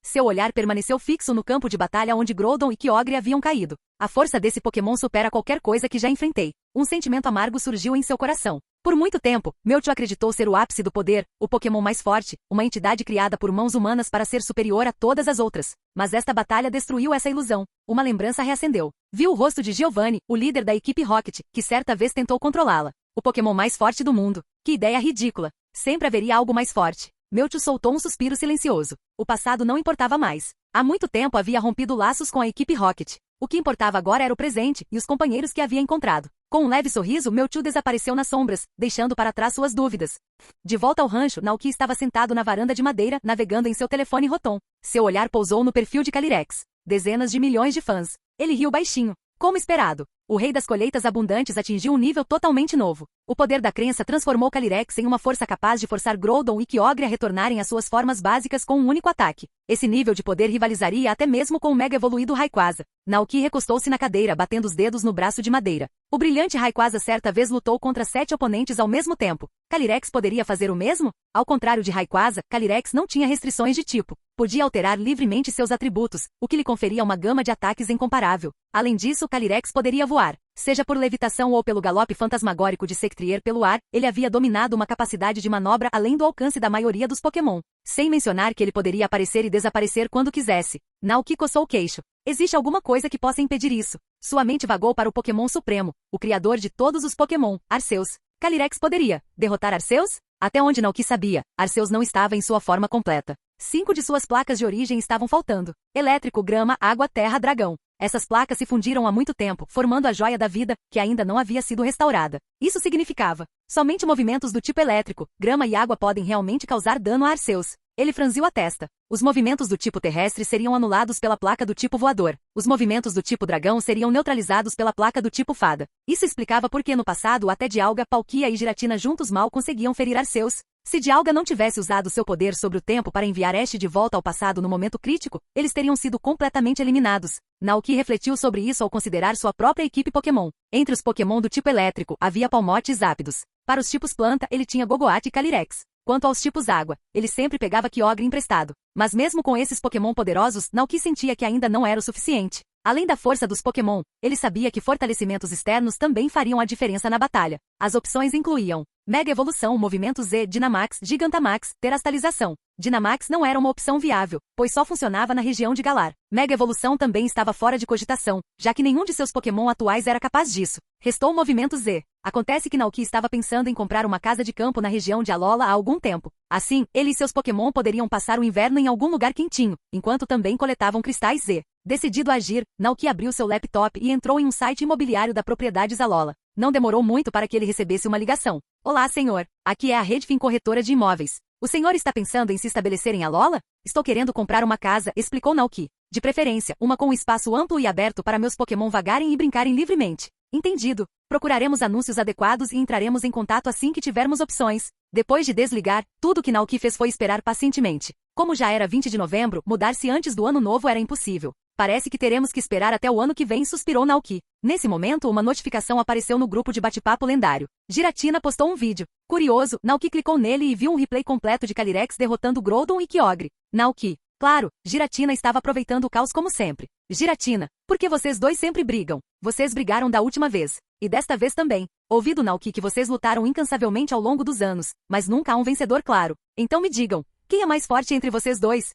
Speaker 2: Seu olhar permaneceu fixo no campo de batalha onde Groudon e Kyogre haviam caído. A força desse Pokémon supera qualquer coisa que já enfrentei. Um sentimento amargo surgiu em seu coração. Por muito tempo, Mewtwo acreditou ser o ápice do poder, o Pokémon mais forte, uma entidade criada por mãos humanas para ser superior a todas as outras. Mas esta batalha destruiu essa ilusão. Uma lembrança reacendeu. Viu o rosto de Giovanni, o líder da equipe Rocket, que certa vez tentou controlá-la. O Pokémon mais forte do mundo. Que ideia ridícula. Sempre haveria algo mais forte. Mewtwo soltou um suspiro silencioso. O passado não importava mais. Há muito tempo havia rompido laços com a equipe Rocket. O que importava agora era o presente e os companheiros que havia encontrado. Com um leve sorriso, Mewtwo desapareceu nas sombras, deixando para trás suas dúvidas. De volta ao rancho, Naoki estava sentado na varanda de madeira, navegando em seu telefone Rotom. Seu olhar pousou no perfil de Calyrex. Dezenas de milhões de fãs. Ele riu baixinho. Como esperado, o rei das colheitas abundantes atingiu um nível totalmente novo. O poder da crença transformou Calyrex em uma força capaz de forçar Groudon e Kyogre a retornarem às suas formas básicas com um único ataque. Esse nível de poder rivalizaria até mesmo com o mega evoluído Rayquaza. Naoki recostou-se na cadeira, batendo os dedos no braço de madeira. O brilhante Rayquaza certa vez lutou contra 7 oponentes ao mesmo tempo. Calyrex poderia fazer o mesmo? Ao contrário de Rayquaza, Calyrex não tinha restrições de tipo. Podia alterar livremente seus atributos, o que lhe conferia uma gama de ataques incomparável. Além disso, Calyrex poderia voar. Seja por levitação ou pelo galope fantasmagórico de Sectrier pelo ar, ele havia dominado uma capacidade de manobra além do alcance da maioria dos Pokémon. Sem mencionar que ele poderia aparecer e desaparecer quando quisesse. Naoki coçou o queixo. Existe alguma coisa que possa impedir isso. Sua mente vagou para o Pokémon Supremo, o criador de todos os Pokémon, Arceus. Calyrex poderia derrotar Arceus? Até onde Naoki sabia, Arceus não estava em sua forma completa. 5 de suas placas de origem estavam faltando. Elétrico, grama, água, terra, dragão. Essas placas se fundiram há muito tempo, formando a joia da vida, que ainda não havia sido restaurada. Isso significava: somente movimentos do tipo elétrico, grama e água podem realmente causar dano a Arceus. Ele franziu a testa. Os movimentos do tipo terrestre seriam anulados pela placa do tipo voador. Os movimentos do tipo dragão seriam neutralizados pela placa do tipo fada. Isso explicava por que no passado até Dialga, Palkia e Giratina juntos mal conseguiam ferir Arceus. Se Dialga não tivesse usado seu poder sobre o tempo para enviar Ash de volta ao passado no momento crítico, eles teriam sido completamente eliminados. Naoki refletiu sobre isso ao considerar sua própria equipe Pokémon. Entre os Pokémon do tipo elétrico, havia Palmote e Zapdos. Para os tipos planta, ele tinha Gogoat e Calyrex. Quanto aos tipos água, ele sempre pegava Kyogre emprestado. Mas mesmo com esses Pokémon poderosos, Naoki sentia que ainda não era o suficiente. Além da força dos Pokémon, ele sabia que fortalecimentos externos também fariam a diferença na batalha. As opções incluíam Mega Evolução, Movimento Z, Dynamax, Gigantamax, Terastalização. Dynamax não era uma opção viável, pois só funcionava na região de Galar. Mega Evolução também estava fora de cogitação, já que nenhum de seus Pokémon atuais era capaz disso. Restou o Movimento Z. Acontece que Naoki estava pensando em comprar uma casa de campo na região de Alola há algum tempo. Assim, ele e seus Pokémon poderiam passar o inverno em algum lugar quentinho, enquanto também coletavam cristais Z. Decidido a agir, Naoki abriu seu laptop e entrou em um site imobiliário da Propriedades Alola. Não demorou muito para que ele recebesse uma ligação. Olá, senhor. Aqui é a Redfin Corretora de Imóveis. O senhor está pensando em se estabelecer em Alola? Estou querendo comprar uma casa, explicou Naoki. De preferência, uma com um espaço amplo e aberto para meus Pokémon vagarem e brincarem livremente. Entendido. Procuraremos anúncios adequados e entraremos em contato assim que tivermos opções. Depois de desligar, tudo que Naoki fez foi esperar pacientemente. Como já era 20 de novembro, mudar-se antes do ano novo era impossível. Parece que teremos que esperar até o ano que vem, suspirou Naoki. Nesse momento, uma notificação apareceu no grupo de bate-papo lendário. Giratina postou um vídeo. Curioso, Naoki clicou nele e viu um replay completo de Calyrex derrotando Groudon e Kyogre. Naoki. Claro, Giratina estava aproveitando o caos como sempre. Giratina, por que vocês dois sempre brigam? Vocês brigaram da última vez. E desta vez também. Ouvi do Naoki que vocês lutaram incansavelmente ao longo dos anos, mas nunca há um vencedor claro. Então me digam, quem é mais forte entre vocês dois?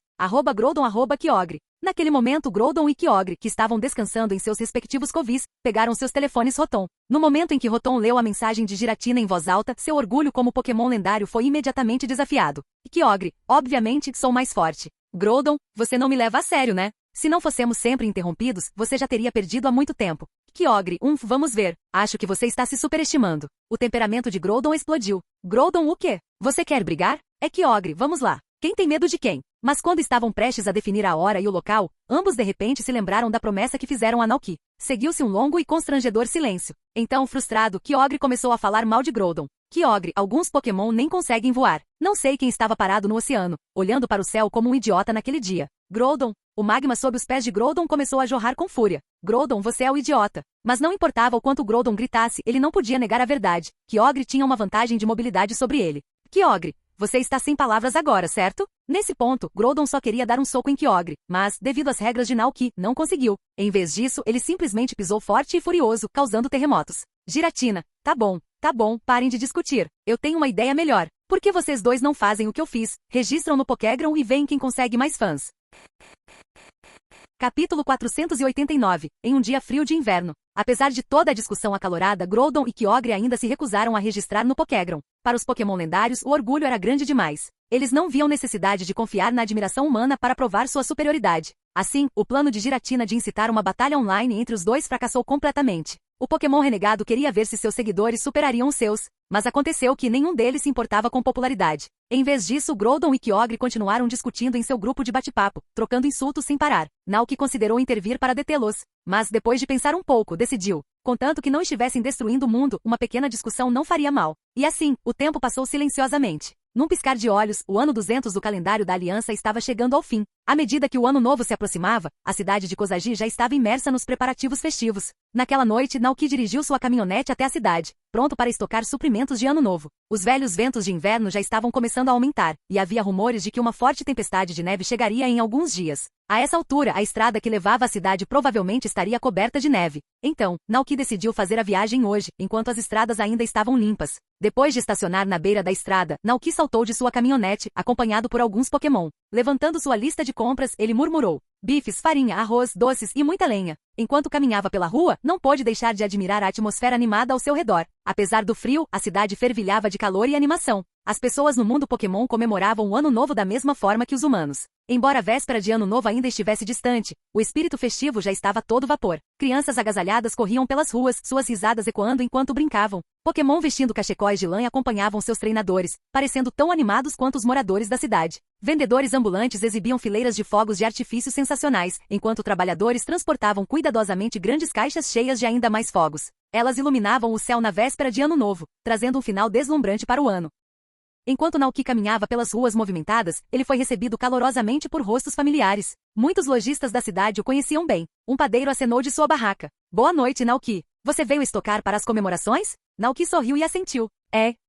Speaker 2: @Groudon, @Kyogre. Naquele momento, Groudon e Kyogre, que estavam descansando em seus respectivos covis, pegaram seus telefones Rotom. No momento em que Rotom leu a mensagem de Giratina em voz alta, seu orgulho como Pokémon lendário foi imediatamente desafiado. Kyogre, obviamente, sou mais forte. Groudon, você não me leva a sério, né? Se não fossemos sempre interrompidos, você já teria perdido há muito tempo. Kyogre, vamos ver. Acho que você está se superestimando. O temperamento de Groudon explodiu. Groudon, o quê? Você quer brigar? É Kyogre, vamos lá. Quem tem medo de quem? Mas quando estavam prestes a definir a hora e o local, ambos de repente se lembraram da promessa que fizeram a Naoki. Seguiu-se um longo e constrangedor silêncio. Então, frustrado, Kyogre começou a falar mal de Groudon. Kyogre, alguns Pokémon nem conseguem voar. Não sei quem estava parado no oceano, olhando para o céu como um idiota naquele dia. Groudon. O magma sob os pés de Groudon começou a jorrar com fúria. Groudon, você é o idiota. Mas não importava o quanto Groudon gritasse, ele não podia negar a verdade. Kyogre tinha uma vantagem de mobilidade sobre ele. Kyogre, você está sem palavras agora, certo? Nesse ponto, Groudon só queria dar um soco em Kyogre, mas, devido às regras de Naoki, não conseguiu. Em vez disso, ele simplesmente pisou forte e furioso, causando terremotos. Giratina, tá bom, parem de discutir. Eu tenho uma ideia melhor. Por que vocês dois não fazem o que eu fiz? Registram no Pokégram e veem quem consegue mais fãs. Capítulo 489. Em um dia frio de inverno. Apesar de toda a discussão acalorada, Groudon e Kyogre ainda se recusaram a registrar no Pokégram. Para os Pokémon lendários, o orgulho era grande demais. Eles não viam necessidade de confiar na admiração humana para provar sua superioridade. Assim, o plano de Giratina de incitar uma batalha online entre os dois fracassou completamente. O Pokémon renegado queria ver se seus seguidores superariam os seus, mas aconteceu que nenhum deles se importava com popularidade. Em vez disso, Groudon e Kyogre continuaram discutindo em seu grupo de bate-papo, trocando insultos sem parar. Naoki considerou intervir para detê-los, mas depois de pensar um pouco, decidiu. Contanto que não estivessem destruindo o mundo, uma pequena discussão não faria mal. E assim, o tempo passou silenciosamente. Num piscar de olhos, o ano 200 do calendário da Aliança estava chegando ao fim. À medida que o ano novo se aproximava, a cidade de Kozagi já estava imersa nos preparativos festivos. Naquela noite, Naoki dirigiu sua caminhonete até a cidade, pronto para estocar suprimentos de ano novo. Os velhos ventos de inverno já estavam começando a aumentar, e havia rumores de que uma forte tempestade de neve chegaria em alguns dias. A essa altura, a estrada que levava à cidade provavelmente estaria coberta de neve. Então, Naoki decidiu fazer a viagem hoje, enquanto as estradas ainda estavam limpas. Depois de estacionar na beira da estrada, Naoki saltou de sua caminhonete, acompanhado por alguns Pokémon. Levantando sua lista de compras, ele murmurou: bifes, farinha, arroz, doces e muita lenha. Enquanto caminhava pela rua, não pôde deixar de admirar a atmosfera animada ao seu redor. Apesar do frio, a cidade fervilhava de calor e animação. As pessoas no mundo Pokémon comemoravam o Ano Novo da mesma forma que os humanos. Embora a véspera de Ano Novo ainda estivesse distante, o espírito festivo já estava a todo vapor. Crianças agasalhadas corriam pelas ruas, suas risadas ecoando enquanto brincavam. Pokémon vestindo cachecóis de lã acompanhavam seus treinadores, parecendo tão animados quanto os moradores da cidade. Vendedores ambulantes exibiam fileiras de fogos de artifício sensacionais, enquanto trabalhadores transportavam cuidadosamente grandes caixas cheias de ainda mais fogos. Elas iluminavam o céu na véspera de Ano Novo, trazendo um final deslumbrante para o ano. Enquanto Naoki caminhava pelas ruas movimentadas, ele foi recebido calorosamente por rostos familiares. Muitos lojistas da cidade o conheciam bem. Um padeiro acenou de sua barraca. Boa noite, Naoki. Você veio estocar para as comemorações? Naoki sorriu e assentiu.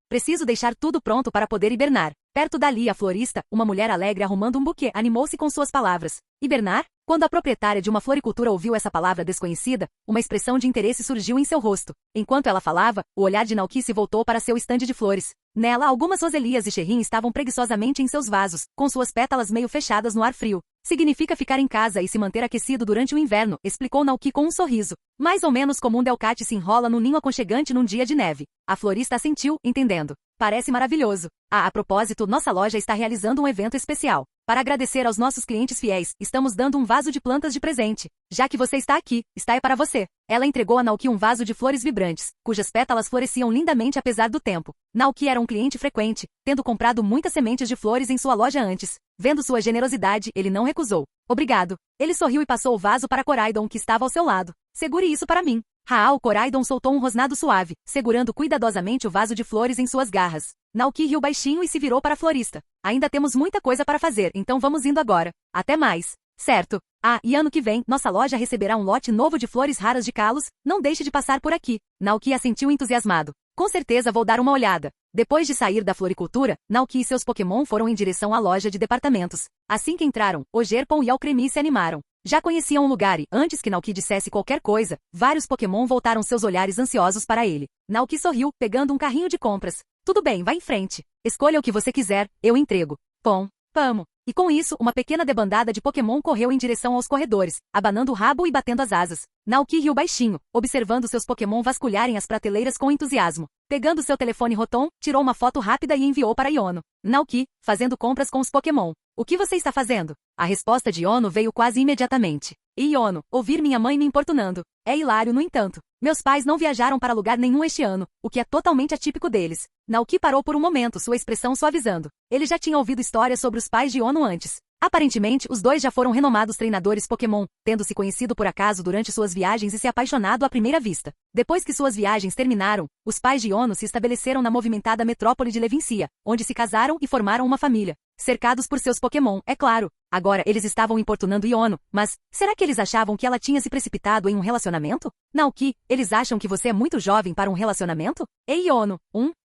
Speaker 2: Preciso deixar tudo pronto para poder hibernar. Perto dali, a florista, uma mulher alegre arrumando um buquê, animou-se com suas palavras. Hibernar? Quando a proprietária de uma floricultura ouviu essa palavra desconhecida, uma expressão de interesse surgiu em seu rosto. Enquanto ela falava, o olhar de Naoki se voltou para seu estande de flores. Nela, algumas roselias e cherrim estavam preguiçosamente em seus vasos, com suas pétalas meio fechadas no ar frio. Significa ficar em casa e se manter aquecido durante o inverno, explicou Naoki com um sorriso. Mais ou menos como um delcate se enrola num ninho aconchegante num dia de neve. A florista assentiu, entendendo. Parece maravilhoso. A propósito, nossa loja está realizando um evento especial. Para agradecer aos nossos clientes fiéis, estamos dando um vaso de plantas de presente. Já que você está aqui, é para você. Ela entregou a Naoki um vaso de flores vibrantes, cujas pétalas floresciam lindamente apesar do tempo. Naoki era um cliente frequente, tendo comprado muitas sementes de flores em sua loja antes. Vendo sua generosidade, ele não recusou. Obrigado. Ele sorriu e passou o vaso para Koraidon, que estava ao seu lado. Segure isso para mim. Koraidon soltou um rosnado suave, segurando cuidadosamente o vaso de flores em suas garras. Naoki riu baixinho e se virou para a florista. Ainda temos muita coisa para fazer, então vamos indo agora. Até mais. Certo. E ano que vem, nossa loja receberá um lote novo de flores raras de Kalos. Não deixe de passar por aqui. Naoki assentiu entusiasmado. Com certeza vou dar uma olhada. Depois de sair da floricultura, Naoki e seus Pokémon foram em direção à loja de departamentos. Assim que entraram, o Gerpon e Alcremie se animaram. Já conheciam o lugar e, antes que Naoki dissesse qualquer coisa, vários Pokémon voltaram seus olhares ansiosos para ele. Naoki sorriu, pegando um carrinho de compras. Tudo bem, vá em frente. Escolha o que você quiser, eu entrego. Pamo. E com isso, uma pequena debandada de Pokémon correu em direção aos corredores, abanando o rabo e batendo as asas. Naoki riu baixinho, observando seus Pokémon vasculharem as prateleiras com entusiasmo. Pegando seu telefone Rotom, tirou uma foto rápida e enviou para Iono. Naoki, fazendo compras com os Pokémon. O que você está fazendo? A resposta de Iono veio quase imediatamente. E Iono, ouvir minha mãe me importunando. É hilário, no entanto. Meus pais não viajaram para lugar nenhum este ano, o que é totalmente atípico deles. Naoki parou por um momento, sua expressão suavizando. Ele já tinha ouvido histórias sobre os pais de Iono antes. Aparentemente, os dois já foram renomados treinadores Pokémon, tendo se conhecido por acaso durante suas viagens e se apaixonado à primeira vista. Depois que suas viagens terminaram, os pais de Iono se estabeleceram na movimentada metrópole de Levincia, onde se casaram e formaram uma família. Cercados por seus Pokémon, é claro. Agora, eles estavam importunando Iono, mas será que eles achavam que ela tinha se precipitado em um relacionamento? Naoki, eles acham que você é muito jovem para um relacionamento? Ei, Iono,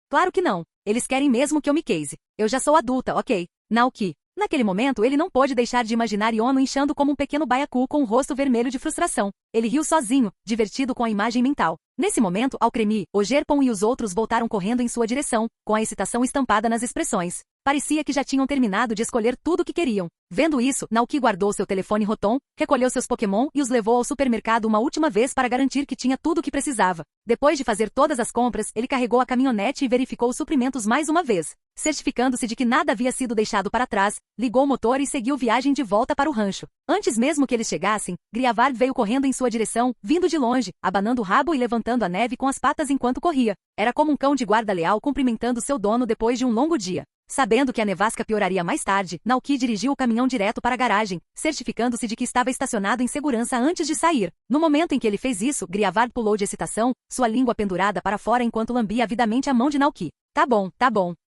Speaker 2: Claro que não. Eles querem mesmo que eu me case. Eu já sou adulta, ok? Naoki. Naquele momento, ele não pôde deixar de imaginar Iono inchando como um pequeno baiacu com o rosto vermelho de frustração. Ele riu sozinho, divertido com a imagem mental. Nesse momento, Alcremie, o Gerpon e os outros voltaram correndo em sua direção, com a excitação estampada nas expressões. Parecia que já tinham terminado de escolher tudo o que queriam. Vendo isso, Naoki guardou seu telefone Rotom, recolheu seus Pokémon e os levou ao supermercado uma última vez para garantir que tinha tudo o que precisava. Depois de fazer todas as compras, ele carregou a caminhonete e verificou os suprimentos mais uma vez. Certificando-se de que nada havia sido deixado para trás, ligou o motor e seguiu viagem de volta para o rancho. Antes mesmo que eles chegassem, Griavard veio correndo em sua direção, vindo de longe, abanando o rabo e levantando a neve com as patas enquanto corria. Era como um cão de guarda leal cumprimentando seu dono depois de um longo dia. Sabendo que a nevasca pioraria mais tarde, Naoki dirigiu o caminhão direto para a garagem, certificando-se de que estava estacionado em segurança antes de sair. No momento em que ele fez isso, Griavard pulou de excitação, sua língua pendurada para fora enquanto lambia avidamente a mão de Naoki. Tá bom.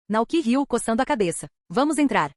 Speaker 2: Naoki riu, coçando a cabeça. Vamos entrar.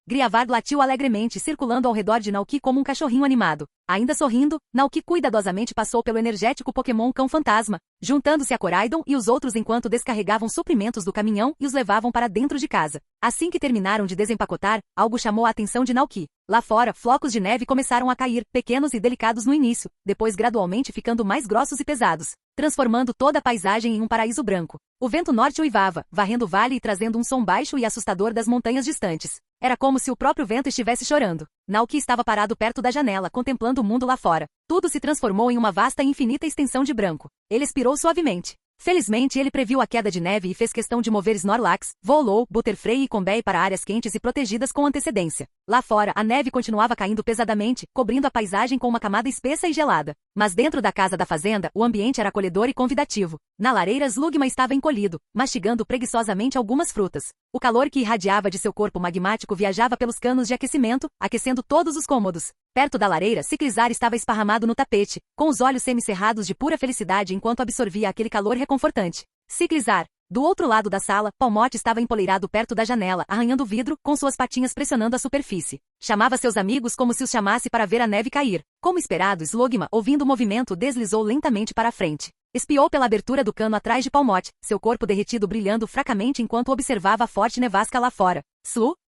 Speaker 2: Griavard latiu alegremente, circulando ao redor de Naoki como um cachorrinho animado. Ainda sorrindo, Naoki cuidadosamente passou pelo energético Pokémon Cão Fantasma, juntando-se a Koraidon e os outros enquanto descarregavam suprimentos do caminhão e os levavam para dentro de casa. Assim que terminaram de desempacotar, algo chamou a atenção de Naoki. Lá fora, flocos de neve começaram a cair, pequenos e delicados no início, depois gradualmente ficando mais grossos e pesados, transformando toda a paisagem em um paraíso branco. O vento norte uivava, varrendo o vale e trazendo um som baixo e assustador das montanhas distantes. Era como se o próprio vento estivesse chorando. Naoki estava parado perto da janela, contemplando o mundo lá fora. Tudo se transformou em uma vasta e infinita extensão de branco. Ele expirou suavemente. Felizmente, ele previu a queda de neve e fez questão de mover Snorlax, Volou, Butterfree e Combee para áreas quentes e protegidas com antecedência. Lá fora, a neve continuava caindo pesadamente, cobrindo a paisagem com uma camada espessa e gelada. Mas dentro da casa da fazenda, o ambiente era acolhedor e convidativo. Na lareira, Slugma estava encolhido, mastigando preguiçosamente algumas frutas. O calor que irradiava de seu corpo magmático viajava pelos canos de aquecimento, aquecendo todos os cômodos. Perto da lareira, Ciclizar estava esparramado no tapete, com os olhos semicerrados de pura felicidade enquanto absorvia aquele calor reconfortante. Ciclizar. Do outro lado da sala, Palmot estava empoleirado perto da janela, arranhando o vidro, com suas patinhas pressionando a superfície. Chamava seus amigos como se os chamasse para ver a neve cair. Como esperado, Slugma, ouvindo o movimento, deslizou lentamente para a frente. Espiou pela abertura do cano atrás de Palmot, seu corpo derretido brilhando fracamente enquanto observava a forte nevasca lá fora.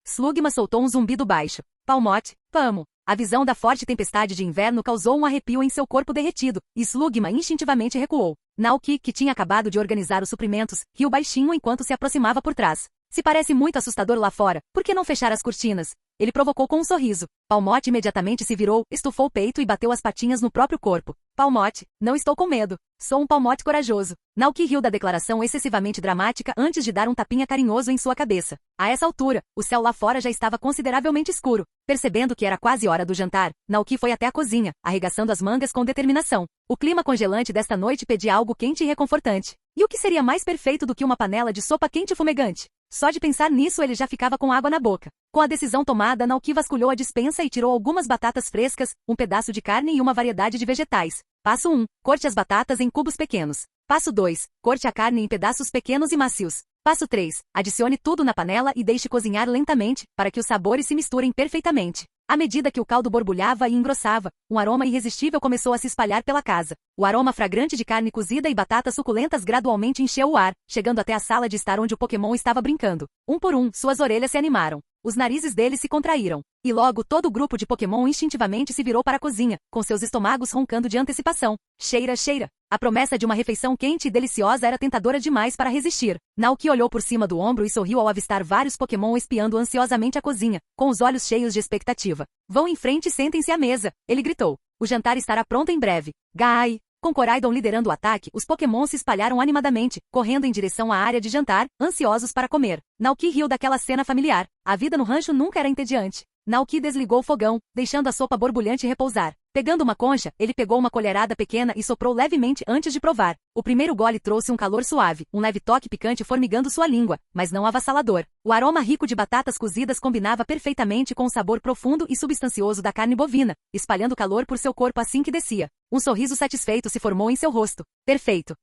Speaker 2: Slugma soltou um zumbido baixo. Palmot, Pamo. A visão da forte tempestade de inverno causou um arrepio em seu corpo derretido, e Slugma instintivamente recuou. Naoki, que tinha acabado de organizar os suprimentos, riu baixinho enquanto se aproximava por trás. Se parece muito assustador lá fora, por que não fechar as cortinas? Ele provocou com um sorriso. Palmot imediatamente se virou, estufou o peito e bateu as patinhas no próprio corpo. Palmot, não estou com medo. Sou um Palmot corajoso. Naoki riu da declaração excessivamente dramática antes de dar um tapinha carinhoso em sua cabeça. A essa altura, o céu lá fora já estava consideravelmente escuro. Percebendo que era quase hora do jantar, Naoki foi até a cozinha, arregaçando as mangas com determinação. O clima congelante desta noite pedia algo quente e reconfortante. E o que seria mais perfeito do que uma panela de sopa quente e fumegante? Só de pensar nisso ele já ficava com água na boca. Com a decisão tomada, Naoki vasculhou a despensa e tirou algumas batatas frescas, um pedaço de carne e uma variedade de vegetais. Passo 1. Corte as batatas em cubos pequenos. Passo 2. Corte a carne em pedaços pequenos e macios. Passo 3. Adicione tudo na panela e deixe cozinhar lentamente, para que os sabores se misturem perfeitamente. À medida que o caldo borbulhava e engrossava, um aroma irresistível começou a se espalhar pela casa. O aroma fragrante de carne cozida e batatas suculentas gradualmente encheu o ar, chegando até a sala de estar onde o Pokémon estava brincando. Um por um, suas orelhas se animaram. Os narizes deles se contraíram. E logo todo o grupo de Pokémon instintivamente se virou para a cozinha, com seus estômagos roncando de antecipação. Cheira, cheira. A promessa de uma refeição quente e deliciosa era tentadora demais para resistir. Naoki olhou por cima do ombro e sorriu ao avistar vários Pokémon espiando ansiosamente a cozinha, com os olhos cheios de expectativa. Vão em frente e sentem-se à mesa, ele gritou. O jantar estará pronto em breve. Gai! Com Koraidon liderando o ataque, os Pokémon se espalharam animadamente, correndo em direção à área de jantar, ansiosos para comer. Naoki riu daquela cena familiar. A vida no rancho nunca era entediante. Naoki desligou o fogão, deixando a sopa borbulhante repousar. Pegando uma concha, ele pegou uma colherada pequena e soprou levemente antes de provar. O primeiro gole trouxe um calor suave, um leve toque picante formigando sua língua, mas não avassalador. O aroma rico de batatas cozidas combinava perfeitamente com o sabor profundo e substancioso da carne bovina, espalhando calor por seu corpo assim que descia. Um sorriso satisfeito se formou em seu rosto. Perfeito.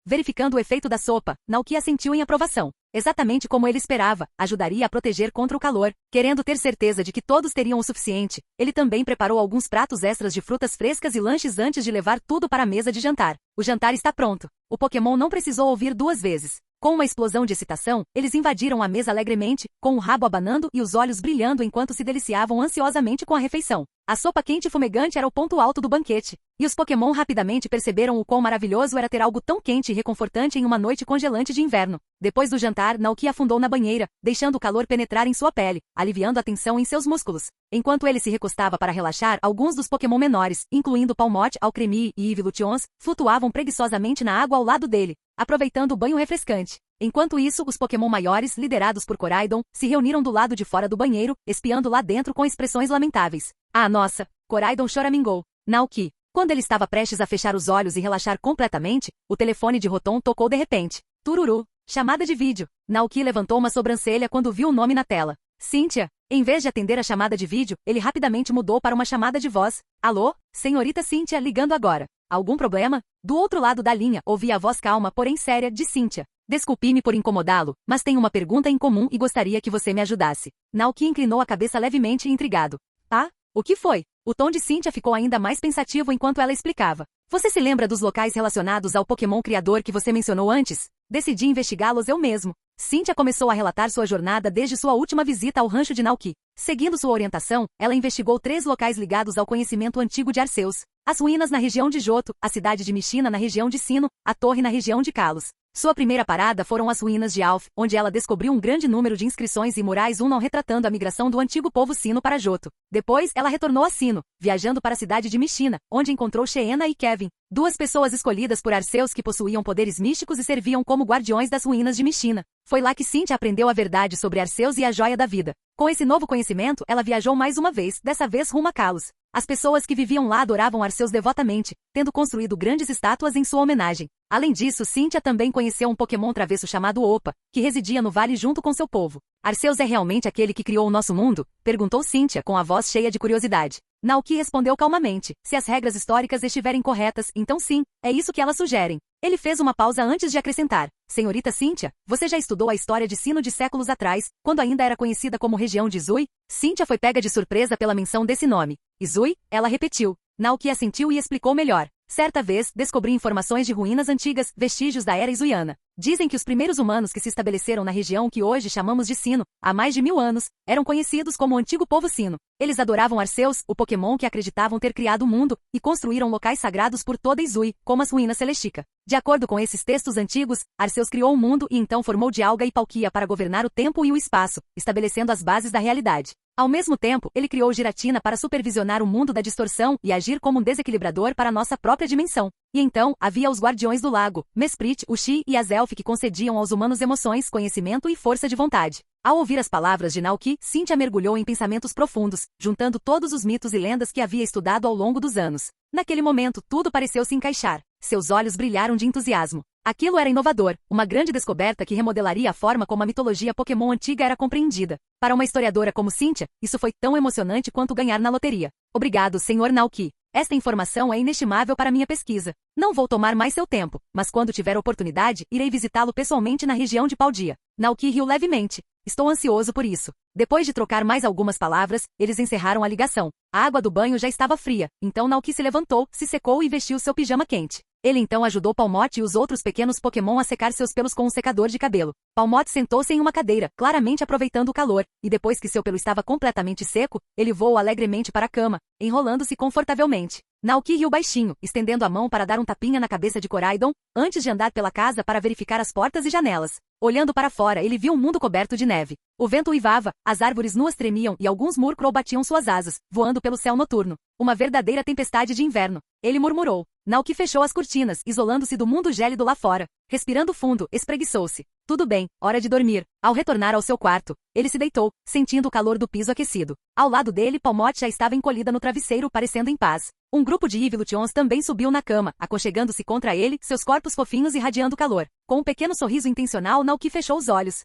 Speaker 2: Verificando o efeito da sopa, Naoki assentiu em aprovação. Exatamente como ele esperava, ajudaria a proteger contra o calor. Querendo ter certeza de que todos teriam o suficiente, ele também preparou alguns pratos extras de frutas frescas e lanches antes de levar tudo para a mesa de jantar. O jantar está pronto. O Pokémon não precisou ouvir duas vezes. Com uma explosão de excitação, eles invadiram a mesa alegremente, com o rabo abanando e os olhos brilhando enquanto se deliciavam ansiosamente com a refeição. A sopa quente e fumegante era o ponto alto do banquete. E os Pokémon rapidamente perceberam o quão maravilhoso era ter algo tão quente e reconfortante em uma noite congelante de inverno. Depois do jantar, Naoki afundou na banheira, deixando o calor penetrar em sua pele, aliviando a tensão em seus músculos. Enquanto ele se recostava para relaxar, alguns dos Pokémon menores, incluindo Palmot, Alcremie e Evolutions, flutuavam preguiçosamente na água ao lado dele, aproveitando o banho refrescante. Enquanto isso, os Pokémon maiores, liderados por Koraidon, se reuniram do lado de fora do banheiro, espiando lá dentro com expressões lamentáveis. Ah, nossa! Koraidon choramingou. Naoki. Quando ele estava prestes a fechar os olhos e relaxar completamente, o telefone de Rotom tocou de repente. Tururu. Chamada de vídeo. Naoki levantou uma sobrancelha quando viu o nome na tela. Cynthia. Em vez de atender a chamada de vídeo, ele rapidamente mudou para uma chamada de voz. Alô? Senhorita Cynthia ligando agora. Algum problema? Do outro lado da linha, ouvi a voz calma, porém séria, de Cynthia. Desculpe-me por incomodá-lo, mas tenho uma pergunta em comum e gostaria que você me ajudasse. Naoki inclinou a cabeça levemente intrigado. Ah? O que foi? O tom de Cynthia ficou ainda mais pensativo enquanto ela explicava. Você se lembra dos locais relacionados ao Pokémon criador que você mencionou antes? Decidi investigá-los eu mesmo. Cynthia começou a relatar sua jornada desde sua última visita ao rancho de Naoki. Seguindo sua orientação, ela investigou 3 locais ligados ao conhecimento antigo de Arceus. As ruínas na região de Johto, a cidade de Mishina na região de Sinnoh, a torre na região de Kalos. Sua primeira parada foram as ruínas de Alph, onde ela descobriu um grande número de inscrições e murais não retratando a migração do antigo povo Sinnoh para Johto. Depois, ela retornou a Sinnoh, viajando para a cidade de Mishina, onde encontrou Sheena e Kevin, 2 pessoas escolhidas por Arceus que possuíam poderes místicos e serviam como guardiões das ruínas de Mishina. Foi lá que Cynthia aprendeu a verdade sobre Arceus e a Joia da Vida. Com esse novo conhecimento, ela viajou mais uma vez, dessa vez rumo a Kalos. As pessoas que viviam lá adoravam Arceus devotamente, tendo construído grandes estátuas em sua homenagem. Além disso, Cynthia também conheceu um Pokémon travesso chamado Opa, que residia no vale junto com seu povo. Arceus é realmente aquele que criou o nosso mundo? Perguntou Cynthia com a voz cheia de curiosidade. Naoki respondeu calmamente. Se as regras históricas estiverem corretas, então sim, é isso que elas sugerem. Ele fez uma pausa antes de acrescentar. Senhorita Cynthia, você já estudou a história de Sino de séculos atrás, quando ainda era conhecida como região de Izui? Cynthia foi pega de surpresa pela menção desse nome. Izui? Ela repetiu. Naoki assentiu e explicou melhor. Certa vez, descobri informações de ruínas antigas, vestígios da era Izuiana. Dizem que os primeiros humanos que se estabeleceram na região que hoje chamamos de Sino, há mais de 1000 anos, eram conhecidos como o antigo povo Sino. Eles adoravam Arceus, o Pokémon que acreditavam ter criado o mundo, e construíram locais sagrados por toda Izui, como as ruínas Celestica. De acordo com esses textos antigos, Arceus criou o mundo e então formou Dialga e Palkia para governar o tempo e o espaço, estabelecendo as bases da realidade. Ao mesmo tempo, ele criou Giratina para supervisionar o mundo da distorção e agir como um desequilibrador para nossa própria dimensão. E então, havia os Guardiões do Lago, Mesprit, Uxie e Azelf que concediam aos humanos emoções, conhecimento e força de vontade. Ao ouvir as palavras de Naoki, Cynthia mergulhou em pensamentos profundos, juntando todos os mitos e lendas que havia estudado ao longo dos anos. Naquele momento, tudo pareceu se encaixar. Seus olhos brilharam de entusiasmo. Aquilo era inovador, uma grande descoberta que remodelaria a forma como a mitologia Pokémon antiga era compreendida. Para uma historiadora como Cynthia, isso foi tão emocionante quanto ganhar na loteria. Obrigado, Sr. Naoki. Esta informação é inestimável para minha pesquisa. Não vou tomar mais seu tempo, mas quando tiver oportunidade, irei visitá-lo pessoalmente na região de Paldia. Naoki riu levemente. Estou ansioso por isso. Depois de trocar mais algumas palavras, eles encerraram a ligação. A água do banho já estava fria, então Naoki se levantou, se secou e vestiu seu pijama quente. Ele então ajudou Palmot e os outros pequenos Pokémon a secar seus pelos com um secador de cabelo. Palmot sentou-se em uma cadeira, claramente aproveitando o calor, e depois que seu pelo estava completamente seco, ele voou alegremente para a cama, enrolando-se confortavelmente. Naoki riu baixinho, estendendo a mão para dar um tapinha na cabeça de Coraidon, antes de andar pela casa para verificar as portas e janelas. Olhando para fora, ele viu um mundo coberto de neve. O vento uivava, as árvores nuas tremiam e alguns Murkrow batiam suas asas, voando pelo céu noturno. Uma verdadeira tempestade de inverno. Ele murmurou. Naoki fechou as cortinas, isolando-se do mundo gélido lá fora. Respirando fundo, espreguiçou-se. Tudo bem, hora de dormir. Ao retornar ao seu quarto, ele se deitou, sentindo o calor do piso aquecido. Ao lado dele, Palmot já estava encolhida no travesseiro, parecendo em paz. Um grupo de Evolutions também subiu na cama, aconchegando-se contra ele, seus corpos fofinhos irradiando calor. Com um pequeno sorriso intencional, Naoki fechou os olhos.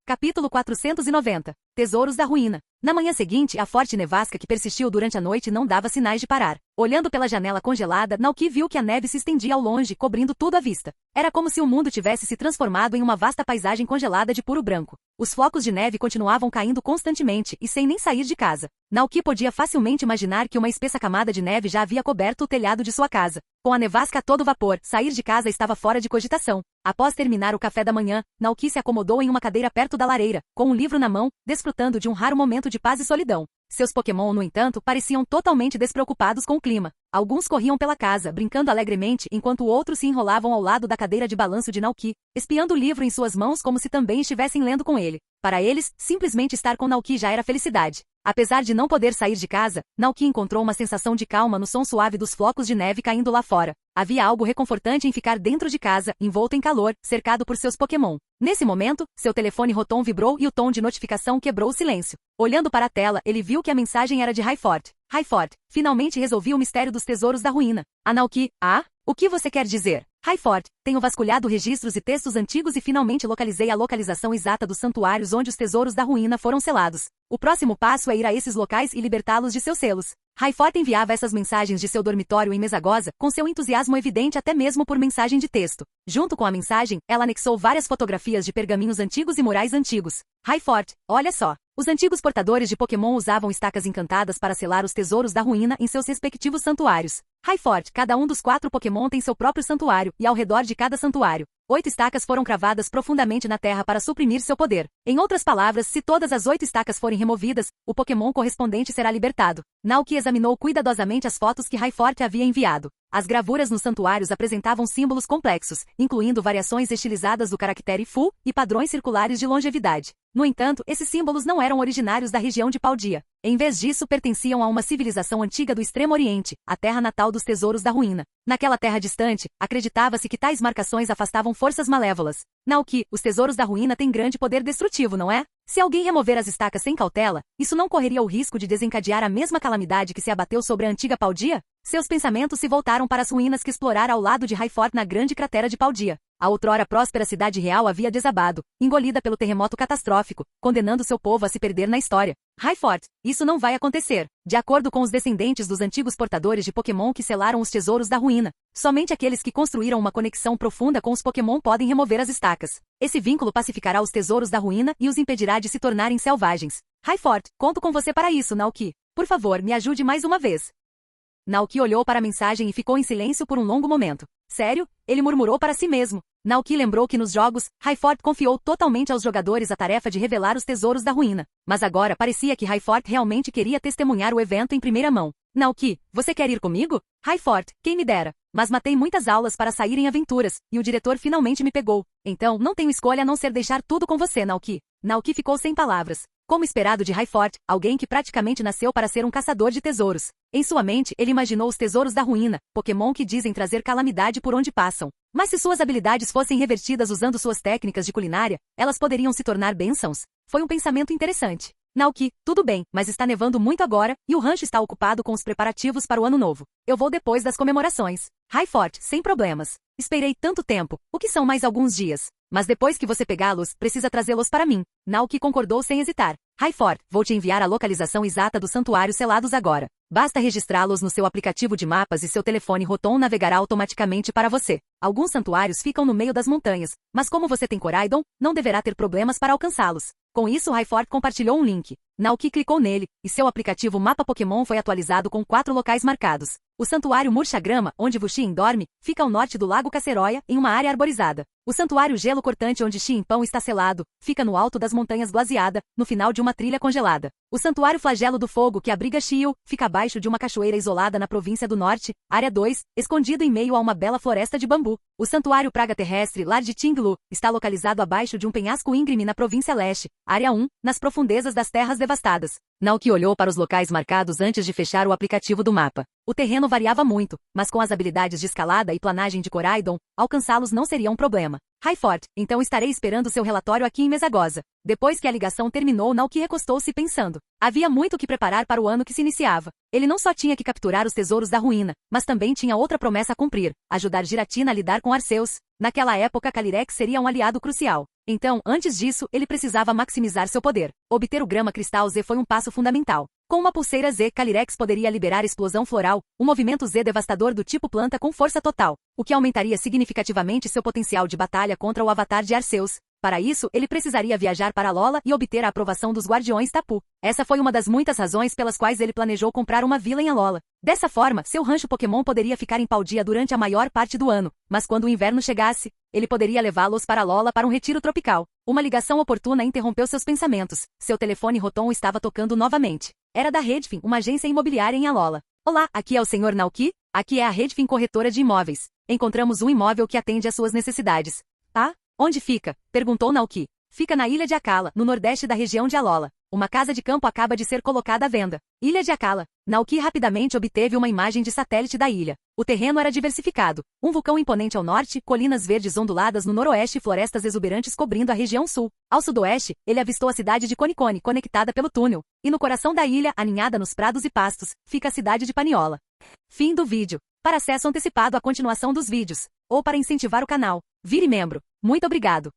Speaker 2: Capítulo 490. Tesouros da Ruína. Na manhã seguinte, a forte nevasca que persistiu durante a noite não dava sinais de parar. Olhando pela janela congelada, Naoki viu que a neve se estendia ao longe, cobrindo tudo à vista. Era como se o mundo tivesse se transformado em uma vasta paisagem congelada de puro branco. Os flocos de neve continuavam caindo constantemente e sem nem sair de casa. Naoki podia facilmente imaginar que uma espessa camada de neve já havia coberto o telhado de sua casa. Com a nevasca a todo vapor, sair de casa estava fora de cogitação. Após terminar o café da manhã, Naoki se acomodou em uma cadeira perto da lareira, com um livro na mão, desfrutando de um raro momento de paz e solidão. Seus Pokémon, no entanto, pareciam totalmente despreocupados com o clima. Alguns corriam pela casa, brincando alegremente, enquanto outros se enrolavam ao lado da cadeira de balanço de Naoki, espiando o livro em suas mãos como se também estivessem lendo com ele. Para eles, simplesmente estar com Naoki já era felicidade. Apesar de não poder sair de casa, Naoki encontrou uma sensação de calma no som suave dos flocos de neve caindo lá fora. Havia algo reconfortante em ficar dentro de casa, envolto em calor, cercado por seus Pokémon. Nesse momento, seu telefone Rotom vibrou e o tom de notificação quebrou o silêncio. Olhando para a tela, ele viu que a mensagem era de Rayford. Rayford, finalmente resolvi o mistério dos tesouros da ruína. A Naoki, o que você quer dizer? Rayford, tenho vasculhado registros e textos antigos e finalmente localizei a localização exata dos santuários onde os tesouros da ruína foram selados. O próximo passo é ir a esses locais e libertá-los de seus selos. Rayford enviava essas mensagens de seu dormitório em Mesagoza, com seu entusiasmo evidente até mesmo por mensagem de texto. Junto com a mensagem, ela anexou várias fotografias de pergaminhos antigos e murais antigos. Rayford, olha só. Os antigos portadores de Pokémon usavam estacas encantadas para selar os tesouros da ruína em seus respectivos santuários. Rayford, cada um dos 4 Pokémon tem seu próprio santuário, e ao redor de cada santuário, 8 estacas foram cravadas profundamente na terra para suprimir seu poder. Em outras palavras, se todas as 8 estacas forem removidas, o Pokémon correspondente será libertado. Naoki examinou cuidadosamente as fotos que Rayford havia enviado. As gravuras nos santuários apresentavam símbolos complexos, incluindo variações estilizadas do caractere Fu e padrões circulares de longevidade. No entanto, esses símbolos não eram originários da região de Paldia. Em vez disso, pertenciam a uma civilização antiga do Extremo Oriente, a terra natal dos tesouros da ruína. Naquela terra distante, acreditava-se que tais marcações afastavam forças malévolas. Naoki, os tesouros da ruína têm grande poder destrutivo, não é? Se alguém remover as estacas sem cautela, isso não correria o risco de desencadear a mesma calamidade que se abateu sobre a antiga Paldia? Seus pensamentos se voltaram para as ruínas que explorara ao lado de Rayford na grande cratera de Paldia. A outrora próspera cidade real havia desabado, engolida pelo terremoto catastrófico, condenando seu povo a se perder na história. Highfort, isso não vai acontecer. De acordo com os descendentes dos antigos portadores de Pokémon que selaram os tesouros da ruína, somente aqueles que construíram uma conexão profunda com os Pokémon podem remover as estacas. Esse vínculo pacificará os tesouros da ruína e os impedirá de se tornarem selvagens. Highfort, conto com você para isso, Naoki. Por favor, me ajude mais uma vez. Naoki olhou para a mensagem e ficou em silêncio por um longo momento. Sério? Ele murmurou para si mesmo. Naoki lembrou que nos jogos, Highfort confiou totalmente aos jogadores a tarefa de revelar os tesouros da ruína. Mas agora parecia que Highfort realmente queria testemunhar o evento em primeira mão. Naoki, você quer ir comigo? Highfort, quem me dera. Mas matei muitas aulas para sair em aventuras, e o diretor finalmente me pegou. Então, não tenho escolha a não ser deixar tudo com você, Naoki. Naoki ficou sem palavras. Como esperado de Highfort, alguém que praticamente nasceu para ser um caçador de tesouros. Em sua mente, ele imaginou os tesouros da ruína, Pokémon que dizem trazer calamidade por onde passam. Mas se suas habilidades fossem revertidas usando suas técnicas de culinária, elas poderiam se tornar bênçãos. Foi um pensamento interessante. Naoki, tudo bem, mas está nevando muito agora, e o rancho está ocupado com os preparativos para o ano novo. Eu vou depois das comemorações. Highfort, sem problemas. Esperei tanto tempo. O que são mais alguns dias? Mas depois que você pegá-los, precisa trazê-los para mim. Naoki concordou sem hesitar. Highfort, vou te enviar a localização exata dos santuários selados agora. Basta registrá-los no seu aplicativo de mapas e seu telefone Rotom navegará automaticamente para você. Alguns santuários ficam no meio das montanhas, mas como você tem Koraidon, não deverá ter problemas para alcançá-los. Com isso, Highfort compartilhou um link. Naoki clicou nele, e seu aplicativo Mapa Pokémon foi atualizado com 4 locais marcados. O santuário Murcha-Grama, onde Vuxin dorme, fica ao norte do Lago Caceroia, em uma área arborizada. O santuário Gelo Cortante, onde Ximpão está selado, fica no alto das montanhas Glaciada, no final de uma trilha congelada. O santuário Flagelo do Fogo, que abriga Xiu, fica abaixo de uma cachoeira isolada na província do Norte, área 2, escondido em meio a uma bela floresta de bambu. O santuário Praga Terrestre, Lar de Tinglu, está localizado abaixo de um penhasco íngreme na província Leste, área 1, nas profundezas das terras devastadas. Naoki olhou para os locais marcados antes de fechar o aplicativo do mapa. O terreno variava muito, mas com as habilidades de escalada e planagem de Koraidon, alcançá-los não seria um problema. Highfort, então estarei esperando seu relatório aqui em Mesagoza. Depois que a ligação terminou, Naoki recostou-se pensando. Havia muito que preparar para o ano que se iniciava. Ele não só tinha que capturar os tesouros da ruína, mas também tinha outra promessa a cumprir, ajudar Giratina a lidar com Arceus. Naquela época, Calyrex seria um aliado crucial. Então, antes disso, ele precisava maximizar seu poder. Obter o Grama Cristal Z foi um passo fundamental. Com uma pulseira Z, Calyrex poderia liberar Explosão Floral, um movimento Z devastador do tipo planta com força total, o que aumentaria significativamente seu potencial de batalha contra o avatar de Arceus. Para isso, ele precisaria viajar para Alola e obter a aprovação dos Guardiões Tapu. Essa foi uma das muitas razões pelas quais ele planejou comprar uma vila em Alola. Dessa forma, seu rancho Pokémon poderia ficar em Paldea durante a maior parte do ano, mas quando o inverno chegasse, ele poderia levá-los para Alola para um retiro tropical. Uma ligação oportuna interrompeu seus pensamentos. Seu telefone Rotom estava tocando novamente. Era da Redfin, uma agência imobiliária em Alola. Olá, aqui é o Sr. Naoki? Aqui é a Redfin Corretora de Imóveis. Encontramos um imóvel que atende às suas necessidades. Ah? Onde fica? Perguntou Naoki. Fica na Ilha de Akala, no nordeste da região de Alola. Uma casa de campo acaba de ser colocada à venda. Ilha de Akala. Naoki rapidamente obteve uma imagem de satélite da ilha. O terreno era diversificado. Um vulcão imponente ao norte, colinas verdes onduladas no noroeste e florestas exuberantes cobrindo a região sul. Ao sudoeste, ele avistou a cidade de Konikone, conectada pelo túnel. E no coração da ilha, aninhada nos prados e pastos, fica a cidade de Paniola. Fim do vídeo. Para acesso antecipado à continuação dos vídeos, ou para incentivar o canal, vire membro. Muito obrigado.